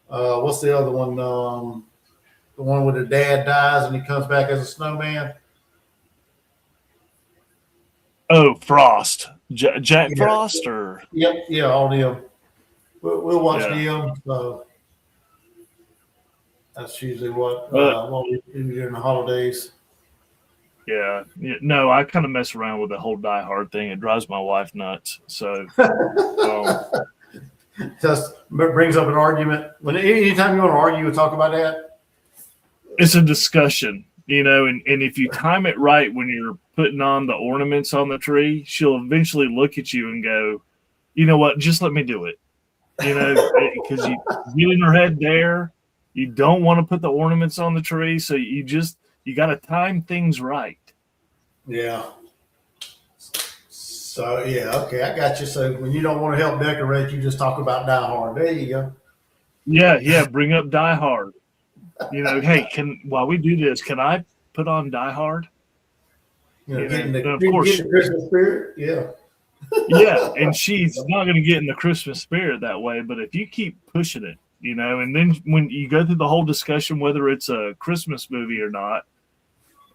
what's the other one? The one where the dad dies and he comes back as a snowman. Oh, Frost. Jack Frost, or? Yep, yeah, all them. We'll watch them. So that's usually what we do during the holidays. Yeah. No, I kind of mess around with the whole Die Hard thing. It drives my wife nuts. So just brings up an argument. Anytime you want to argue or talk about that, it's a discussion, and if you time it right when you're putting on the ornaments on the tree, she'll eventually look at you and go, you know what, just let me do it. Because you get in her head there, you don't want to put the ornaments on the tree, so you got to time things right. Yeah. So, yeah, okay, I got you. So when you don't want to help decorate, you just talk about Die Hard. There you go. Yeah, bring up Die Hard. Hey, while we do this, can I put on Die Hard? Getting the Christmas spirit, yeah. Yeah, and she's not going to get in the Christmas spirit that way, but if you keep pushing it, and then when you go through the whole discussion whether it's a Christmas movie or not,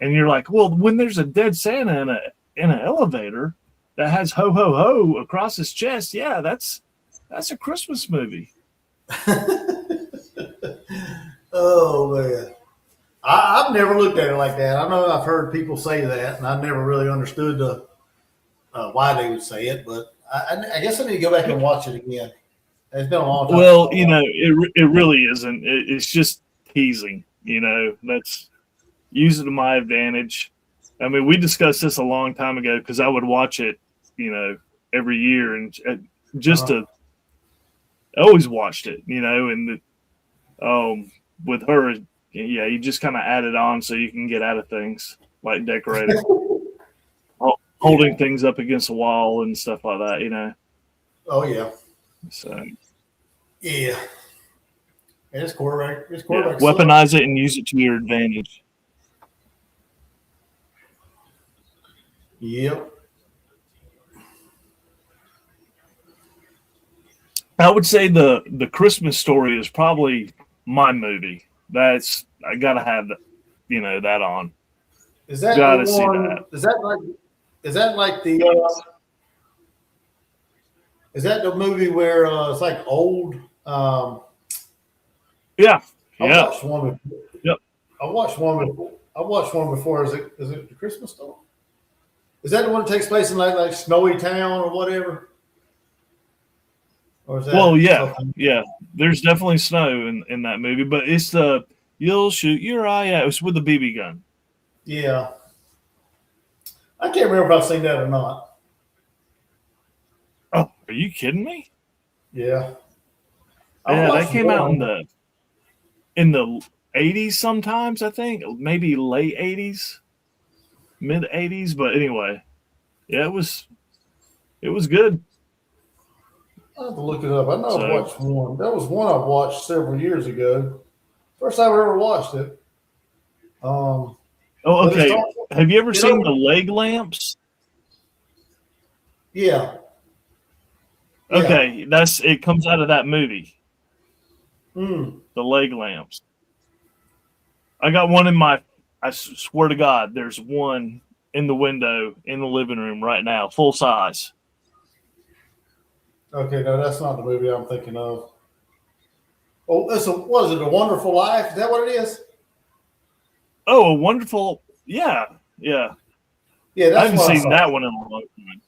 and you're like, well, when there's a dead Santa in an elevator that has ho ho ho across his chest, yeah, that's a Christmas movie. Oh man, I've never looked at it like that. I know I've heard people say that, and I never really understood why they would say it. But I guess I need to go back and watch it again. It's been a long time. Well, it really isn't. It's just teasing. That's use it to my advantage. I mean, we discussed this a long time ago because I would watch it, every year, and I always watched it, and with her, yeah, you just kind of add it on so you can get out of things like decorating, holding things up against a wall and stuff like that, Oh yeah. So Yeah. And his quarterback. His Yeah, quarterback. weaponize it and use it to your advantage. Yep. I would say the Christmas Story is probably my movie. That's I gotta have that on. Is that the Gotta see one? that. Is that like? Is that like the? Is that the movie where it's like old? Yeah, I yeah, watched one. Before. yep. I watched one before. I watched one before. Is it the Christmas Story? Is that the one that takes place in like snowy town or whatever? Or is that Well, yeah, something? yeah. There's definitely snow in that movie, but it's the you'll shoot your eye out. It's with a BB gun. Yeah, I can't remember if I've seen that or not. Oh, are you kidding me? Yeah, I Yeah, that watched came out one. in the 80s sometimes, I think. Maybe late 80s, mid 80s, but anyway. Yeah, it was good. I have to look it up. I know I've So, watched one. That was one I watched several years ago. First time I ever watched it. Um, oh, but it okay. starts. Have you ever You seen the know, leg lamps? yeah, yeah. Okay, it comes out of that movie, Mm, the leg lamps. I got one I swear to God, there's one in the window in the living room right now, full size. okay, no, that's not the movie I'm thinking of. Oh, what is it? A Wonderful Life? Is that what it is? Oh, a wonderful. Yeah, yeah. Yeah, I that's the haven't one I seen saw. that one in a long time.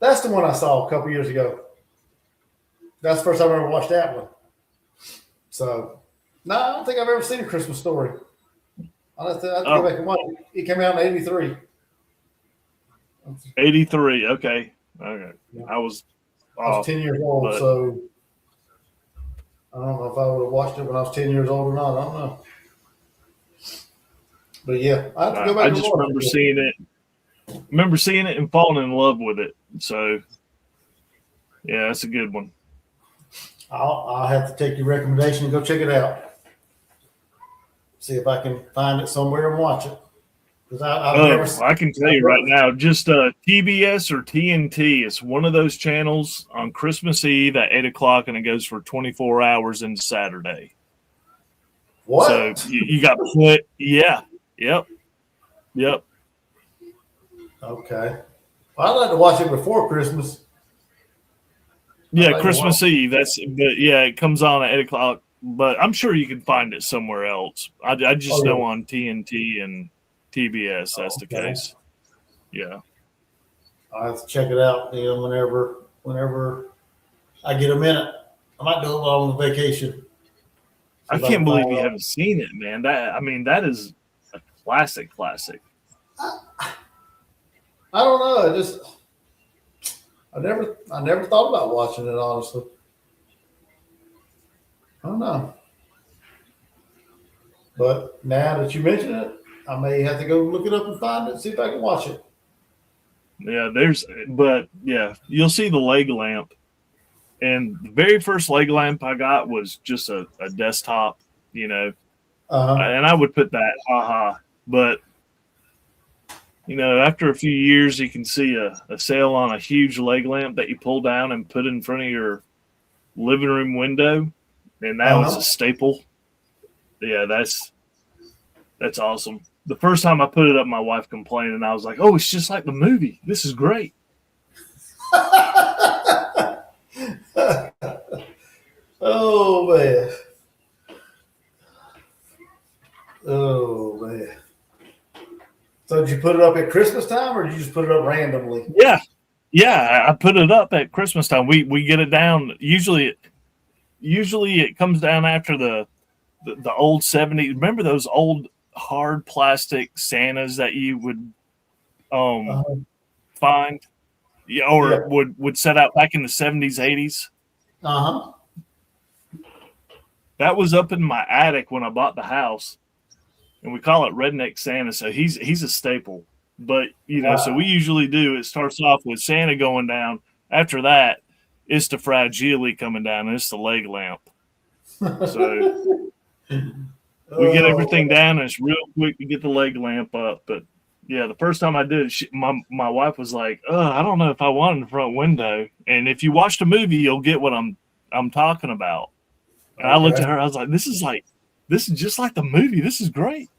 That's the one I saw a couple years ago. That's the first time I ever watched that one. So, no, I don't think I've ever seen A Christmas Story. I have to go Oh, back and watch it. It came out in '83. 83. Okay. Okay. Yeah. I was I was off, 10 years old, but so I don't know if I would have watched it when I was 10 years old or not. I don't know. But yeah, I have to go I back and just watch remember it. seeing it. Remember seeing it and falling in love with it. So, yeah, that's a good one. I'll have to take your recommendation and go check it out. See if I can find it somewhere and watch it. Because I've never. Oh, I can tell you right now, just TBS or TNT. It's one of those channels on Christmas Eve at 8 o'clock, and it goes for 24 hours into Saturday. So What? you got put. Yeah. Yep. Yep. Okay. Well, I'd like to watch it before Christmas. I'd Yeah, like to watch. Christmas Eve. Yeah, it comes on at 8 o'clock, but I'm sure you can find it somewhere else. I Oh just yeah. know on TNT and TBS that's the Okay. case. Yeah. I'll have to check it out then whenever I get a minute. I might do it while I'm on vacation. See I if I can't can believe find you it. haven't seen it, man. That is a classic. I don't know. I never thought about watching it honestly. I don't know. But now that you mention it, I may have to go look it up and find it, see if I can watch it. Yeah, you'll see the leg lamp. And the very first leg lamp I got was just a desktop, Uh-huh. and I would put that, But, after a few years, you can see a sale on a huge leg lamp that you pull down and put in front of your living room window. And now it's a Uh-huh. staple. Yeah, that's awesome. The first time I put it up, my wife complained, and I was like, "Oh, it's just like the movie. This is great." Oh man. Oh man. So did you put it up at Christmas time or did you just put it up randomly? Yeah, yeah. I put it up at Christmas time. We get it down. Usually it comes down after the old 70s. Remember those old hard plastic Santas that you would Uh-huh. find, or Yeah. would set out back in the 70s, 80s. Uh-huh. That was up in my attic when I bought the house, and we call it Redneck Santa. So he's a staple. But so we Wow. usually do. It starts off with Santa going down. After that, it's the fragile coming down, and it's the leg lamp. So we get everything down, and it's real quick to get the leg lamp up. But yeah, the first time I did it, my wife was like, I don't know if I want it in the front window. And if you watch the movie, you'll get what I'm talking about. And I looked at her, I was like, this is just like the movie. This is great.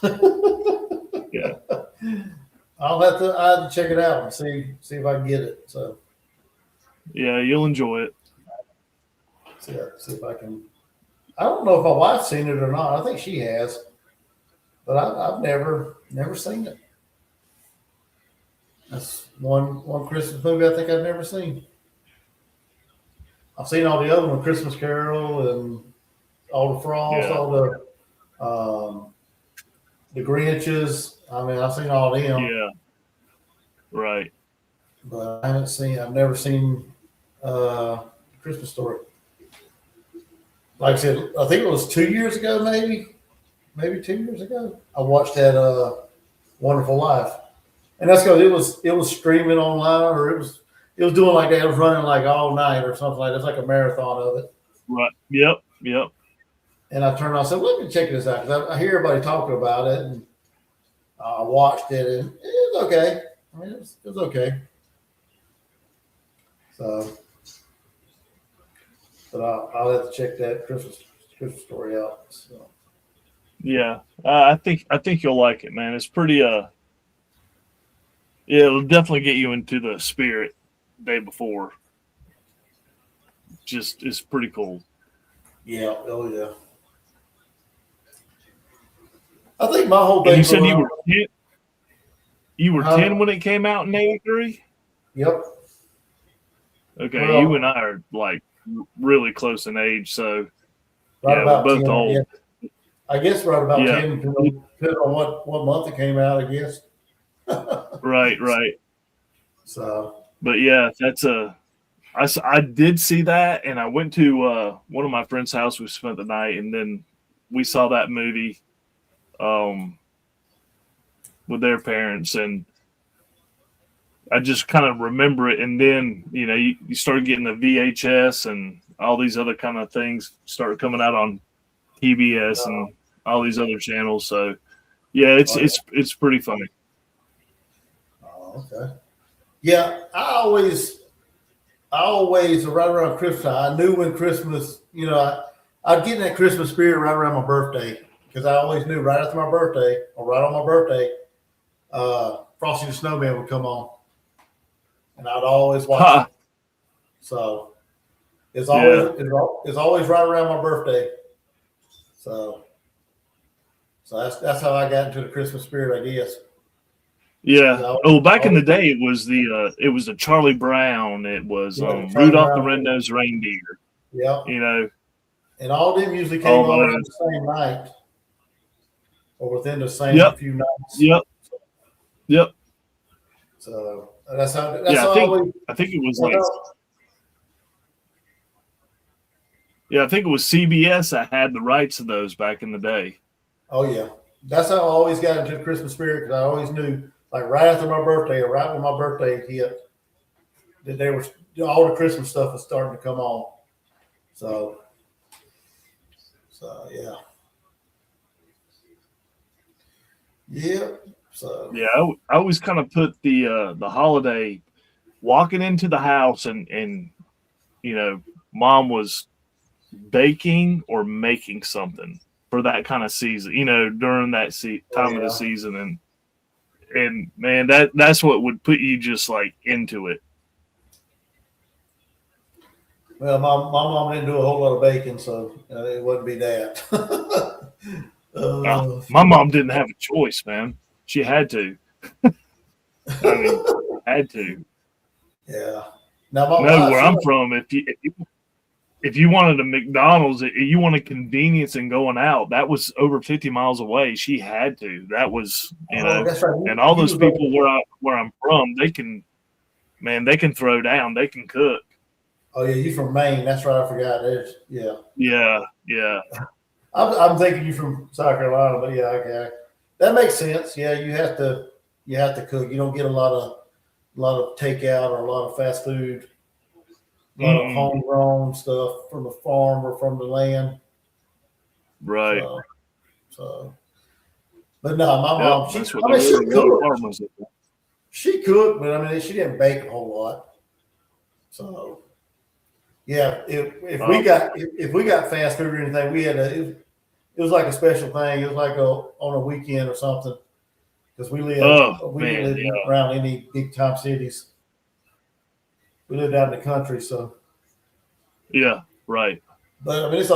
Yeah. I'll have to check it out and see if I can get it. So yeah, you'll enjoy it. See if I can. I don't know if my wife's seen it or not. I think she has, but I've never seen it. That's one Christmas movie I think I've never seen. I've seen all the other ones, Christmas Carol and all the Frost, all the Grinches. I mean, I've seen all of them. Yeah. Right. But I've never seen Christmas Story. Like I said, I think it was 2 years ago, maybe 2 years ago. I watched that Wonderful Life, and that's because it was streaming online, or it was doing like that. It was running like all night or something like that. It's like a marathon of it. Right. Yep. And I turned on and said, "Let me check this out," because I hear everybody talking about it, and I watched it, and it was okay. I mean, it was okay. So. But I'll have to check that Christmas Story out. So. Yeah, I think you'll like it, man. It's pretty. Yeah, it'll definitely get you into the spirit day before. Just it's pretty cool. Yeah. Oh yeah. I think my whole thing. And you said you were 10. You were 10 when it came out in '83. Yep. Okay, well, you and I are like really close in age, so right about we're both 10, old. Yeah. I guess right about 10, depending on what month it came out, I guess. Right. So, but yeah, that's I did see that, and I went to one of my friend's house. We spent the night, and then we saw that movie with their parents, and I just kind of remember it. And then, you started getting the VHS and all these other kind of things started coming out on PBS and all these other channels. So yeah, it's pretty funny. Oh, okay. Yeah. I always right around Christmas, I knew when Christmas, I'd get in that Christmas spirit right around my birthday, because I always knew right after my birthday or right on my birthday, Frosty the Snowman would come on. And I'd always watch it. So it's always right around my birthday. So that's how I got into the Christmas spirit, I guess. Yeah. Back in the day, it was the Charlie Brown. It was Rudolph the Red-Nosed Reindeer. Yeah. And all of them usually came on the same night, or within the same few nights. Yep. So that's how. I think it was like. Yeah, I think it was CBS that had the rights to those back in the day. Oh yeah, that's how I always got into the Christmas spirit, because I always knew, like right after my birthday or right when my birthday hit, that they were all the Christmas stuff was starting to come on. So yeah. Yeah. So yeah, I always kind of put the holiday walking into the house and Mom was baking or making something for that kind of season, during that time of the season, and man, that's what would put you just like into it. Well, my mom didn't do a whole lot of baking, so it wouldn't be that. My mom didn't have a choice, man. She had to. Had to. Yeah. Now, where I'm from, if you wanted a McDonald's, you wanted convenience and going out, that was over 50 miles away. She had to. That was, that's right. And all those people where I'm from, they can throw down, they can cook. Oh yeah, you from Maine? That's right. I forgot. Yeah. I'm thinking you from South Carolina, but yeah, okay, that makes sense. Yeah, you have to cook. You don't get a lot of takeout or a lot of fast food A lot of homegrown stuff from the farm or from the land. Right. But no, my mom, that's what they she cooked. Farmers. She cooked, but I mean, she didn't bake a whole lot. So, yeah, if we got fast food or anything, we had it was like a special thing. It was like on a weekend or something because we live around any big time cities. We lived out in the country, so yeah, right. But I mean, it's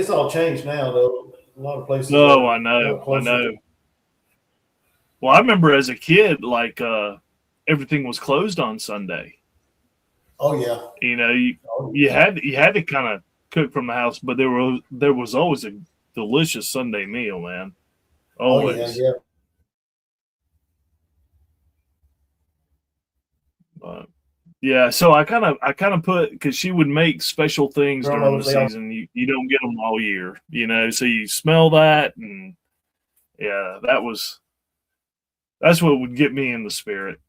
all changed now, though. A lot of places. No, I know. Well, I remember as a kid, like everything was closed on Sunday. Oh yeah. You know, you had to kind of cook from the house, but there was always a delicious Sunday meal, man. Always. Oh yeah. Yeah, so I kind of put because she would make special things during the season. You don't get them all year, you know. So you smell that, and yeah, that's what would get me in the spirit.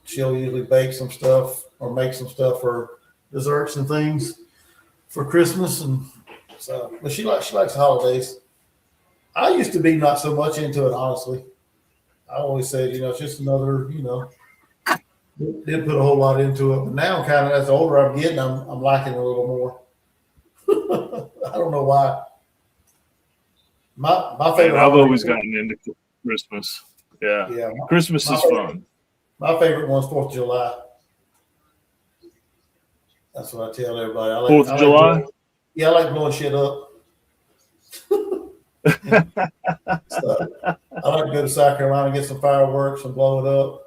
She'll usually bake some stuff or make some stuff for desserts and things for Christmas, and so. But she likes holidays. I used to be not so much into it, honestly. I always said, it's just another, didn't put a whole lot into it. But now, kind of as the older I'm getting, I'm liking it a little more. I don't know why. My favorite. I've always gotten into Christmas. Yeah. Christmas is fun. My favorite one's 4th of July. That's what I tell everybody. 4th of July? I like blowing shit up. So, I like to go to South Carolina and get some fireworks and blow it up.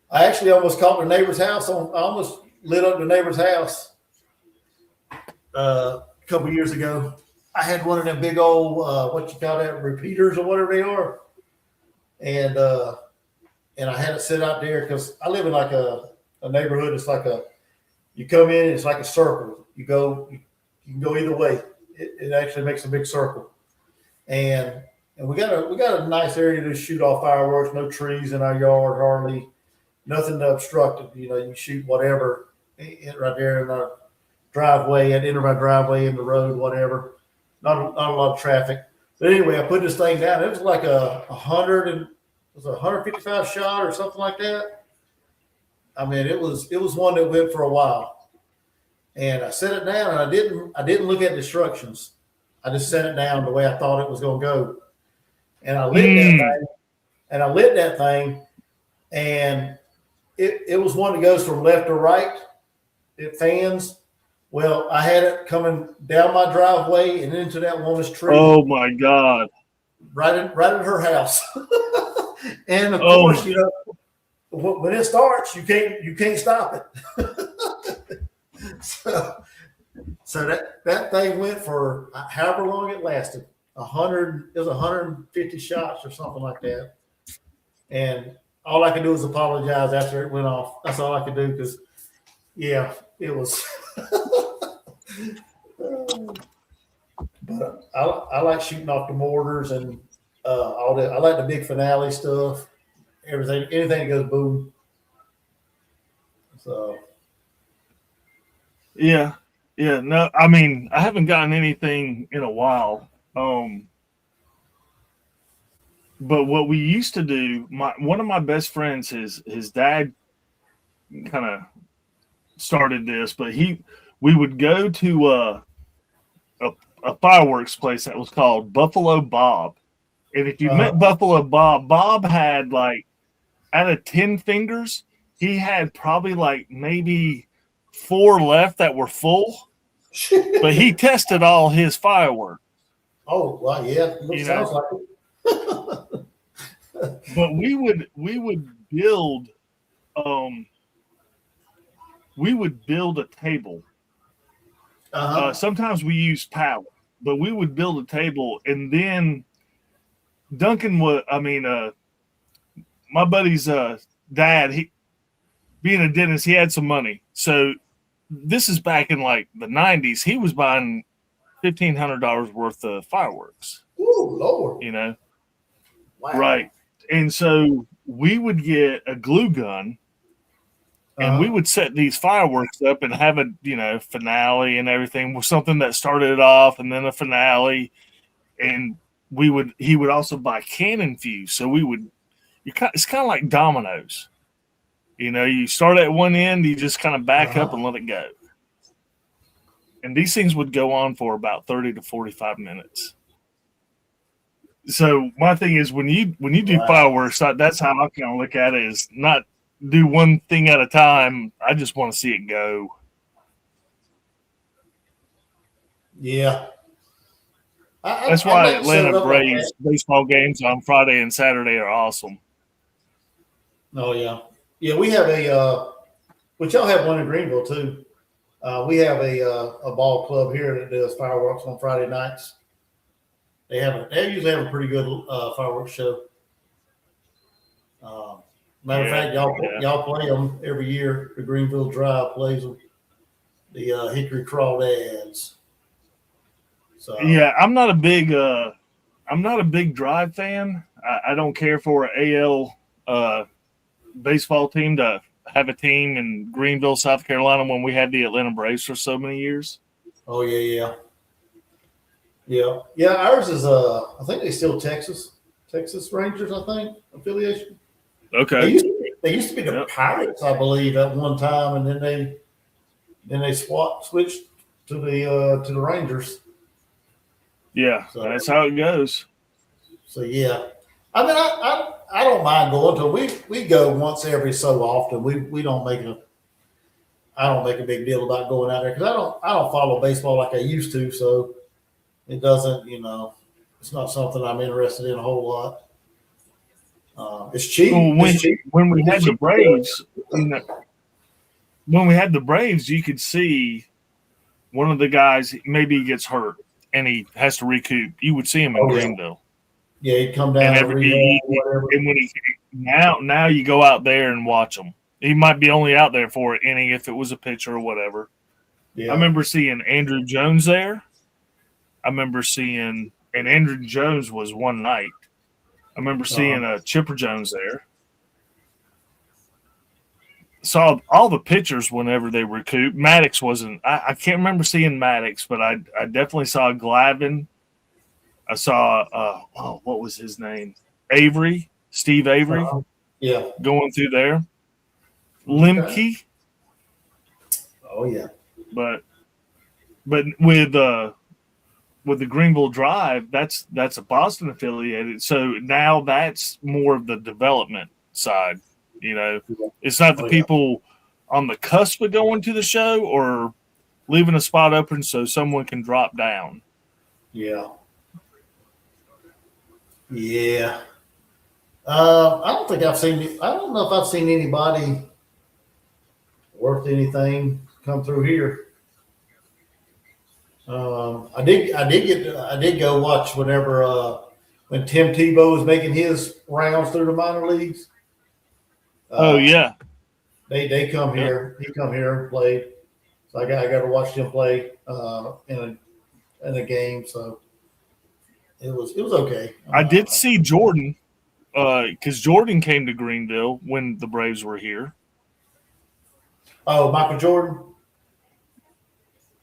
I actually almost caught the neighbor's house. I almost lit up the neighbor's house a couple years ago. I had one of them big old, what you call that, repeaters or whatever they are. And I had it sit out there because I live in like a neighborhood. It's like you come in, it's like a circle. You can go either way. It actually makes a big circle. And we got a nice area to shoot off fireworks. No trees in our yard, hardly nothing to obstruct it. You can shoot whatever right there in our driveway, at the end of our driveway, in the road, whatever. Not a lot of traffic. But anyway, I put this thing down. It was like a 155 shot or something like that. I mean, it was one that went for a while. And I set it down, and I didn't look at the instructions. I just set it down the way I thought it was going to go. And I lit that thing, and it was one that goes from left to right. It fans. Well, I had it coming down my driveway and into that woman's tree. Oh my God! Right in her house. And of course, when it starts, you can't stop it. So that thing went for however long it lasted. 100. It was 150 shots or something like that. And all I could do was apologize after it went off. That's all I could do because, yeah, it was. But I like shooting off the mortars and all that. I like the big finale stuff. Anything that goes boom. So. Yeah. No, I mean, I haven't gotten anything in a while. But what we used to do, one of my best friends, his dad kind of started this, but we would go to a fireworks place that was called Buffalo Bob. And if you met Buffalo Bob had like, out of 10 fingers, he had probably like maybe 4 left that were full. But he tested all his fireworks. Oh, well, yeah. Sounds like it. But we would build a table. Sometimes we used power, but we would build a table, and then Duncan my buddy's dad, he being a dentist, he had some money. So this is back in like the 90s. He was buying $1,500 worth of fireworks. Ooh, Lord. You know, Wow. right? And so we would get a glue gun, and we would set these fireworks up and have a finale and everything with something that started it off, and then a finale, and he would also buy cannon fuse. So it's kind of like dominoes. You start at one end, you just kind of back up and let it go. And these things would go on for about 30 to 45 minutes. So my thing is, when you do fireworks, that's how I kind of look at it, is not do one thing at a time. I just want to see it go. Yeah. That's why Atlanta Braves baseball games on Friday and Saturday are awesome. Oh, yeah. Yeah, we have which y'all have one in Greenville too. We have a ball club here that does fireworks on Friday nights. They usually have a pretty good fireworks show. Matter of fact, y'all play them every year. The Greenville Drive plays them. The Hickory Crawdads. So yeah, I'm not a big Drive fan. I don't care for an AL baseball team to have a team in Greenville, South Carolina, when we had the Atlanta Braves for so many years. Oh yeah. Ours is I think they still Texas Rangers, I think, affiliation. Okay. They used to be the Pirates, I believe, at one time, and then they switched to the Rangers. Yeah, so that's how it goes. So yeah, I mean, I don't mind going to. We go once every so often. We don't make I don't make a big deal about going out there because I don't follow baseball like I used to. So it doesn't, it's not something I'm interested in a whole lot. It's cheap. When we had the Braves, when we had the Braves, you could see one of the guys, maybe he gets hurt and he has to recoup. You would see him in Greenville. Yeah, he'd come down and when now you go out there and watch him. He might be only out there for an inning if it was a pitcher or whatever. Yeah. I remember seeing Andrew Jones there. And Andrew Jones was one night. I remember seeing Chipper Jones there. Saw all the pitchers whenever they recoup. Maddox wasn't. I can't remember seeing Maddox, but I definitely saw Glavine. I saw what was his name? Steve Avery. Yeah, going through there. Lemke. Oh yeah. But with the Greenville Drive, that's a Boston affiliated. So now that's more of the development side. It's not the people on the cusp of going to the show or leaving a spot open so someone can drop down. Yeah. Yeah. I don't know if I've seen anybody worth anything come through here. I did go watch whenever when Tim Tebow was making his rounds through the minor leagues. Yeah. They come here. He come here and played. So I got to watch him play in a game. So it was okay. I did see Jordan because Jordan came to Greenville when the Braves were here. Oh, Michael Jordan.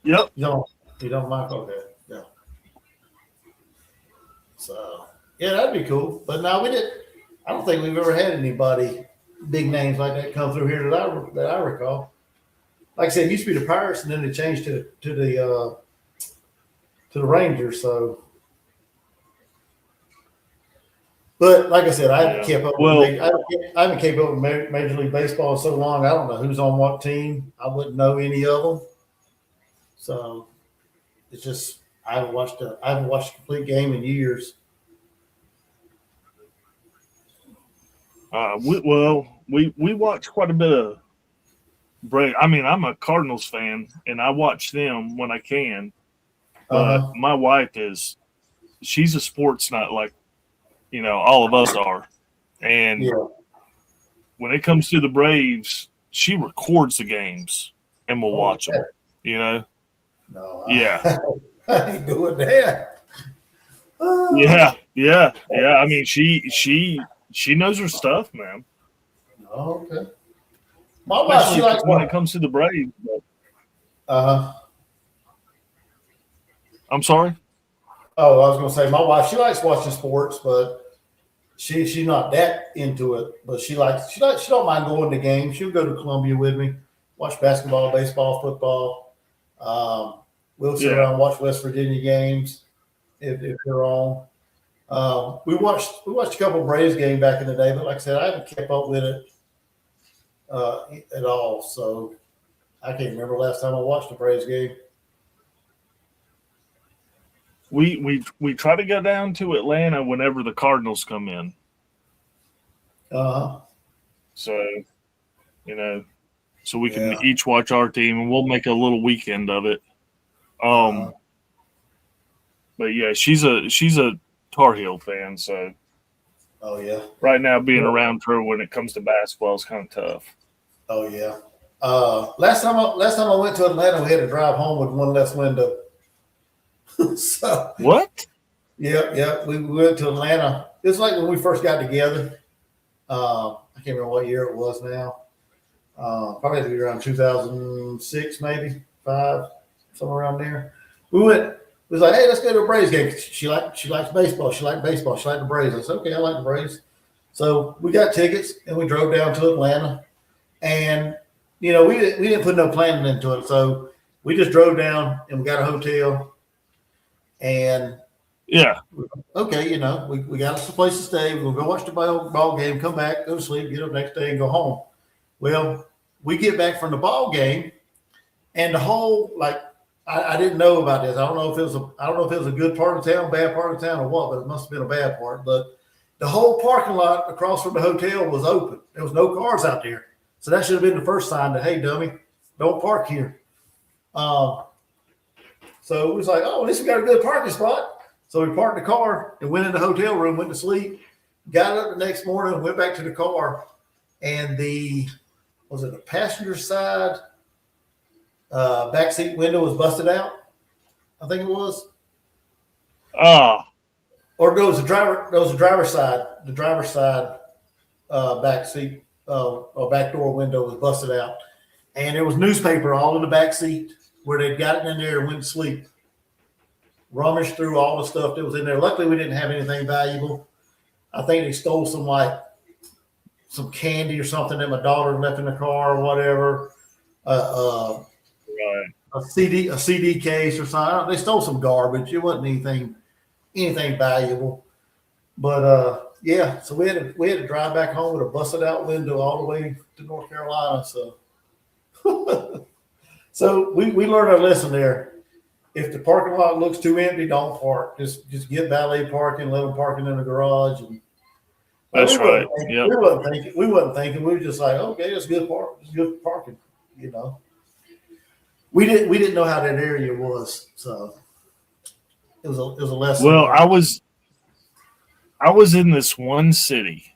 Yep. You don't Michael? Okay. Yeah. So yeah, that'd be cool. But no, we didn't. I don't think we've ever had anybody big names like that come through here that I recall. Like I said, it used to be the Pirates, and then they changed to the Rangers. So, but like I said, I haven't kept up. I haven't kept up with Major League Baseball in so long. I don't know who's on what team. I wouldn't know any of them. So it's just I haven't watched a complete game in years. We watch quite a bit of Braves. I mean, I'm a Cardinals fan, and I watch them when I can. But my wife she's a sports nut like, all of us are. And when it comes to the Braves, she records the games and will watch them, No. Yeah. I ain't doing that. Yeah. I mean, she knows her stuff, man. Okay. My wife, she Especially likes when it what? comes to the Braves. But, Uh, I'm sorry. oh, I was gonna say my wife, she likes watching sports, but she's not that into it. But she don't mind going to games. She'll go to Columbia with me, watch basketball, baseball, football. We'll sit Yeah, around and watch West Virginia games if they're on. We watched a couple of Braves games back in the day, but like I said, I haven't kept up with it at all. So I can't remember last time I watched a Braves game. we try to go down to Atlanta whenever the Cardinals come in. Uh huh. So you know, so we can Yeah. each watch our team, and we'll make a little weekend of it. Uh, But yeah, she's a Tar Heel fan, so oh yeah. right now being Yeah. around her when it comes to basketball is kind of tough. Oh yeah. Last time I went to Atlanta, we had to drive home with one less window. So What? yeah. We went to Atlanta. It's like when we first got together. I can't remember what year it was now. Probably had to be around 2006, maybe five, somewhere around there. We went. It was like, hey, let's go to a Braves game. She likes baseball. She liked baseball. She liked the Braves. I said, okay, I like the Braves. So we got tickets and we drove down to Atlanta. And we didn't put no planning into it. So we just drove down and we got a hotel. And Yeah. okay, we got us a place to stay. We're gonna go watch the ball game, come back, go to sleep, get up next day, and go home. Well, we get back from the ball game, and the whole I didn't know about this. I don't know if it was a good part of town, bad part of town, or what, but it must have been a bad part. But the whole parking lot across from the hotel was open. There was no cars out there, so that should have been the first sign that, hey, dummy, don't park here. So it was like, oh, at least we got a good parking spot. So we parked the car and went in the hotel room, went to sleep, got up the next morning, went back to the car, and the passenger side back seat window was busted out. I think it was. Ah, Or no, it was the driver's side back seat or back door window was busted out. And there was newspaper all in the back seat where they'd gotten in there and went to sleep. Rummaged through all the stuff that was in there. Luckily, we didn't have anything valuable. I think they stole some candy or something that my daughter left in the car or whatever. right. A CD case or something. They stole some garbage. It wasn't anything valuable. But yeah, so we had to drive back home with a busted out window all the way to North Carolina. So so we learned our lesson there. If the parking lot looks too empty, don't park. Just get valet parking, let them park in the garage. And That's right. Yep. We wasn't thinking. We were just like, okay, it's good parking. We didn't know how that area was, so it was a lesson. Well, I was in this one city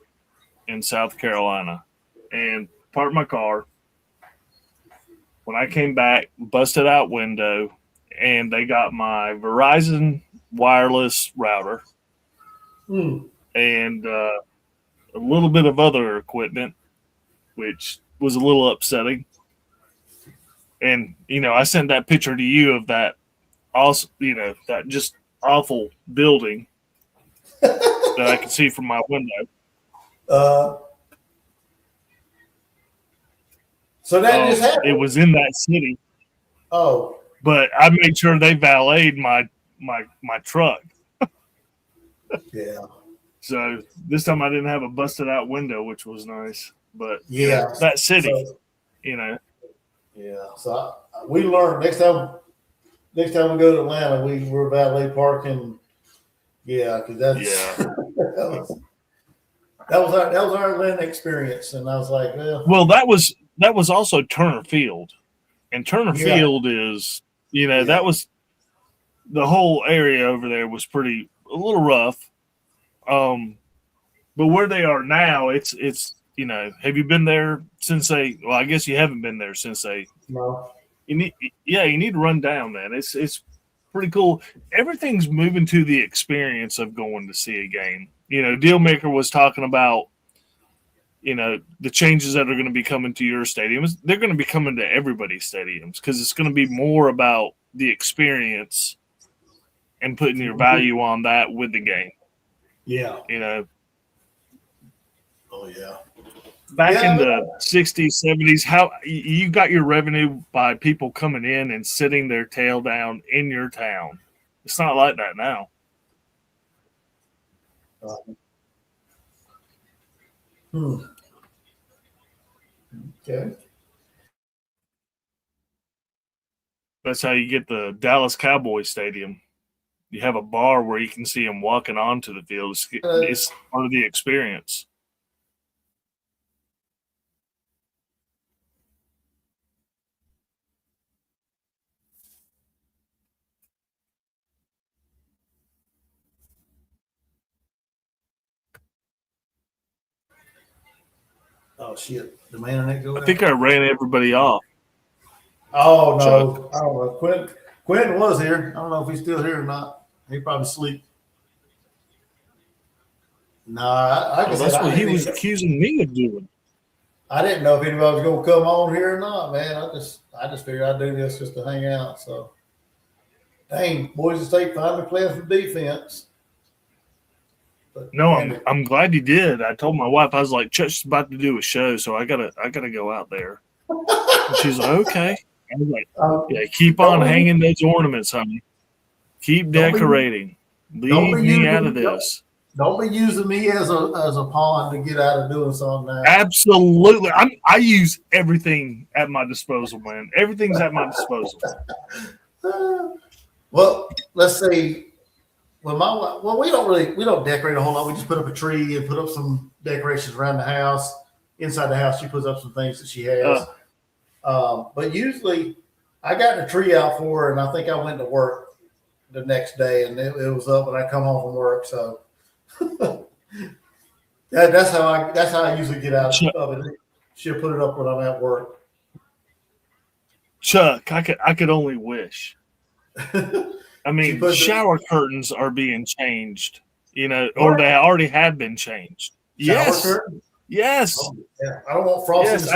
in South Carolina and parked my car. When I came back, busted out window, and they got my Verizon wireless router and a little bit of other equipment, which was a little upsetting. And I sent that picture to you of that also, that just awful building that I could see from my window. So that just happened. It was in that city. Oh, But I made sure they valeted my truck. yeah. So this time I didn't have a busted out window, which was nice. But Yeah. that city, Yeah. So we learned next time we go to Atlanta, we're valet parking. Yeah, because that's that was our Atlanta experience, and I was like, well, that was also Turner Field, and Turner Field is that was the whole area over there was a little rough. But where they are now, it's have you been there since well, I guess you haven't been there since no. you need to run down, man. It's pretty cool. Everything's moving to the experience of going to see a game. You know, Dealmaker was talking about, you know, the changes that are going to be coming to your stadiums. They're going to be coming to everybody's stadiums because it's going to be more about the experience and putting your value on that with the game. Yeah. You know, Oh, yeah. back in the 60s, 70s, how you got your revenue by people coming in and sitting their tail down in your town. It's not like that now. Okay. That's how you get the Dallas Cowboys Stadium. You have a bar where you can see them walking onto the field. It's part of the experience. Oh, shit. Did my internet go out? I think I ran everybody off. Oh, no. I don't know. Quentin was here. I don't know if he's still here or not. He probably asleep. Nah, That's what he was accusing me of doing. I didn't know if anybody was going to come on here or not, man. I just figured I'd do this just to hang out. So, dang, Boise State finally playing some defense. But, no, I'm glad you did. I told my wife, I was like, Chuck's about to do a show, so I gotta go out there. And she's like, okay. I was like, yeah, keep on hanging those ornaments, honey. Keep decorating. Leave me out of this. Don't be using me as a pawn to get out of doing something now. Absolutely. I use everything at my disposal, man. Everything's at my disposal. Well, let's see. Well, we don't decorate a whole lot. We just put up a tree and put up some decorations around the house. Inside the house, she puts up some things that she has. But usually, I got the tree out for her, and I think I went to work the next day, and it was up when I come home from work. So that's how I usually get out of it. She'll put it up when I'm at work. Chuck, I could only wish. I mean, shower curtains are being changed, you know, or they already have been changed. Yes. Curtains? Yes. Oh, yeah. I don't want frosty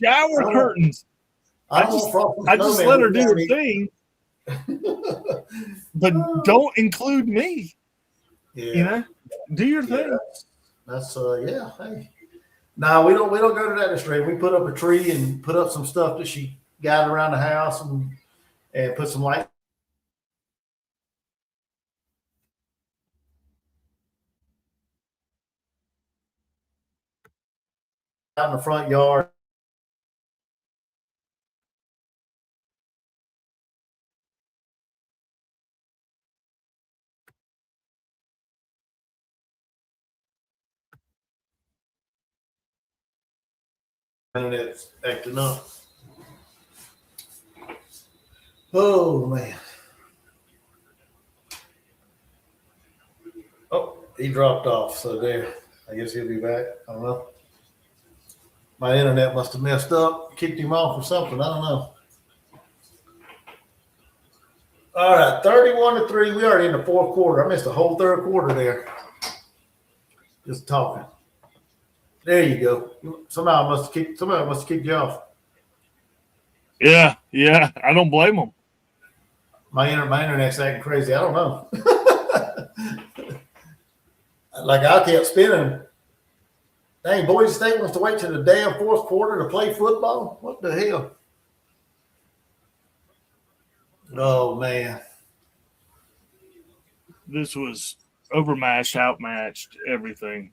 shower curtains. I just let her do her thing. But don't include me. Yeah. You know, do your thing. That's yeah. Hey. No, we don't go to that extreme. We put up a tree and put up some stuff that she got around the house and put some light out in the front yard. And it's acting up. Oh man. Oh, he dropped off. So there. I guess he'll be back. I don't know. My internet must have messed up, kicked him off or something. I don't know. All right, 31-3. We already in the fourth quarter. I missed the whole third quarter there. Just talking. There you go. Somebody must have kicked you off. Yeah. I don't blame them. My internet's acting crazy. I don't know. Like I kept spinning. Dang, Boise State wants to wait till the damn fourth quarter to play football? What the hell? Oh, man. This was overmatched, outmatched, everything.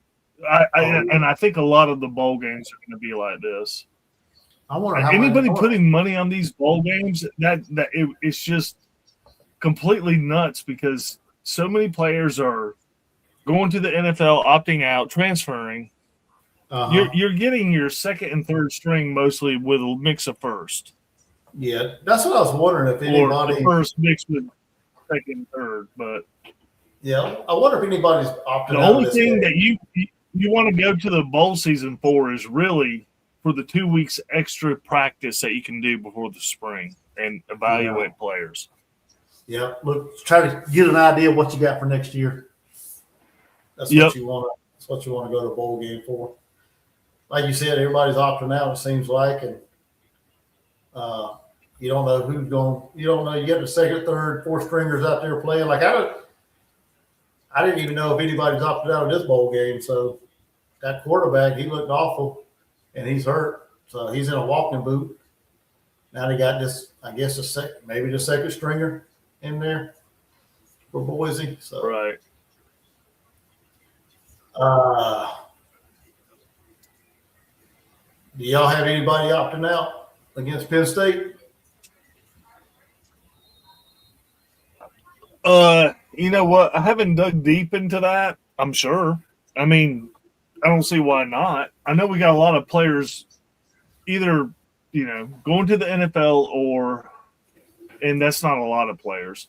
I think a lot of the bowl games are going to be like this. I wonder how anybody putting money on these bowl games, it's just completely nuts because so many players are going to the NFL, opting out, transferring. You're getting your second and third string mostly with a mix of first. Yeah, that's what I was wondering if anybody. Or the first mixed with second and third, but yeah, I wonder if anybody's opting out. The only thing that you want to go to the bowl season for is really for the 2 weeks extra practice that you can do before the spring and evaluate players. Yeah. Look, try to get an idea of what you got for next year. That's Yep. what you want. That's what you want to go to a bowl game for. Like you said, everybody's opting out. It seems like, and you don't know who's going. You don't know. You got the second, third, fourth stringers out there playing. Like I didn't even know if anybody's opted out of this bowl game. So that quarterback, he looked awful, and he's hurt. So he's in a walking boot. Now they got this, I guess, maybe the second stringer in there for Boise. So Right. Do y'all have anybody opting out against Penn State? You know what? I haven't dug deep into that. I'm sure. I mean, I don't see why not. I know we got a lot of players either, going to the NFL and that's not a lot of players.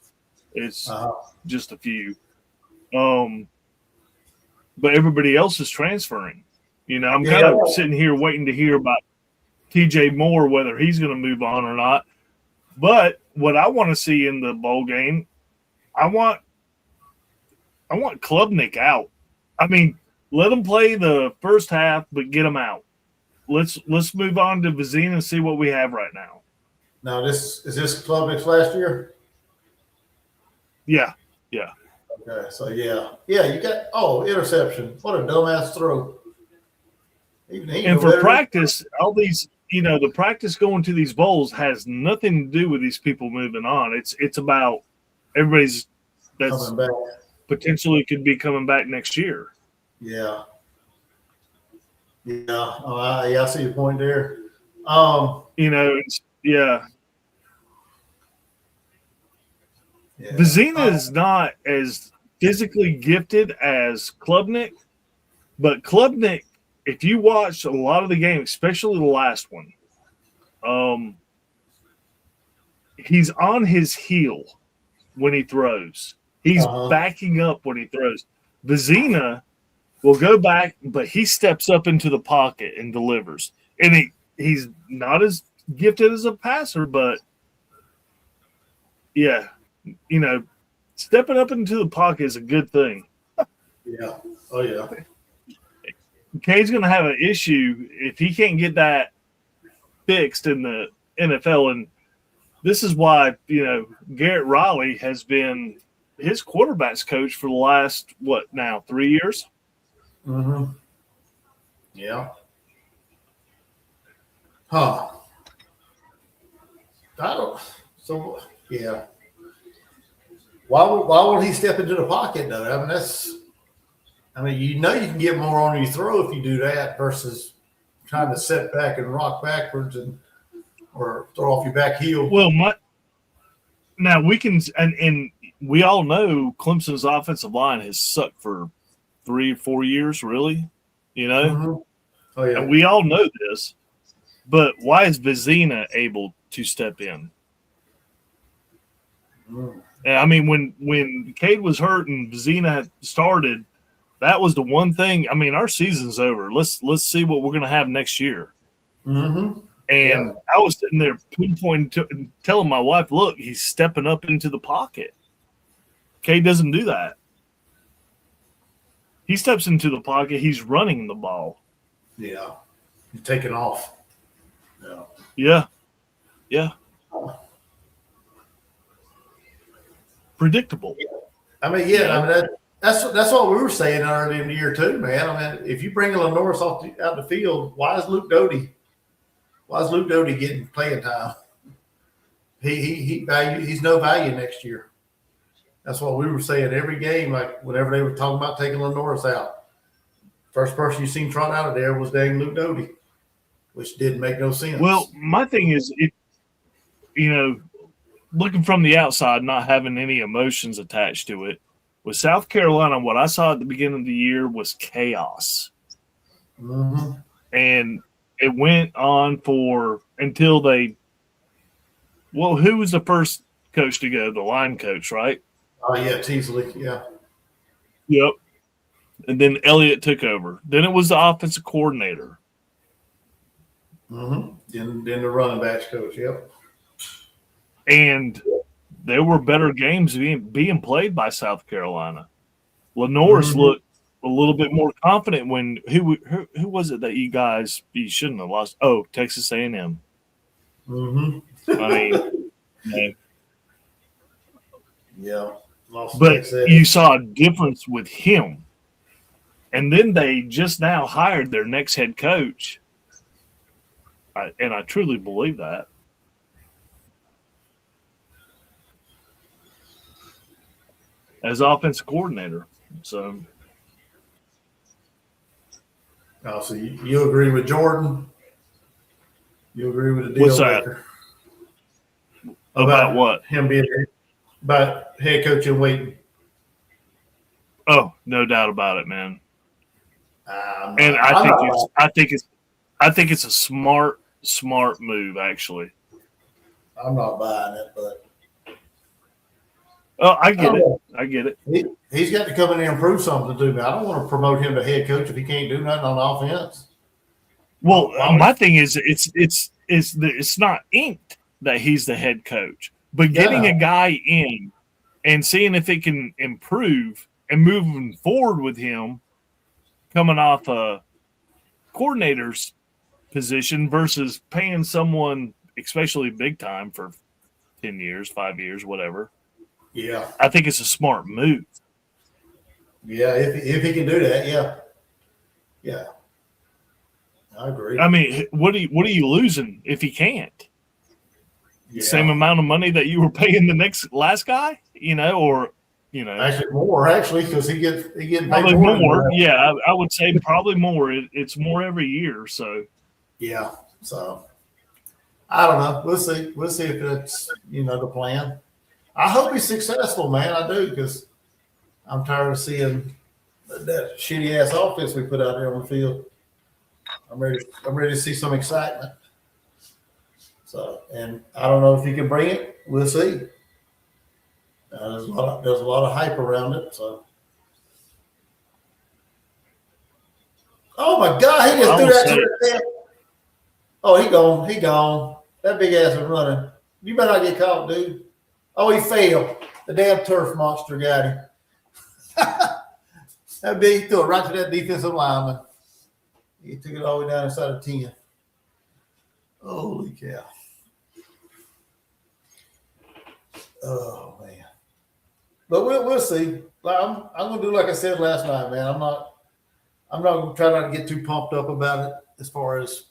It's just a few. But everybody else is transferring. I'm kind of sitting here waiting to hear about TJ Moore, whether he's going to move on or not. But what I want to see in the bowl game, I want Klubnik out. I mean, let him play the first half, but get him out. Let's move on to Vizina and see what we have right now. Now, is this Klubnik's last year? Yeah. Okay, so you got interception. What a dumbass throw. And for practice, all these, the practice going to these bowls has nothing to do with these people moving on. It's about everybody's that's potentially could be coming back next year. Yeah. Yeah. I see your point there. Vizina is not as physically gifted as Klubnik, but Klubnik, if you watch a lot of the game, especially the last one, he's on his heel when he throws. He's backing up when he throws. Vizina will go back, but he steps up into the pocket and delivers. And he's not as gifted as a passer, but stepping up into the pocket is a good thing. Yeah. Oh, yeah. Kay's going to have an issue if he can't get that fixed in the NFL. And this is why, Garrett Riley has been his quarterback's coach for the last, 3 years? Mm-hmm. Yeah. Huh. Yeah. Why would he step into the pocket, though? I mean, you can get more on your throw if you do that versus trying to set back and rock backwards or throw off your back heel. Well, now we can, and we all know Clemson's offensive line has sucked for 3 or 4 years, really, Mm-hmm. Oh, yeah. And we all know this, but why is Vizina able to step in? Mm. I mean, when Cade was hurt and Vizina started, that was the one thing. I mean, our season's over. Let's see what we're going to have next year. Mm-hmm. And I was sitting there pinpointing, telling my wife, look, he's stepping up into the pocket. Cade doesn't do that. He steps into the pocket. He's running the ball. Yeah. He's taking off. Yeah. Predictable. I mean, that's what we were saying early in the year too, man. I mean, if you bring Lenoris out the field, why is Luke Doty getting playing time? He's no value next year. That's what we were saying every game. Like whenever they were talking about taking Lenoris out, first person you seen trot out of there was dang Luke Doty, which didn't make no sense. Well, my thing is, looking from the outside, not having any emotions attached to it, with South Carolina, what I saw at the beginning of the year was chaos. Mm-hmm. And it went on until they – who was the first coach to go? The line coach, right? Oh, yeah, Teasley, yeah. Yep. And then Elliott took over. Then it was the offensive coordinator. Mm-hmm. Then the running backs coach, yep. And there were better games being played by South Carolina. Lenore's looked a little bit more confident when who was it that you shouldn't have lost? Oh, Texas A&M. I mean, yeah. But Texas. you saw a difference with him. And then they just now hired their next head coach. And I truly believe that. As offensive coordinator. So you agree with Jordan? You agree with the deal what's that? maker? About what? Him being about head coach in waiting. Oh, no doubt about it, man. And I think it's a smart move, actually. I'm not buying it, but I get it. He's got to come in there and prove something to me. I don't want to promote him to head coach if he can't do nothing on offense. Well, my thing is it's not inked that he's the head coach, but getting a guy in and seeing if it can improve and moving forward with him coming off a coordinator's position versus paying someone, especially big time, for 10 years, 5 years, whatever. Yeah. I think it's a smart move. Yeah, if he can do that, yeah. Yeah. I agree. I mean, what are you losing if he can't? Yeah. Same amount of money that you were paying the last guy, Actually more, because he gets paid probably more. Yeah, I would say probably more. It's more every year. So yeah. So I don't know. We'll see. We'll see if that's the plan. I hope he's successful, man. I do, because I'm tired of seeing that shitty ass offense we put out there on the field. I'm ready to see some excitement. So, and I don't know if he can bring it. We'll see. There's a lot of hype around it. So, oh my God, he just threw that to the head. Oh, he gone. That big ass was running. You better not get caught, dude. Oh, he failed. The damn turf monster got him. That big, he threw it right to that defensive lineman. He took it all the way down inside of 10. Holy cow. Oh man. But we'll see. I'm gonna do like I said last night, man. I'm not gonna try not to get too pumped up about it as far as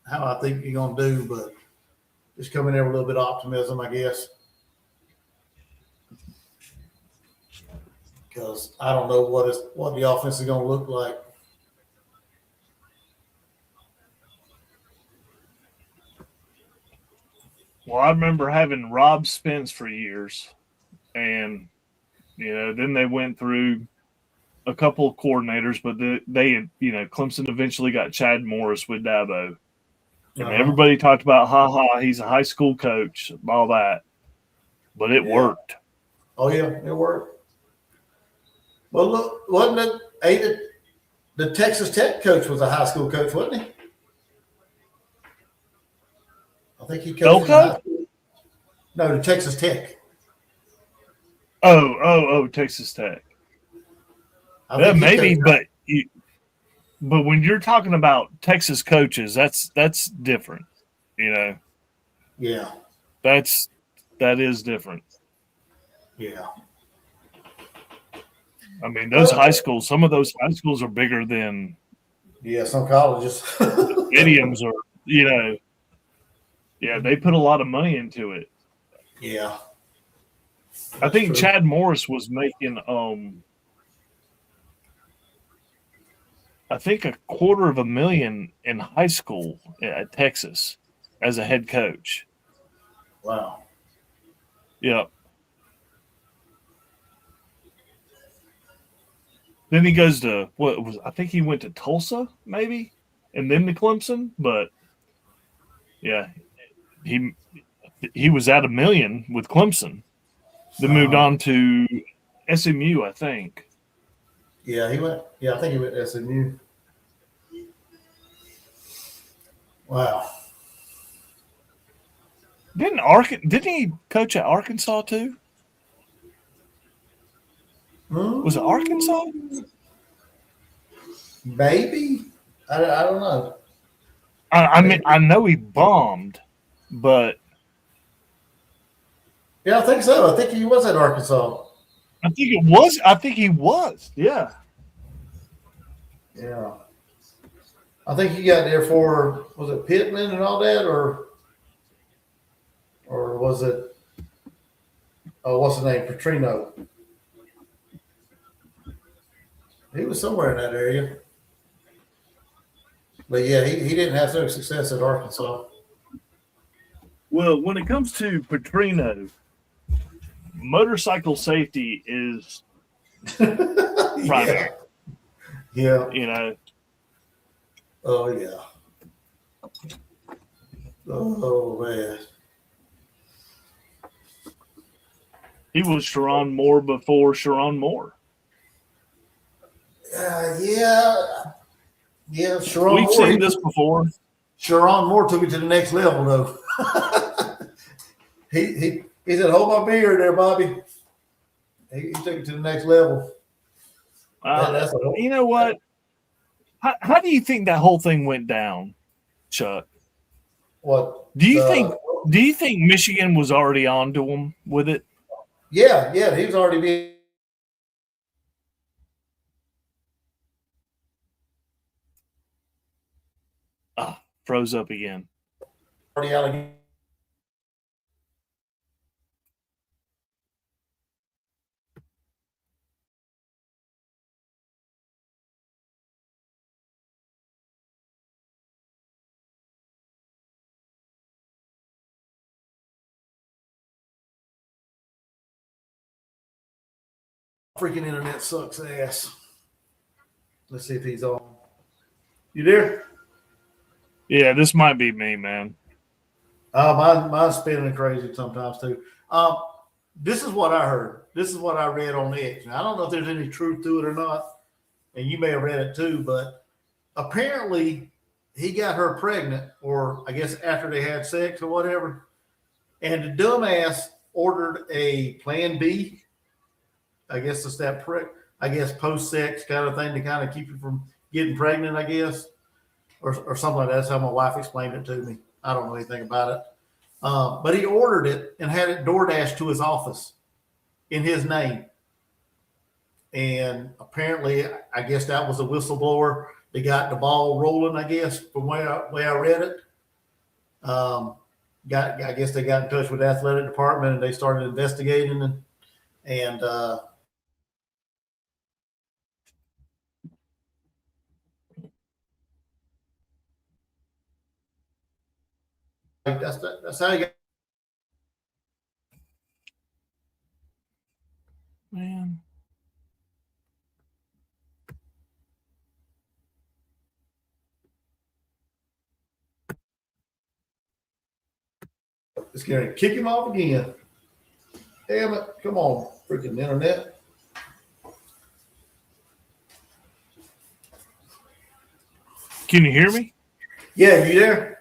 how I think you're gonna do, but just come in there with a little bit of optimism, I guess. Because I don't know what the offense is gonna look like. Well, I remember having Rob Spence for years, and then they went through a couple of coordinators, but they Clemson eventually got Chad Morris with Dabo, and everybody talked about, he's a high school coach, all that, but it worked. Oh yeah, it worked. Well, look, wasn't it the Texas Tech coach was a high school coach, wasn't he? I think he coached. No, the Texas Tech. Oh, Texas Tech. Yeah, maybe, but when you're talking about Texas coaches, that's different, Yeah. That is different. Yeah. I mean, some of those high schools are bigger than some colleges. stadiums or they put a lot of money into it. Yeah. I think Chad Morris was making I think $250,000 in high school at Texas as a head coach. Wow. Yeah. Then he goes to I think he went to Tulsa maybe, and then to Clemson. But yeah, he was at $1 million with Clemson. Then moved on to SMU, I think. Yeah, he went. Yeah, I think he went to SMU. Wow. Didn't he coach at Arkansas too? Was it Arkansas? Maybe. I don't know. I mean, I know he bombed, but Yeah, I think so. I think he was at Arkansas. I think it was. I think he was. Yeah. Yeah. I think he got there for, was it Pittman and all that, or was it, what's the name, Petrino? He was somewhere in that area. But yeah, he didn't have so much success at Arkansas. Well, when it comes to Petrino, motorcycle safety is primary. Yeah. You know, Oh yeah. Oh man. he was Sharon Moore before Sharon Moore. Yeah. Sharon We've Moore. seen this before. Sharon Moore took it to the next level though. he said, "Hold my beer there, Bobby." He took it to the next level. You know what? How do you think that whole thing went down, Chuck? What Do you think Michigan was already on to him with it? Yeah, he was already being. Froze up again. Already out. Freaking internet sucks ass. Let's see if he's on. You there? Yeah, this might be me, man. Mine's spinning crazy sometimes too. This is what I heard. This is what I read on X. Now, I don't know if there's any truth to it or not, and you may have read it too, but apparently he got her pregnant, or I guess after they had sex or whatever, and the dumbass ordered a Plan B. I guess it's that post sex kind of thing to kind of keep you from getting pregnant, I guess, or something like that. That's how my wife explained it to me. I don't know anything about it. But he ordered it and had it DoorDash to his office in his name. And apparently, I guess that was a whistleblower. They got the ball rolling, I guess, from way I read it. I guess they got in touch with the athletic department and they started investigating and that's how you got. Man. It's going to kick him off again. Damn it. Come on, freaking internet. Can you hear me? Yeah, you there?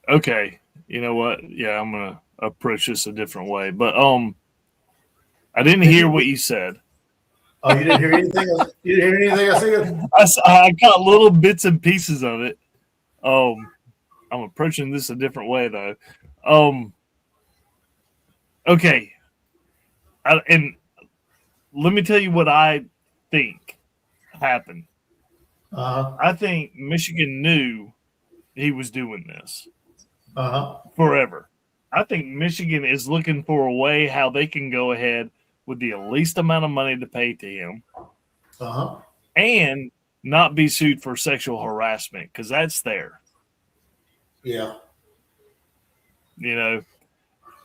Okay. You know what? Yeah, I'm gonna approach this a different way. But I didn't hear what you said. Oh, you didn't hear anything? You didn't hear anything I said? I got little bits and pieces of it. I'm approaching this a different way though. Okay. And let me tell you what I think happened. I think Michigan knew he was doing this forever. I think Michigan is looking for a way how they can go ahead with the least amount of money to pay to him and not be sued for sexual harassment because that's there. Yeah. You know,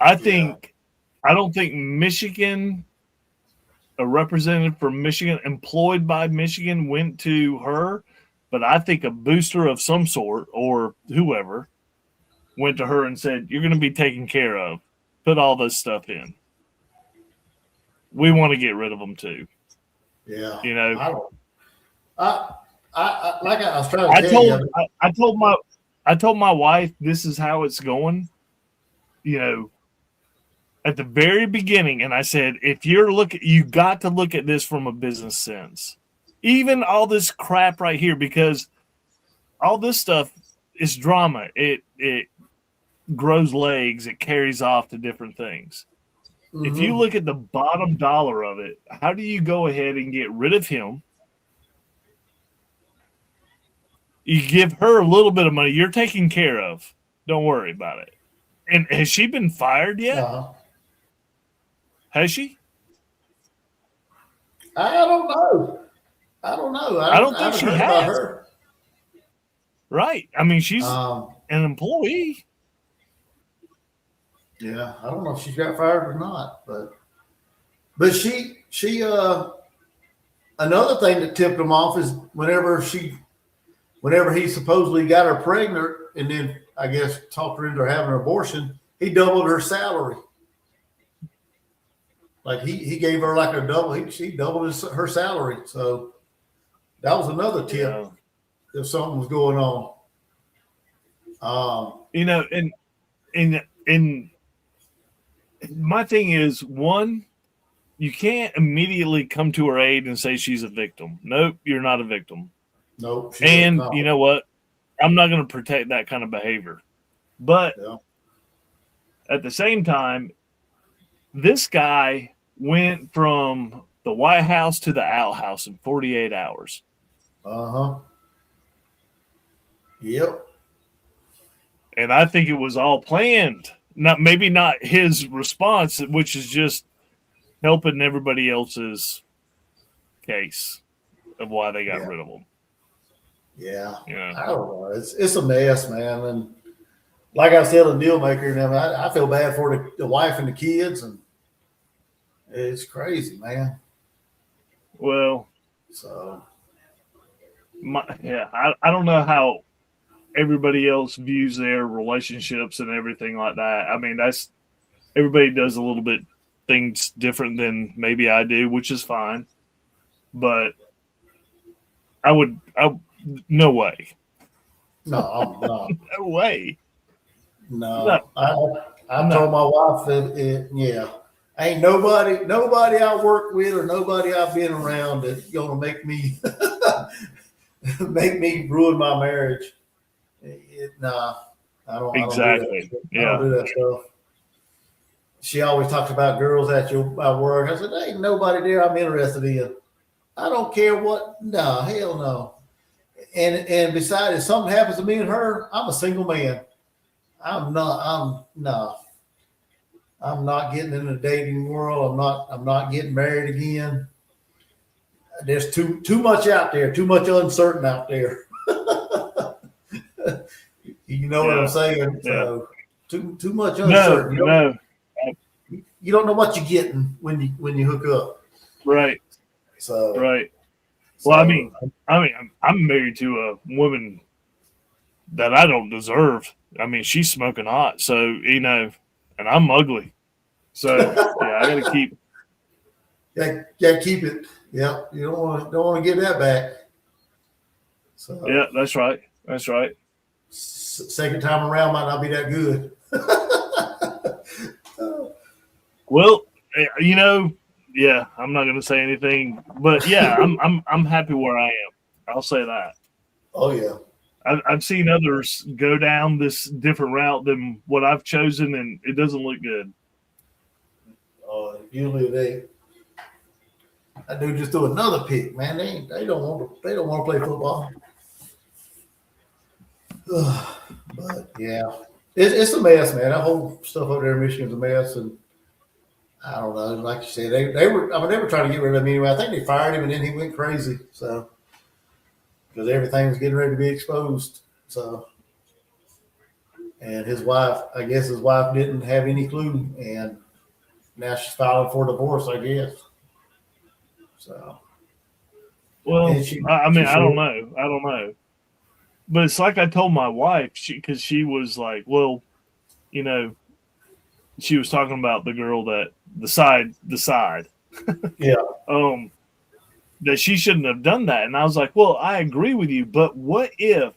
I don't think Michigan, a representative from Michigan, employed by Michigan, went to her, but I think a booster of some sort or whoever went to her and said, "You're going to be taken care of. Put all this stuff in. We want to get rid of them too." Yeah. You know, I was trying to tell you. I told my wife this is how it's going, you know, at the very beginning, and I said, if you're looking, you got to look at this from a business sense. Even all this crap right here, because all this stuff is drama. It grows legs. It carries off to different things. If you look at the bottom dollar of it, how do you go ahead and get rid of him? You give her a little bit of money. You're taken care of. Don't worry about it. And has she been fired yet? Has she? I don't know. I don't think she heard has. about her. Right. I mean, she's an employee. Yeah, I don't know if she's got fired or not, but she another thing that tipped him off is whenever he supposedly got her pregnant and then I guess talked her into having an abortion, he doubled her salary. Like he gave her like a double. She doubled her salary. So that was another tip if something was going on. You know, and my thing is, one, you can't immediately come to her aid and say she's a victim. Nope, you're not a victim. Nope. And you know what? I'm not going to protect that kind of behavior. But at the same time, this guy went from the White House to the outhouse in 48 hours. Yep. And I think it was all planned. Maybe not his response, which is just helping everybody else's case of why they got rid of him. Yeah. I don't know. It's a mess, man. And like I said, a deal maker, and I feel bad for the wife and the kids, and it's crazy, man. Well, so I don't know how everybody else views their relationships and everything like that. I mean, everybody does a little bit things different than maybe I do, which is fine. But no way. No, no. No way. No. I told my wife ain't nobody I work with or nobody I've been around that's gonna make me ruin my marriage. I don't. Exactly. I don't do that stuff. She always talks about girls at work. I said, there ain't nobody there I'm interested in. I don't care what. No, hell no. And besides, if something happens to me and her, I'm a single man. I'm not getting in the dating world. I'm not getting married again. There's too much out there, too much uncertain out there. You know what I'm saying? So too much uncertain. No. You don't know what you're getting when you hook up. Right. So right. Well, I mean, I'm married to a woman that I don't deserve. I mean, she's smoking hot, so and I'm ugly. So I got to keep. Yeah, keep it. Yeah, you don't want to get that back. So yeah, that's right. That's right. Second time around might not be that good. Well, I'm not going to say anything, but I'm happy where I am. I'll say that. Oh yeah. I've seen others go down this different route than what I've chosen, and it doesn't look good. Usually I do just do another pick, man. They don't want to play football. But yeah, it's a mess, man. That whole stuff over there in Michigan's a mess, and I don't know. Like you said, they were trying to get rid of him anyway. I think they fired him, and then he went crazy. So because everything was getting ready to be exposed. So, and his wife didn't have any clue, and now she's filing for divorce, I guess. So, well, I don't know. But it's like I told my wife, because she was like, well, she was talking about the girl that the side, yeah, that she shouldn't have done that, and I was like, well, I agree with you, but what if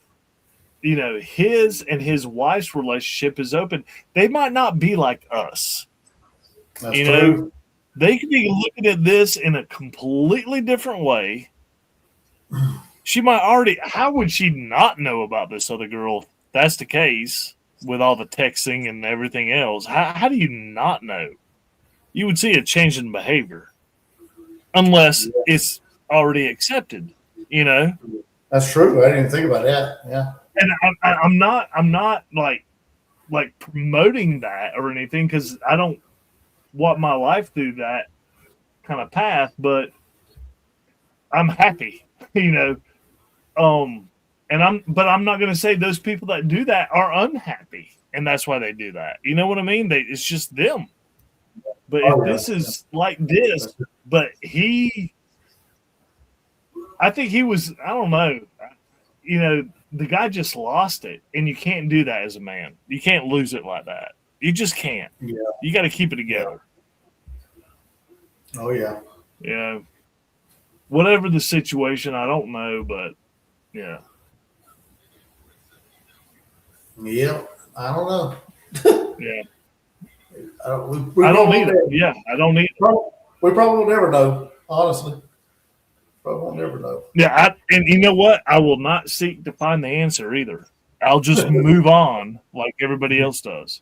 his and his wife's relationship is open. They might not be like us. That's true. They could be looking at this in a completely different way. She might already, how would she not know about this other girl? If that's the case with all the texting and everything else. How do you not know? You would see a change in behavior unless it's already accepted, That's true. I didn't even think about that. Yeah. And I'm not like promoting that or anything because I don't want my life through that kind of path, but I'm happy, and I'm not going to say those people that do that are unhappy and that's why they do that. You know what I mean? It's just them. But if this is like this, but I think he was, I don't know, the guy just lost it, and you can't do that as a man. You can't lose it like that. You just can't. Yeah. You got to keep it together. Oh yeah. Yeah. Whatever the situation, I don't know, but yeah. Yeah. I don't know. Yeah. I don't need it. Yeah, I don't need it. We probably will never know, honestly. Probably won't never know. Yeah, and you know what? I will not seek to find the answer either. I'll just move on like everybody else does.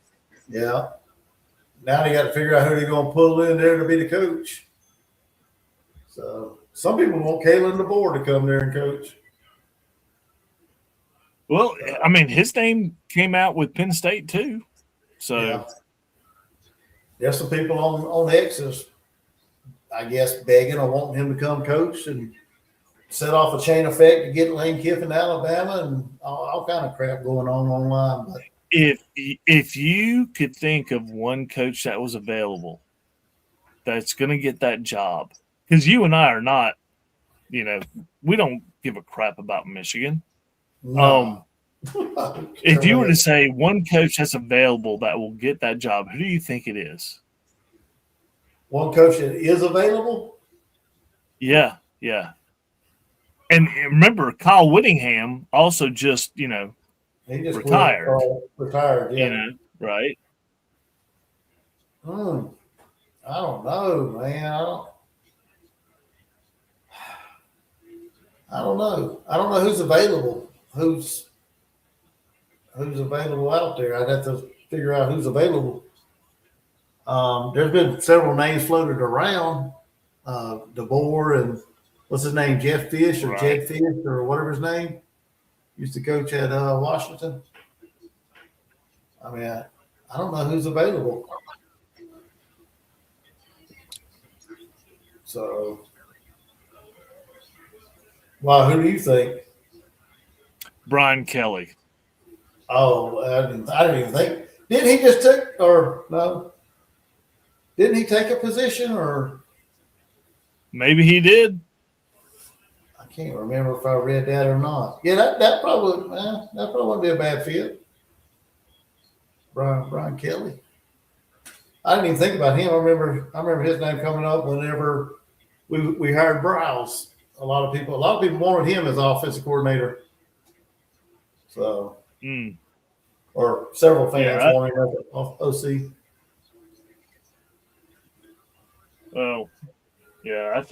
Yeah. Now they got to figure out who they're going to pull in there to be the coach. So some people want Kalen DeBoer to come there and coach. Well, I mean, his name came out with Penn State too. So yeah. There's some people on X is, I guess, begging or wanting him to come coach and set off a chain effect to get Lane Kiffin to Alabama and all kind of crap going on online. But if you could think of one coach that was available that's going to get that job, because you and I are not, we don't give a crap about Michigan. no. If you were to say one coach that's available that will get that job, who do you think it is? One coach that is available? Yeah, yeah. And remember, Kyle Whittingham also just, he just retired. Retired, yeah. Right? I don't know, man. I don't know. I don't know who's available. Who's available out there? I'd have to figure out who's available. There's been several names floated around. DeBoer and what's his name? Jeff Fish or right. Jed Fish or whatever his name. Used to coach at Washington. I mean, I don't know who's available. So, well, who do you think? Brian Kelly. Oh, I didn't even think. Didn't he just take, or no? Didn't he take a position, or maybe he did? I can't remember if I read that or not. Yeah, that probably wouldn't be a bad fit. Brian Kelly. I didn't even think about him. I remember his name coming up whenever we hired Browse. A lot of people wanted him as offensive coordinator. So, or several fans wanted him as OC. Well, yeah,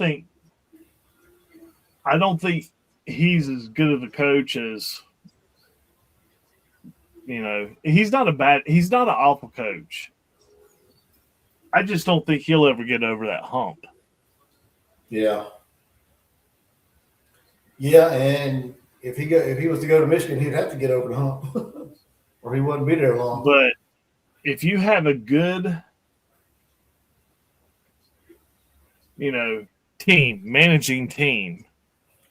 I don't think he's as good of a coach as, he's not an awful coach. I just don't think he'll ever get over that hump. Yeah. Yeah, and if he was to go to Michigan, he'd have to get over the hump, or he wouldn't be there long. But if you have a good, managing team,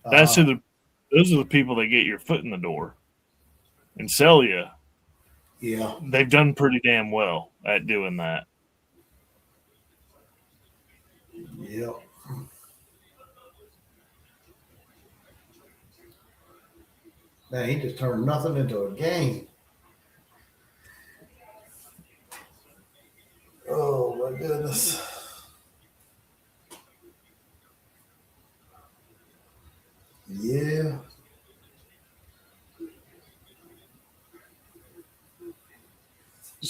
those are the people that get your foot in the door and sell you. Yeah, they've done pretty damn well at doing that. Yeah. Man, he just turned nothing into a game. Oh my goodness. Yeah.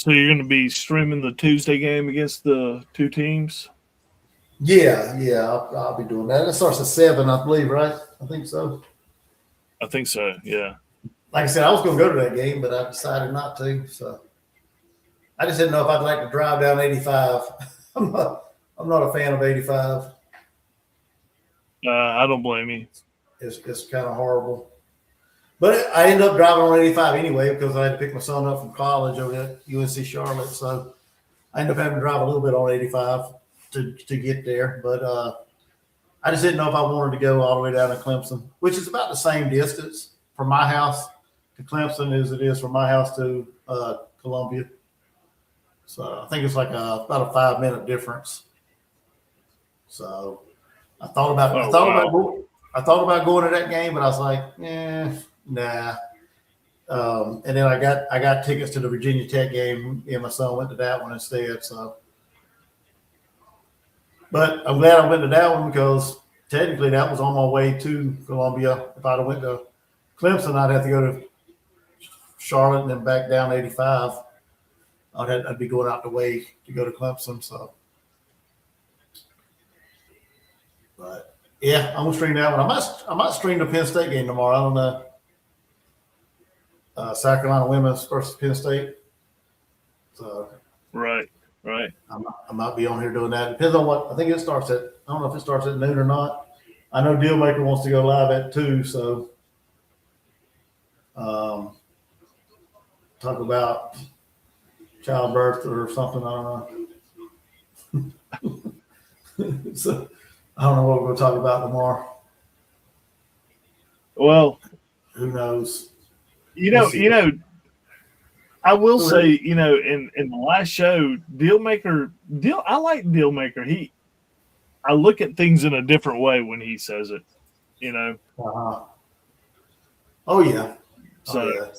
So you're going to be streaming the Tuesday game against the two teams? Yeah, I'll be doing that. It starts at 7, I believe, right? I think so. I think so. Yeah. Like I said, I was going to go to that game, but I decided not to. So I just didn't know if I'd like to drive down 85. I'm not a fan of 85. I don't blame you. It's kind of horrible. But I ended up driving on 85 anyway because I had to pick my son up from college over at UNC Charlotte. So I ended up having to drive a little bit on 85 to get there. But I just didn't know if I wanted to go all the way down to Clemson, which is about the same distance from my house to Clemson as it is from my house to Columbia. So I think it's like about a 5-minute difference. So I thought about going to that game, but I was like, nah. And then I got tickets to the Virginia Tech game, and my son went to that one instead. So, but I'm glad I went to that one because technically that was on my way to Columbia. If I'd have went to Clemson, I'd have to go to Charlotte and then back down 85. I'd be going out the way to go to Clemson. So, but yeah, I'm gonna stream that one. I might stream the Penn State game tomorrow. I don't know. South Carolina women's versus Penn State. So right. I might be on here doing that. Depends on what I think it starts at. I don't know if it starts at noon or not. I know Dealmaker wants to go live at 2, so talk about childbirth or something. I don't know. So I don't know what we're going to talk about tomorrow. Well, who knows? I will say, in the last show, I like Dealmaker. I look at things in a different way when he says it, Uh-huh. Oh yeah. So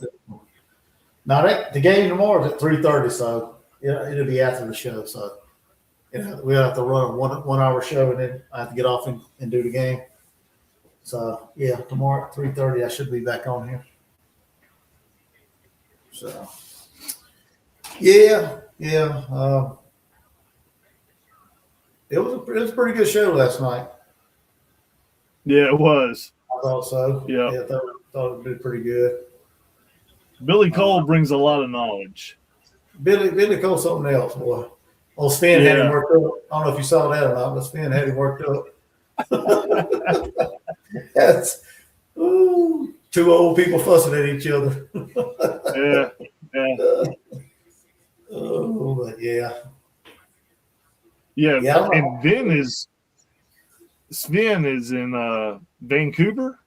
now the game tomorrow is at 3:30, so it'll be after the show. So we'll have to run a 1 hour show, and then I have to get off and do the game. So yeah, tomorrow at 3:30, I should be back on here. So yeah. It was a pretty good show last night. Yeah, it was. I thought so. Yeah, I thought it would be pretty good. Billy Cole brings a lot of knowledge. Billy Cole's something else, boy. Oh, Sven had him worked up. I don't know if you saw that or not, but Sven had him worked up. That's two old people fussing at each other. Yeah. But yeah. Yeah, and Sven is in Vancouver.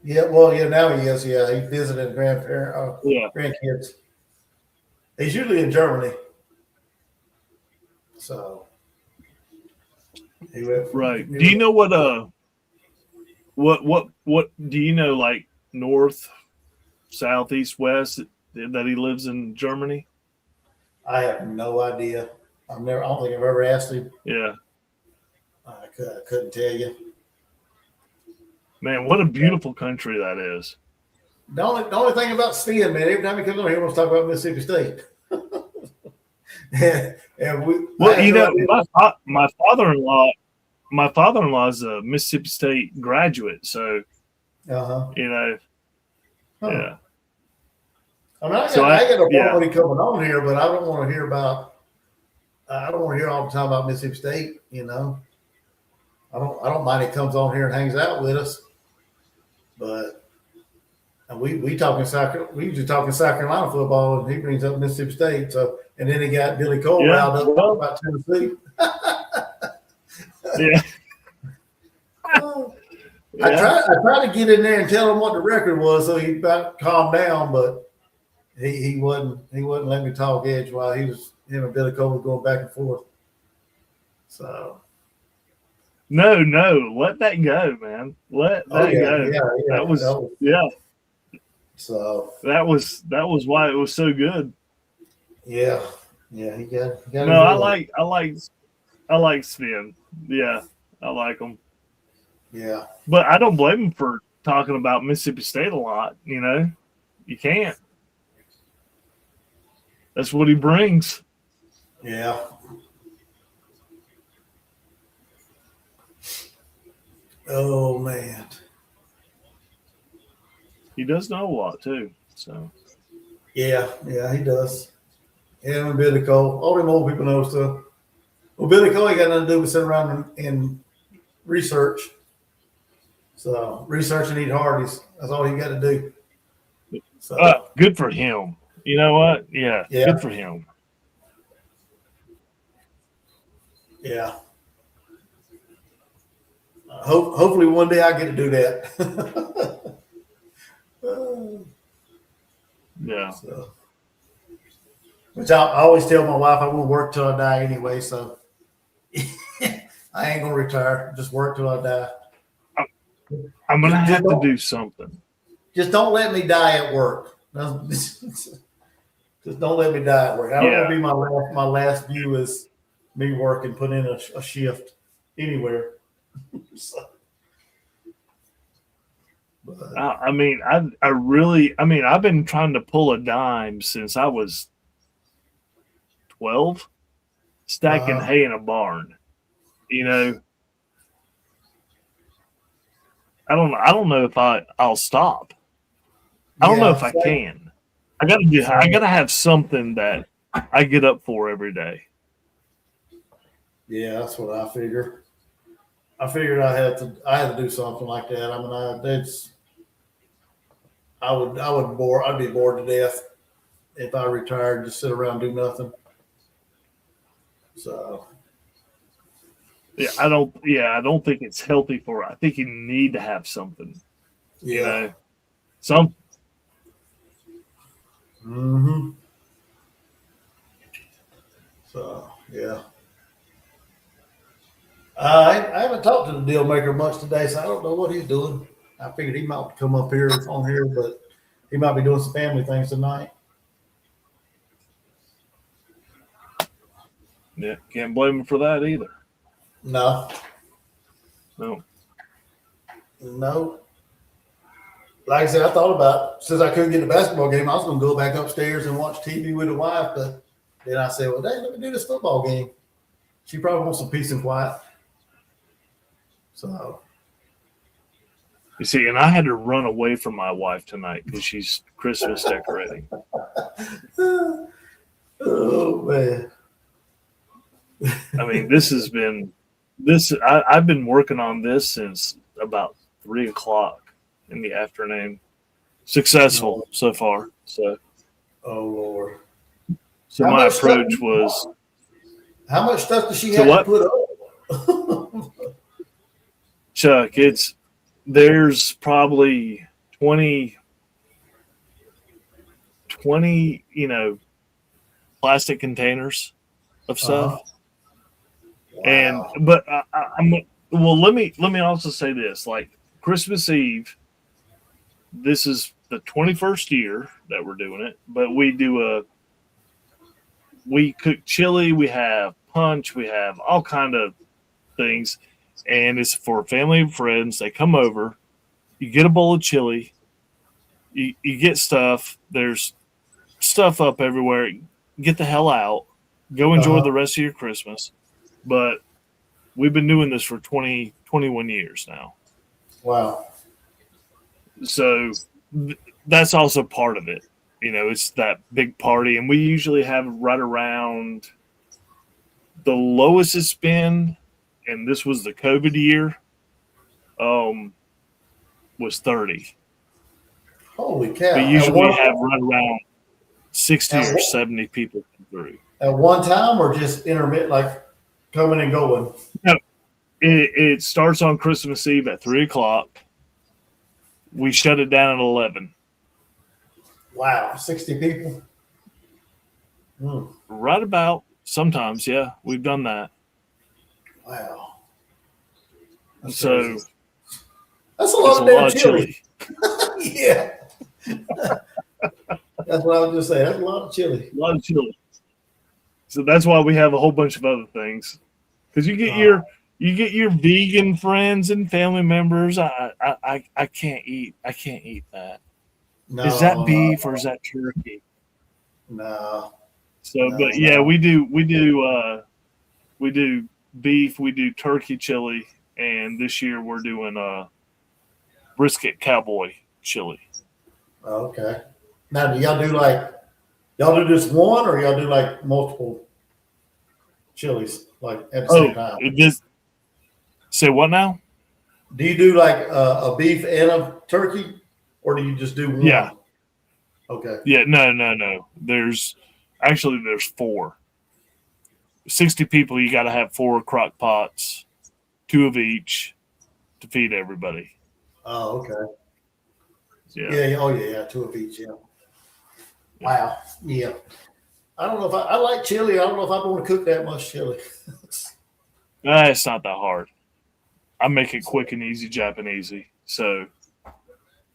Yeah, well, now he is. Yeah, he's visiting grandkids. He's usually in Germany. So he went. Right. Do you know what do you know, like north, south, east, west, that he lives in Germany? I have no idea. I don't think I've ever asked him. Yeah. I couldn't tell you. Man, what a beautiful country that is. The only thing about Sven, man, every time he comes on here, he wants to talk about Mississippi State. my father-in-law is a Mississippi State graduate, so Huh. yeah. I mean, I get a problem when he coming on here, but I don't want to hear about. I don't want to hear all the time about Mississippi State. I don't mind he comes on here and hangs out with us, but we usually talking South Carolina football, and he brings up Mississippi State. So, and then he got Billy Cole riled up about Tennessee. Yeah. I tried to get in there and tell him what the record was, so he about calmed down, but he wouldn't let me talk edge while him and Billy Cole was going back and forth. So no, let that go, man. Let that go. Yeah, that was. So that was why it was so good. Yeah, he got. No, I like Sven. Yeah, I like him. Yeah, but I don't blame him for talking about Mississippi State a lot. You can't. That's what he brings. Yeah. Oh man. He does know a lot too. So Yeah, he does. Him and Billy Cole. All them old people know stuff. Well, Billy Cole ain't got nothing to do with sitting around and research. So research and eat Hardee's. That's all he got to do. So good for him. You know what? Yeah, yeah, good for him. yeah. Hopefully one day I get to do that. Yeah. So, which I always tell my wife I want to work till I die anyway. So I ain't gonna retire. Just work till I die. I'm gonna have to do something. Just don't let me die at work. Just don't let me die at work. I don't want to be my last view is me working, put in a shift anywhere. So, but, I mean, I've been trying to pull a dime since I was 12, stacking hay in a barn. You know, I don't know if I'll stop. I don't know if I can. I gotta have something that I get up for every day. Yeah, that's what I figure. I figured I had to do something like that. I mean, I'd be bored to death if I retired and just sit around and do nothing. So I don't think it's healthy for. I think you need to have something. yeah. You know, some. Mm-hmm. So yeah. I haven't talked to the deal maker much today, so I don't know what he's doing. I figured he might come up here on here, but he might be doing some family things tonight. Yeah, can't blame him for that either. No. No. Like I said, I thought about since I couldn't get the basketball game, I was going to go back upstairs and watch TV with the wife. But then I said, well, dang, let me do this football game. She probably wants some peace and quiet. So. You see, and I had to run away from my wife tonight because she's Christmas decorating. Oh, man. I mean, I've been working on this since about 3:00 in the afternoon. Successful so far. So, oh Lord. So my approach was. How much stuff does she have to put up? Chuck, there's probably 20, plastic containers of stuff. Wow. But let me also say this, like Christmas Eve, this is the 21st year that we're doing it, but we cook chili, we have punch, we have all kind of things, and it's for family and friends. They come over, you get a bowl of chili, you get stuff, there's stuff up everywhere, get the hell out, go enjoy the rest of your Christmas. But we've been doing this for 21 years now. Wow. So that's also part of it. It's that big party. And we usually have right around the lowest it's been, and this was the COVID year, was 30. Holy cow. We usually have right around 60 or 70 people come through. At one time or just intermittent, like coming and going? No, it starts on Christmas Eve at 3:00. We shut it down at 11. Wow, 60 people? Right about. Sometimes, yeah, we've done that. Wow. That's a lot of chili. Yeah. That's what I was just saying. That's a lot of chili. A lot of chili. So that's why we have a whole bunch of other things. Because you get your vegan friends and family members. I can't eat that. No, is that beef or is that turkey? No. So, but yeah, we do beef, we do turkey chili, and this year we're doing brisket cowboy chili. Okay. Now, do y'all do just one, or y'all do like multiple chilies like at the same Oh, time? this say what now? Do you do like a beef and a turkey, or do you just do Yeah, one? Okay. yeah, no. There's four. 60 people, you got to have four crock pots, two of each to feed everybody. Oh, okay. Yeah, Yeah. Oh, yeah. Two of each. Yeah. yeah. Wow. Yeah. I don't know if I like chili. I don't know if I want to cook that much chili. It's not that hard. I make it quick and easy Japanesey. So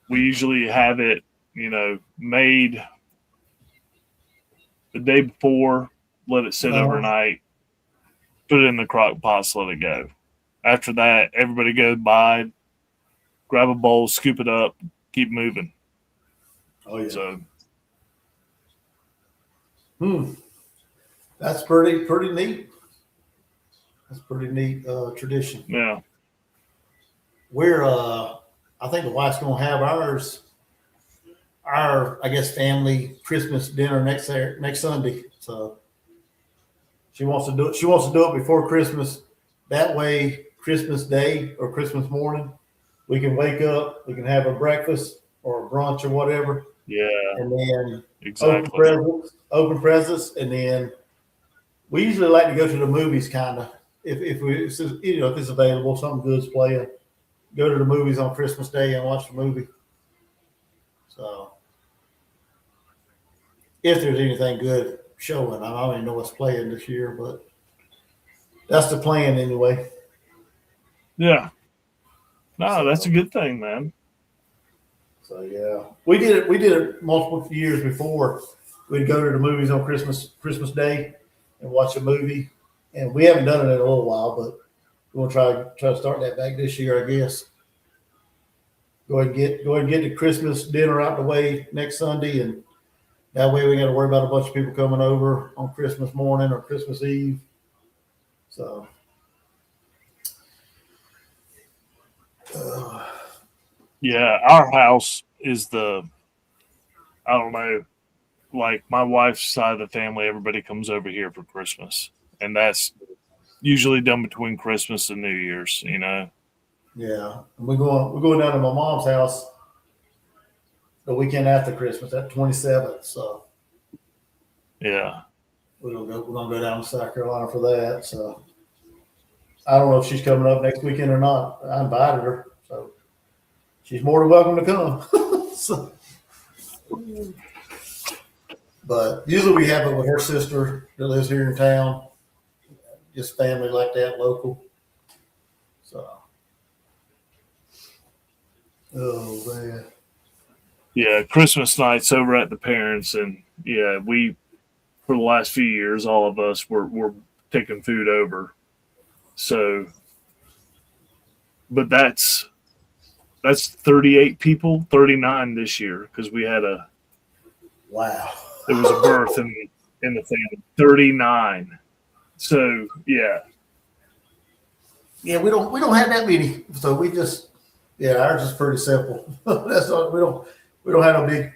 we usually have it, made the day before, let it sit Uh, overnight, put it in the crock pots, let it go. After that, everybody goes by, grab a bowl, scoop it up, keep moving. oh yeah. So Hmm. That's pretty neat. That's pretty neat tradition. yeah, We're I think the wife's gonna have our I guess family Christmas dinner next Sunday. So she wants to do it. She wants to do it before Christmas. That way, Christmas Day or Christmas morning, we can wake up, we can have a breakfast or a brunch or whatever, yeah, and then exactly. open presents, and then we usually like to go to the movies, kind of if it's available, something good's playing. Go to the movies on Christmas Day and watch the movie. So if there's anything good showing, I don't even know what's playing this year, but that's the plan anyway. Yeah. No, that's a So good thing, man. so yeah, we did it. We did it multiple years before. We'd go to the movies on Christmas Day and watch a movie, and we haven't done it in a little while, but we're gonna try to start that back this year, I guess. Go ahead and get the Christmas dinner out the way next Sunday, and that way we got to worry about a bunch of people coming over on Christmas morning or Christmas Eve. So, uh, Yeah, our house is I don't know, like my wife's side of the family, everybody comes over here for Christmas. And that's usually done between Christmas and New Year's. yeah, and we're going down to my mom's house the weekend after Christmas, that 27th. So Yeah. we're gonna go down to South Carolina for that. So I don't know if she's coming up next weekend or not. I invited her, so she's more than welcome to come. So, but usually we have it with her sister that lives here in town, just family like that, local. So, oh man, Yeah. Christmas nights over at the parents. And yeah, for the last few years, all of us were taking food over. So, but that's 38 people, 39 this year because wow. there was a birth in the family. 39. So yeah, Yeah, we don't have that many, so we just ours is pretty simple. That's all. We don't have no big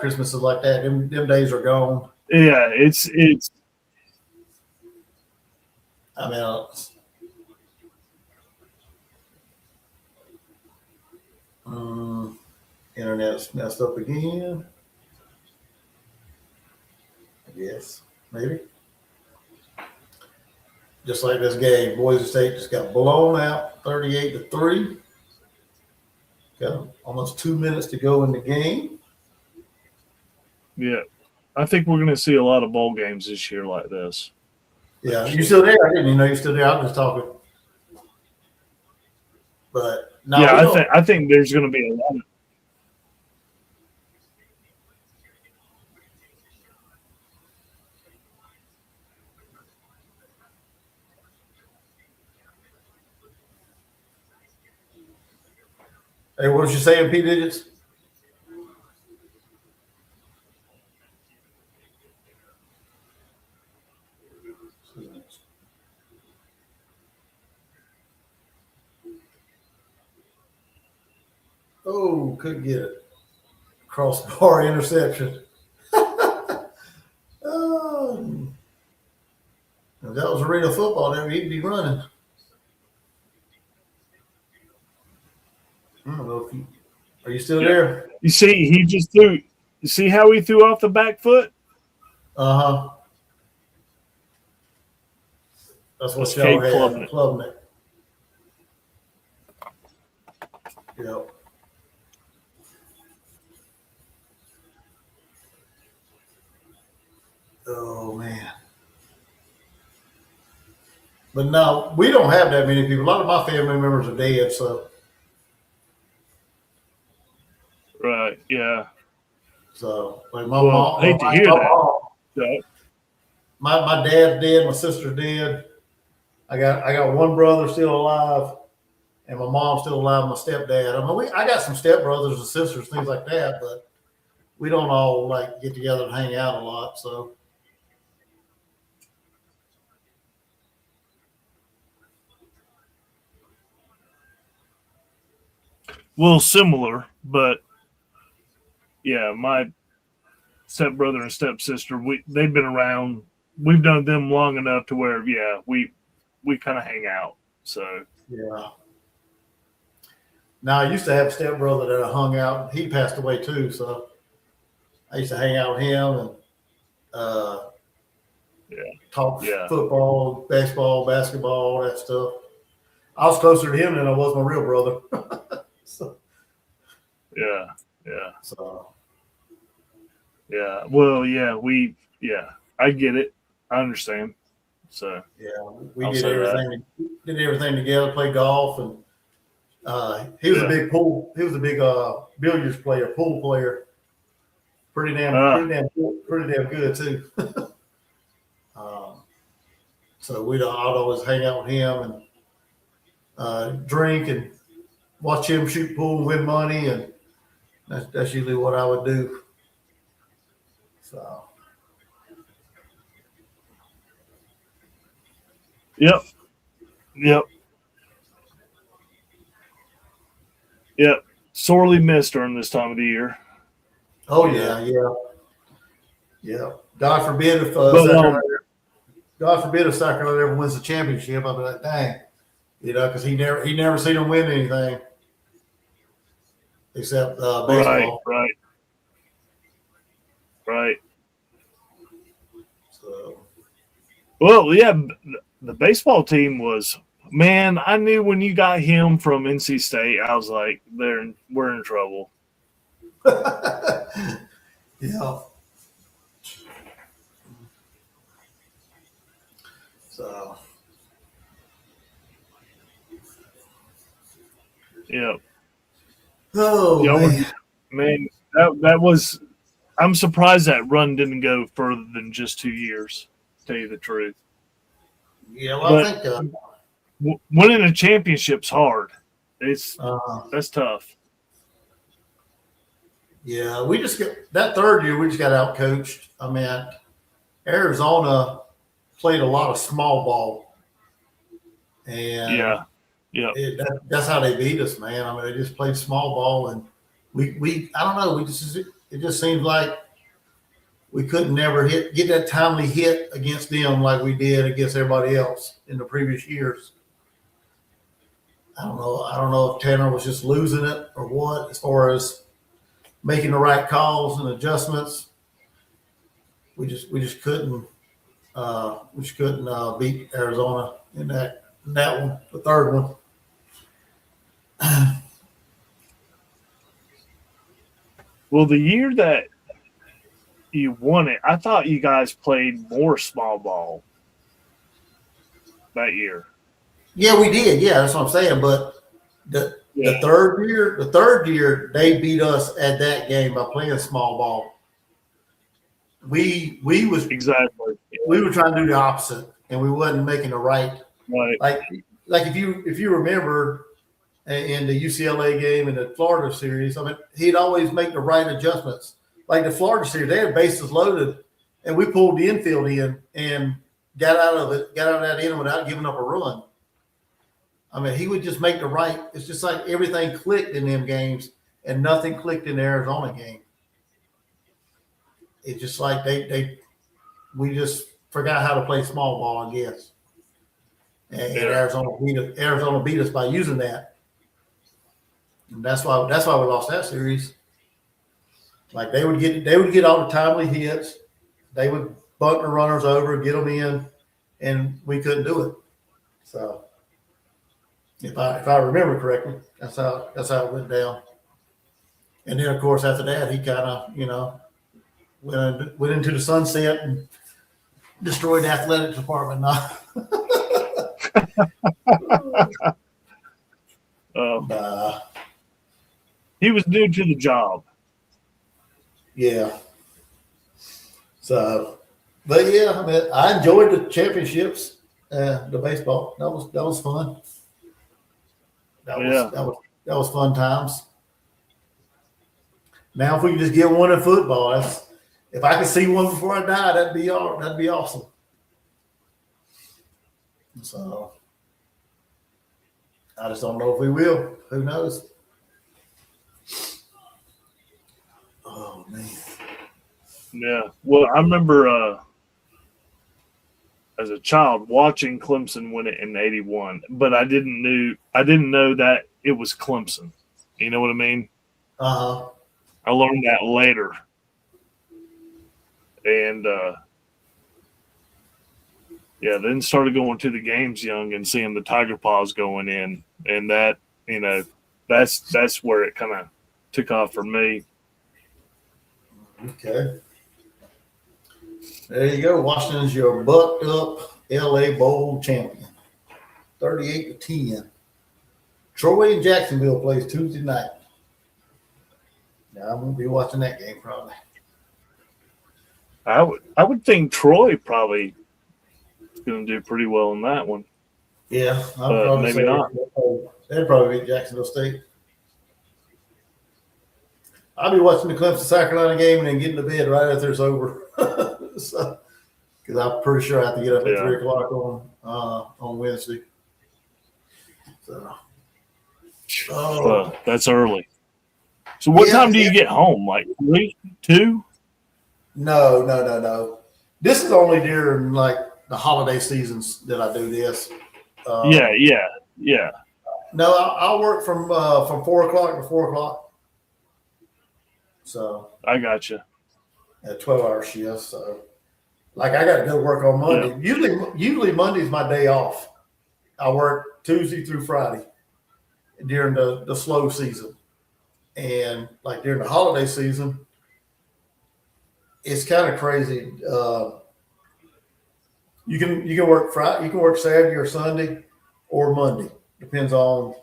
Christmases like that. Them days are gone. yeah, it's I mean, internet's messed up again. I guess maybe just like this game, Boise State just got blown out, 38-3. Got almost 2 minutes to go in the game. yeah. I think we're going to see a lot of bowl games this year like this. Yeah, you Actually, still there? I didn't even know you still there. I was just talking, but no, yeah, we don't. I think there's going to be a lot. Hey, what was you saying, P digits? Oh, couldn't get it. Crossbar interception. Oh, if that was arena football, then he'd be running. I don't know if you are you still Yeah. there? You see, he just threw. You see how he threw off the back foot? Uh huh. That's what That's y'all Cade had. Klubnik. Klubnik. Yep. Oh man. But no, we don't have that many people. A lot of my family members are dead, so Right. Yeah. like my Well, mom, I hate to hear that. Yeah. my dad's dead, my sister's dead. I got one brother still alive, and my mom's still alive. My stepdad. I mean, I got some stepbrothers and sisters, things like that, but we don't all like get together and hang out a lot. So Well, similar, but yeah, my stepbrother and stepsister, they've been around. We've done them long enough to where, yeah, we kind of hang out. So yeah. Now I used to have a stepbrother that I hung out. He passed away too, so I used to hang out with him and uh, yeah, talk yeah, football, baseball, basketball, all that stuff. I was closer to him than I was my real brother. so, yeah, yeah, so yeah. Well, yeah, I get it. I understand. So yeah, we I'll did say that. everything. Did everything together. Played golf, and he was a Yeah. big pool. He was a big billiards player, pool player. Pretty damn, Ah, pretty damn good too. um, so I'd always hang out with him and drink and watch him shoot pool and win money, and that's usually what I would do. So yep, yep, yep. Sorely missed during this time of the year. oh Yeah. yeah. God forbid if But Sacramento ever wins the championship, I'll be like, dang, because he never seen them win anything except right, baseball. right. So Well, yeah, the baseball team was, man, I knew when you got him from NC State, I was like, we're in trouble. yeah. So Yeah. oh Y'all were, man. man, that was, I'm surprised that run didn't go further than just 2 years, to tell you the truth. Yeah, well, But I think winning a championship's hard. That's tough. yeah, we just got that third year. We just got out coached. I mean, Arizona played a lot of small ball, and Yeah. that's how they beat us, man. I mean, they just played small ball, and we I don't know. It just seems like we couldn't never get that timely hit against them like we did against everybody else in the previous years. I don't know. I don't know if Tanner was just losing it or what, as far as making the right calls and adjustments. We just couldn't beat Arizona in that one, the third one. Well, the year that you won it, I thought you guys played more small ball that year. Yeah, we did. Yeah, that's what I'm saying. But the Yeah. the third year, they beat us at that game by playing small ball. We Exactly. were trying to do the opposite, and we wasn't making the right. Right. Like if you remember in the UCLA game and the Florida series, I mean, he'd always make the right adjustments. Like the Florida series, they had bases loaded, and we pulled the infield in and got out of that inning without giving up a run. I mean, he would just make the right. It's just like everything clicked in them games, and nothing clicked in the Arizona game. It's just like we just forgot how to play small ball, I guess. And Arizona beat us by using that. And that's why we lost that series. Like they would get all the timely hits. They would bunt the runners over, get them in, and we couldn't do it. So if I remember correctly, that's how it went down. And then of course after that he kind of went into the sunset and destroyed the athletic department. He was new to the job. Yeah. So, but yeah, I mean, I enjoyed the championships, the baseball. That was fun. That was fun times. Now, if we could just get one in football, if I could see one before I die, that'd be awesome. So, I just don't know if we will. Who knows? Oh man. Yeah. Well, I remember as a child watching Clemson win it in '81, but I didn't know that it was Clemson. You know what I mean? Uh-huh. I learned that later. And then started going to the games young and seeing the Tiger Paws going in, and that, that's where it kind of took off for me. Okay. There you go. Washington's your bucked up LA Bowl champion. 38-10. Troy and Jacksonville plays Tuesday night. Now I'm gonna be watching that game probably. I would think Troy probably is going to do pretty well in that one. Yeah, maybe not. They'd probably beat Jacksonville State. I'll be watching the Clemson South Carolina game and then getting to bed right after it's over. So, because I'm pretty sure I have to get up at 3 o'clock on Wednesday. So, that's early. So, what time do you get home? Like 3, 2? No. This is only during like the holiday seasons that I do this. Yeah. No, I'll work from 4 o'clock to 4 o'clock. So I got you. A 12-hour shift. So, like, I got to go work on Monday. Yeah. Usually Monday's my day off. I work Tuesday through Friday during the slow season, and like during the holiday season, it's kind of crazy. You can work Friday, you can work Saturday or Sunday or Monday. Depends on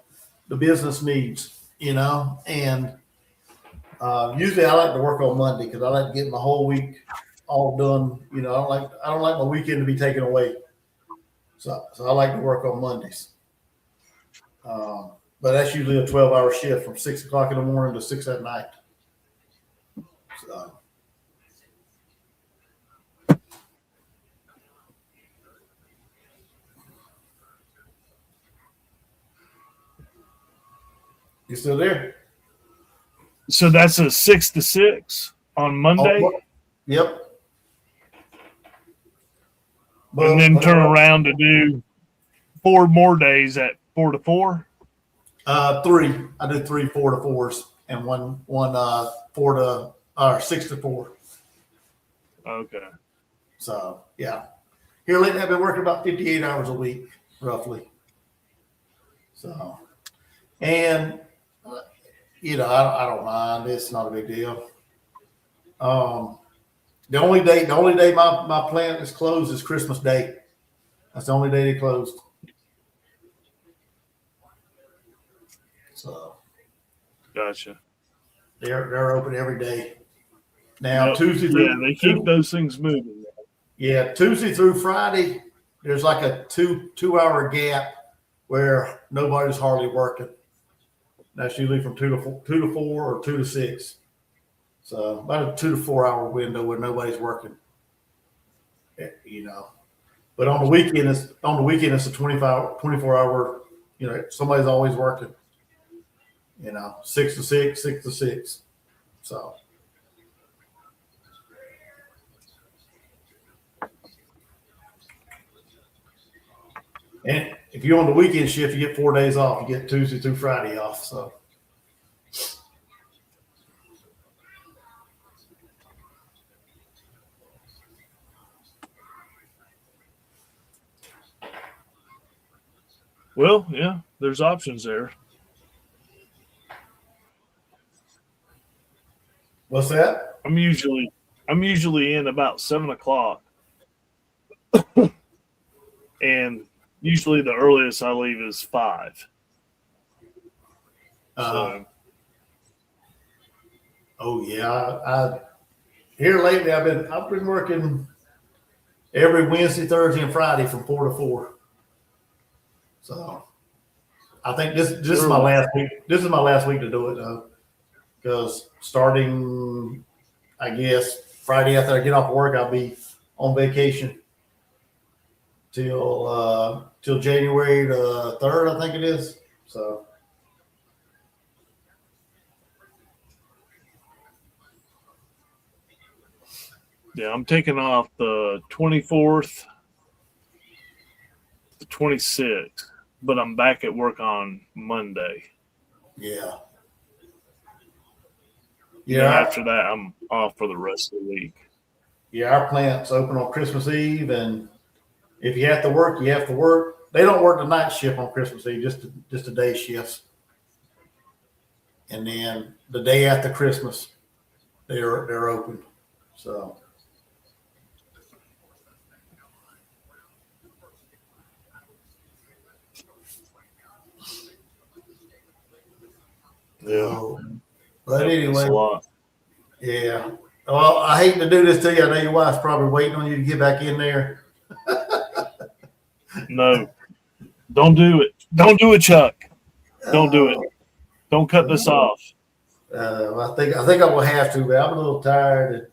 the business needs, and. Usually I like to work on Monday because I like to get my whole week all done. I don't like my weekend to be taken away. So I like to work on Mondays. But that's usually a 12-hour shift from 6 o'clock in the morning to 6 at night. So. You still there? So that's a 6 to 6 on Monday? Yep. And then turn around to do 4 more days at 4 to 4? 3. I do 3 4 to 4s and one 6 to 4. Okay. So yeah. Here lately I've been working about 58 hours a week, roughly. So, and I don't mind. It's not a big deal. The only day my plant is closed is Christmas Day. That's the only day they closed. So, gotcha. They're open every day. Now Tuesday. Yeah, they keep those things moving. Yeah, Tuesday through Friday, there's like a 2-hour gap where nobody's hardly working. That's usually from 2 to 4 or 2 to 6. So about a 2 to 4 hour window where nobody's working. But on the weekend it's a 24 hour, somebody's always working. 6 to 6, 6 to 6. So. And if you're on the weekend shift, you get 4 days off. You get Tuesday through Friday off. So. Well, yeah, there's options there. What's that? I'm usually in about 7:00, and usually the earliest I leave is 5. So. Oh yeah, I here lately I've been working every Wednesday, Thursday, and Friday from 4 to 4. So I think this is my last week. This is my last week to do it though, because starting, I guess Friday after I get off work, I'll be on vacation till January the 3rd, I think it is. So. Yeah, I'm taking off the 24th, the 26th, but I'm back at work on Monday. Yeah. Yeah. After that, I'm off for the rest of the week. Yeah, our plant's open on Christmas Eve, and if you have to work, you have to work. They don't work the night shift on Christmas Eve, just the day shifts. And then the day after Christmas, they're open. So. Yeah. But anyway, a lot. Yeah. Well, I hate to do this to you. I know your wife's probably waiting on you to get back in there. No, don't do it. Don't do it, Chuck. Don't do it. Don't cut this off. I think I will have to, but I'm a little tired.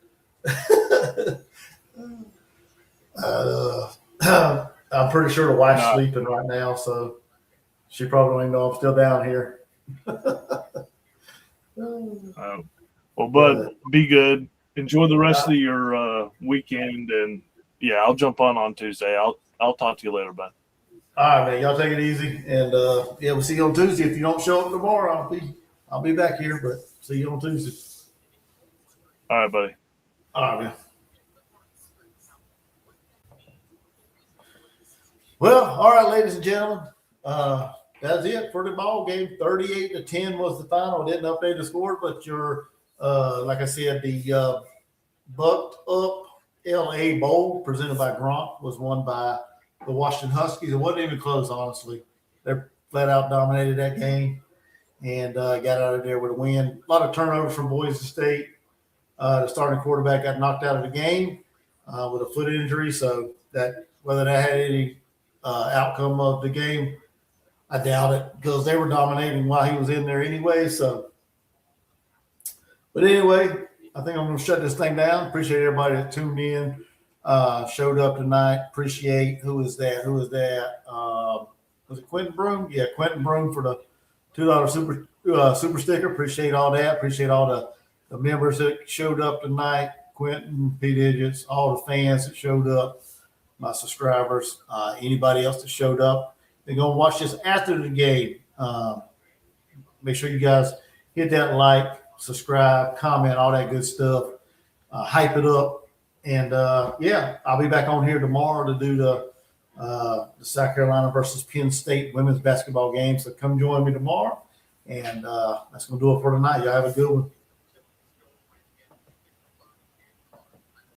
I'm pretty sure the wife's sleeping right now, so she probably don't know I'm still down here. Well, bud, be good. Enjoy the rest of your weekend, and yeah, I'll jump on Tuesday. I'll talk to you later, bud. All right, man. Y'all take it easy, and yeah, we'll see you on Tuesday. If you don't show up tomorrow, I'll be back here, but see you on Tuesday. All right, buddy. All right, man. Well, all right, ladies and gentlemen. That's it for the ball game. 38-10 was the final. Didn't update the score, but your like I said, the Bucked Up LA Bowl presented by Gronk was won by the Washington Huskies. It wasn't even close, honestly. They flat out dominated that game and got out of there with a win. A lot of turnovers from Boise State. The starting quarterback got knocked out of the game with a foot injury, so that whether that had any outcome of the game, I doubt it, because they were dominating while he was in there anyway. So, but anyway, I think I'm going to shut this thing down. Appreciate everybody that tuned in, showed up tonight. Appreciate who is that? Was it Quentin Broom? Yeah, Quentin Broom for the $2 super sticker. Appreciate all that. Appreciate all the members that showed up tonight. Quentin, P. Digits, all the fans that showed up, my subscribers, anybody else that showed up. They're going to watch this after the game. Make sure you guys hit that like, subscribe, comment, all that good stuff. Hype it up. And, yeah, I'll be back on here tomorrow to do the South Carolina versus Penn State women's basketball game. So come join me tomorrow. And that's going to do it for tonight. Y'all have a good one.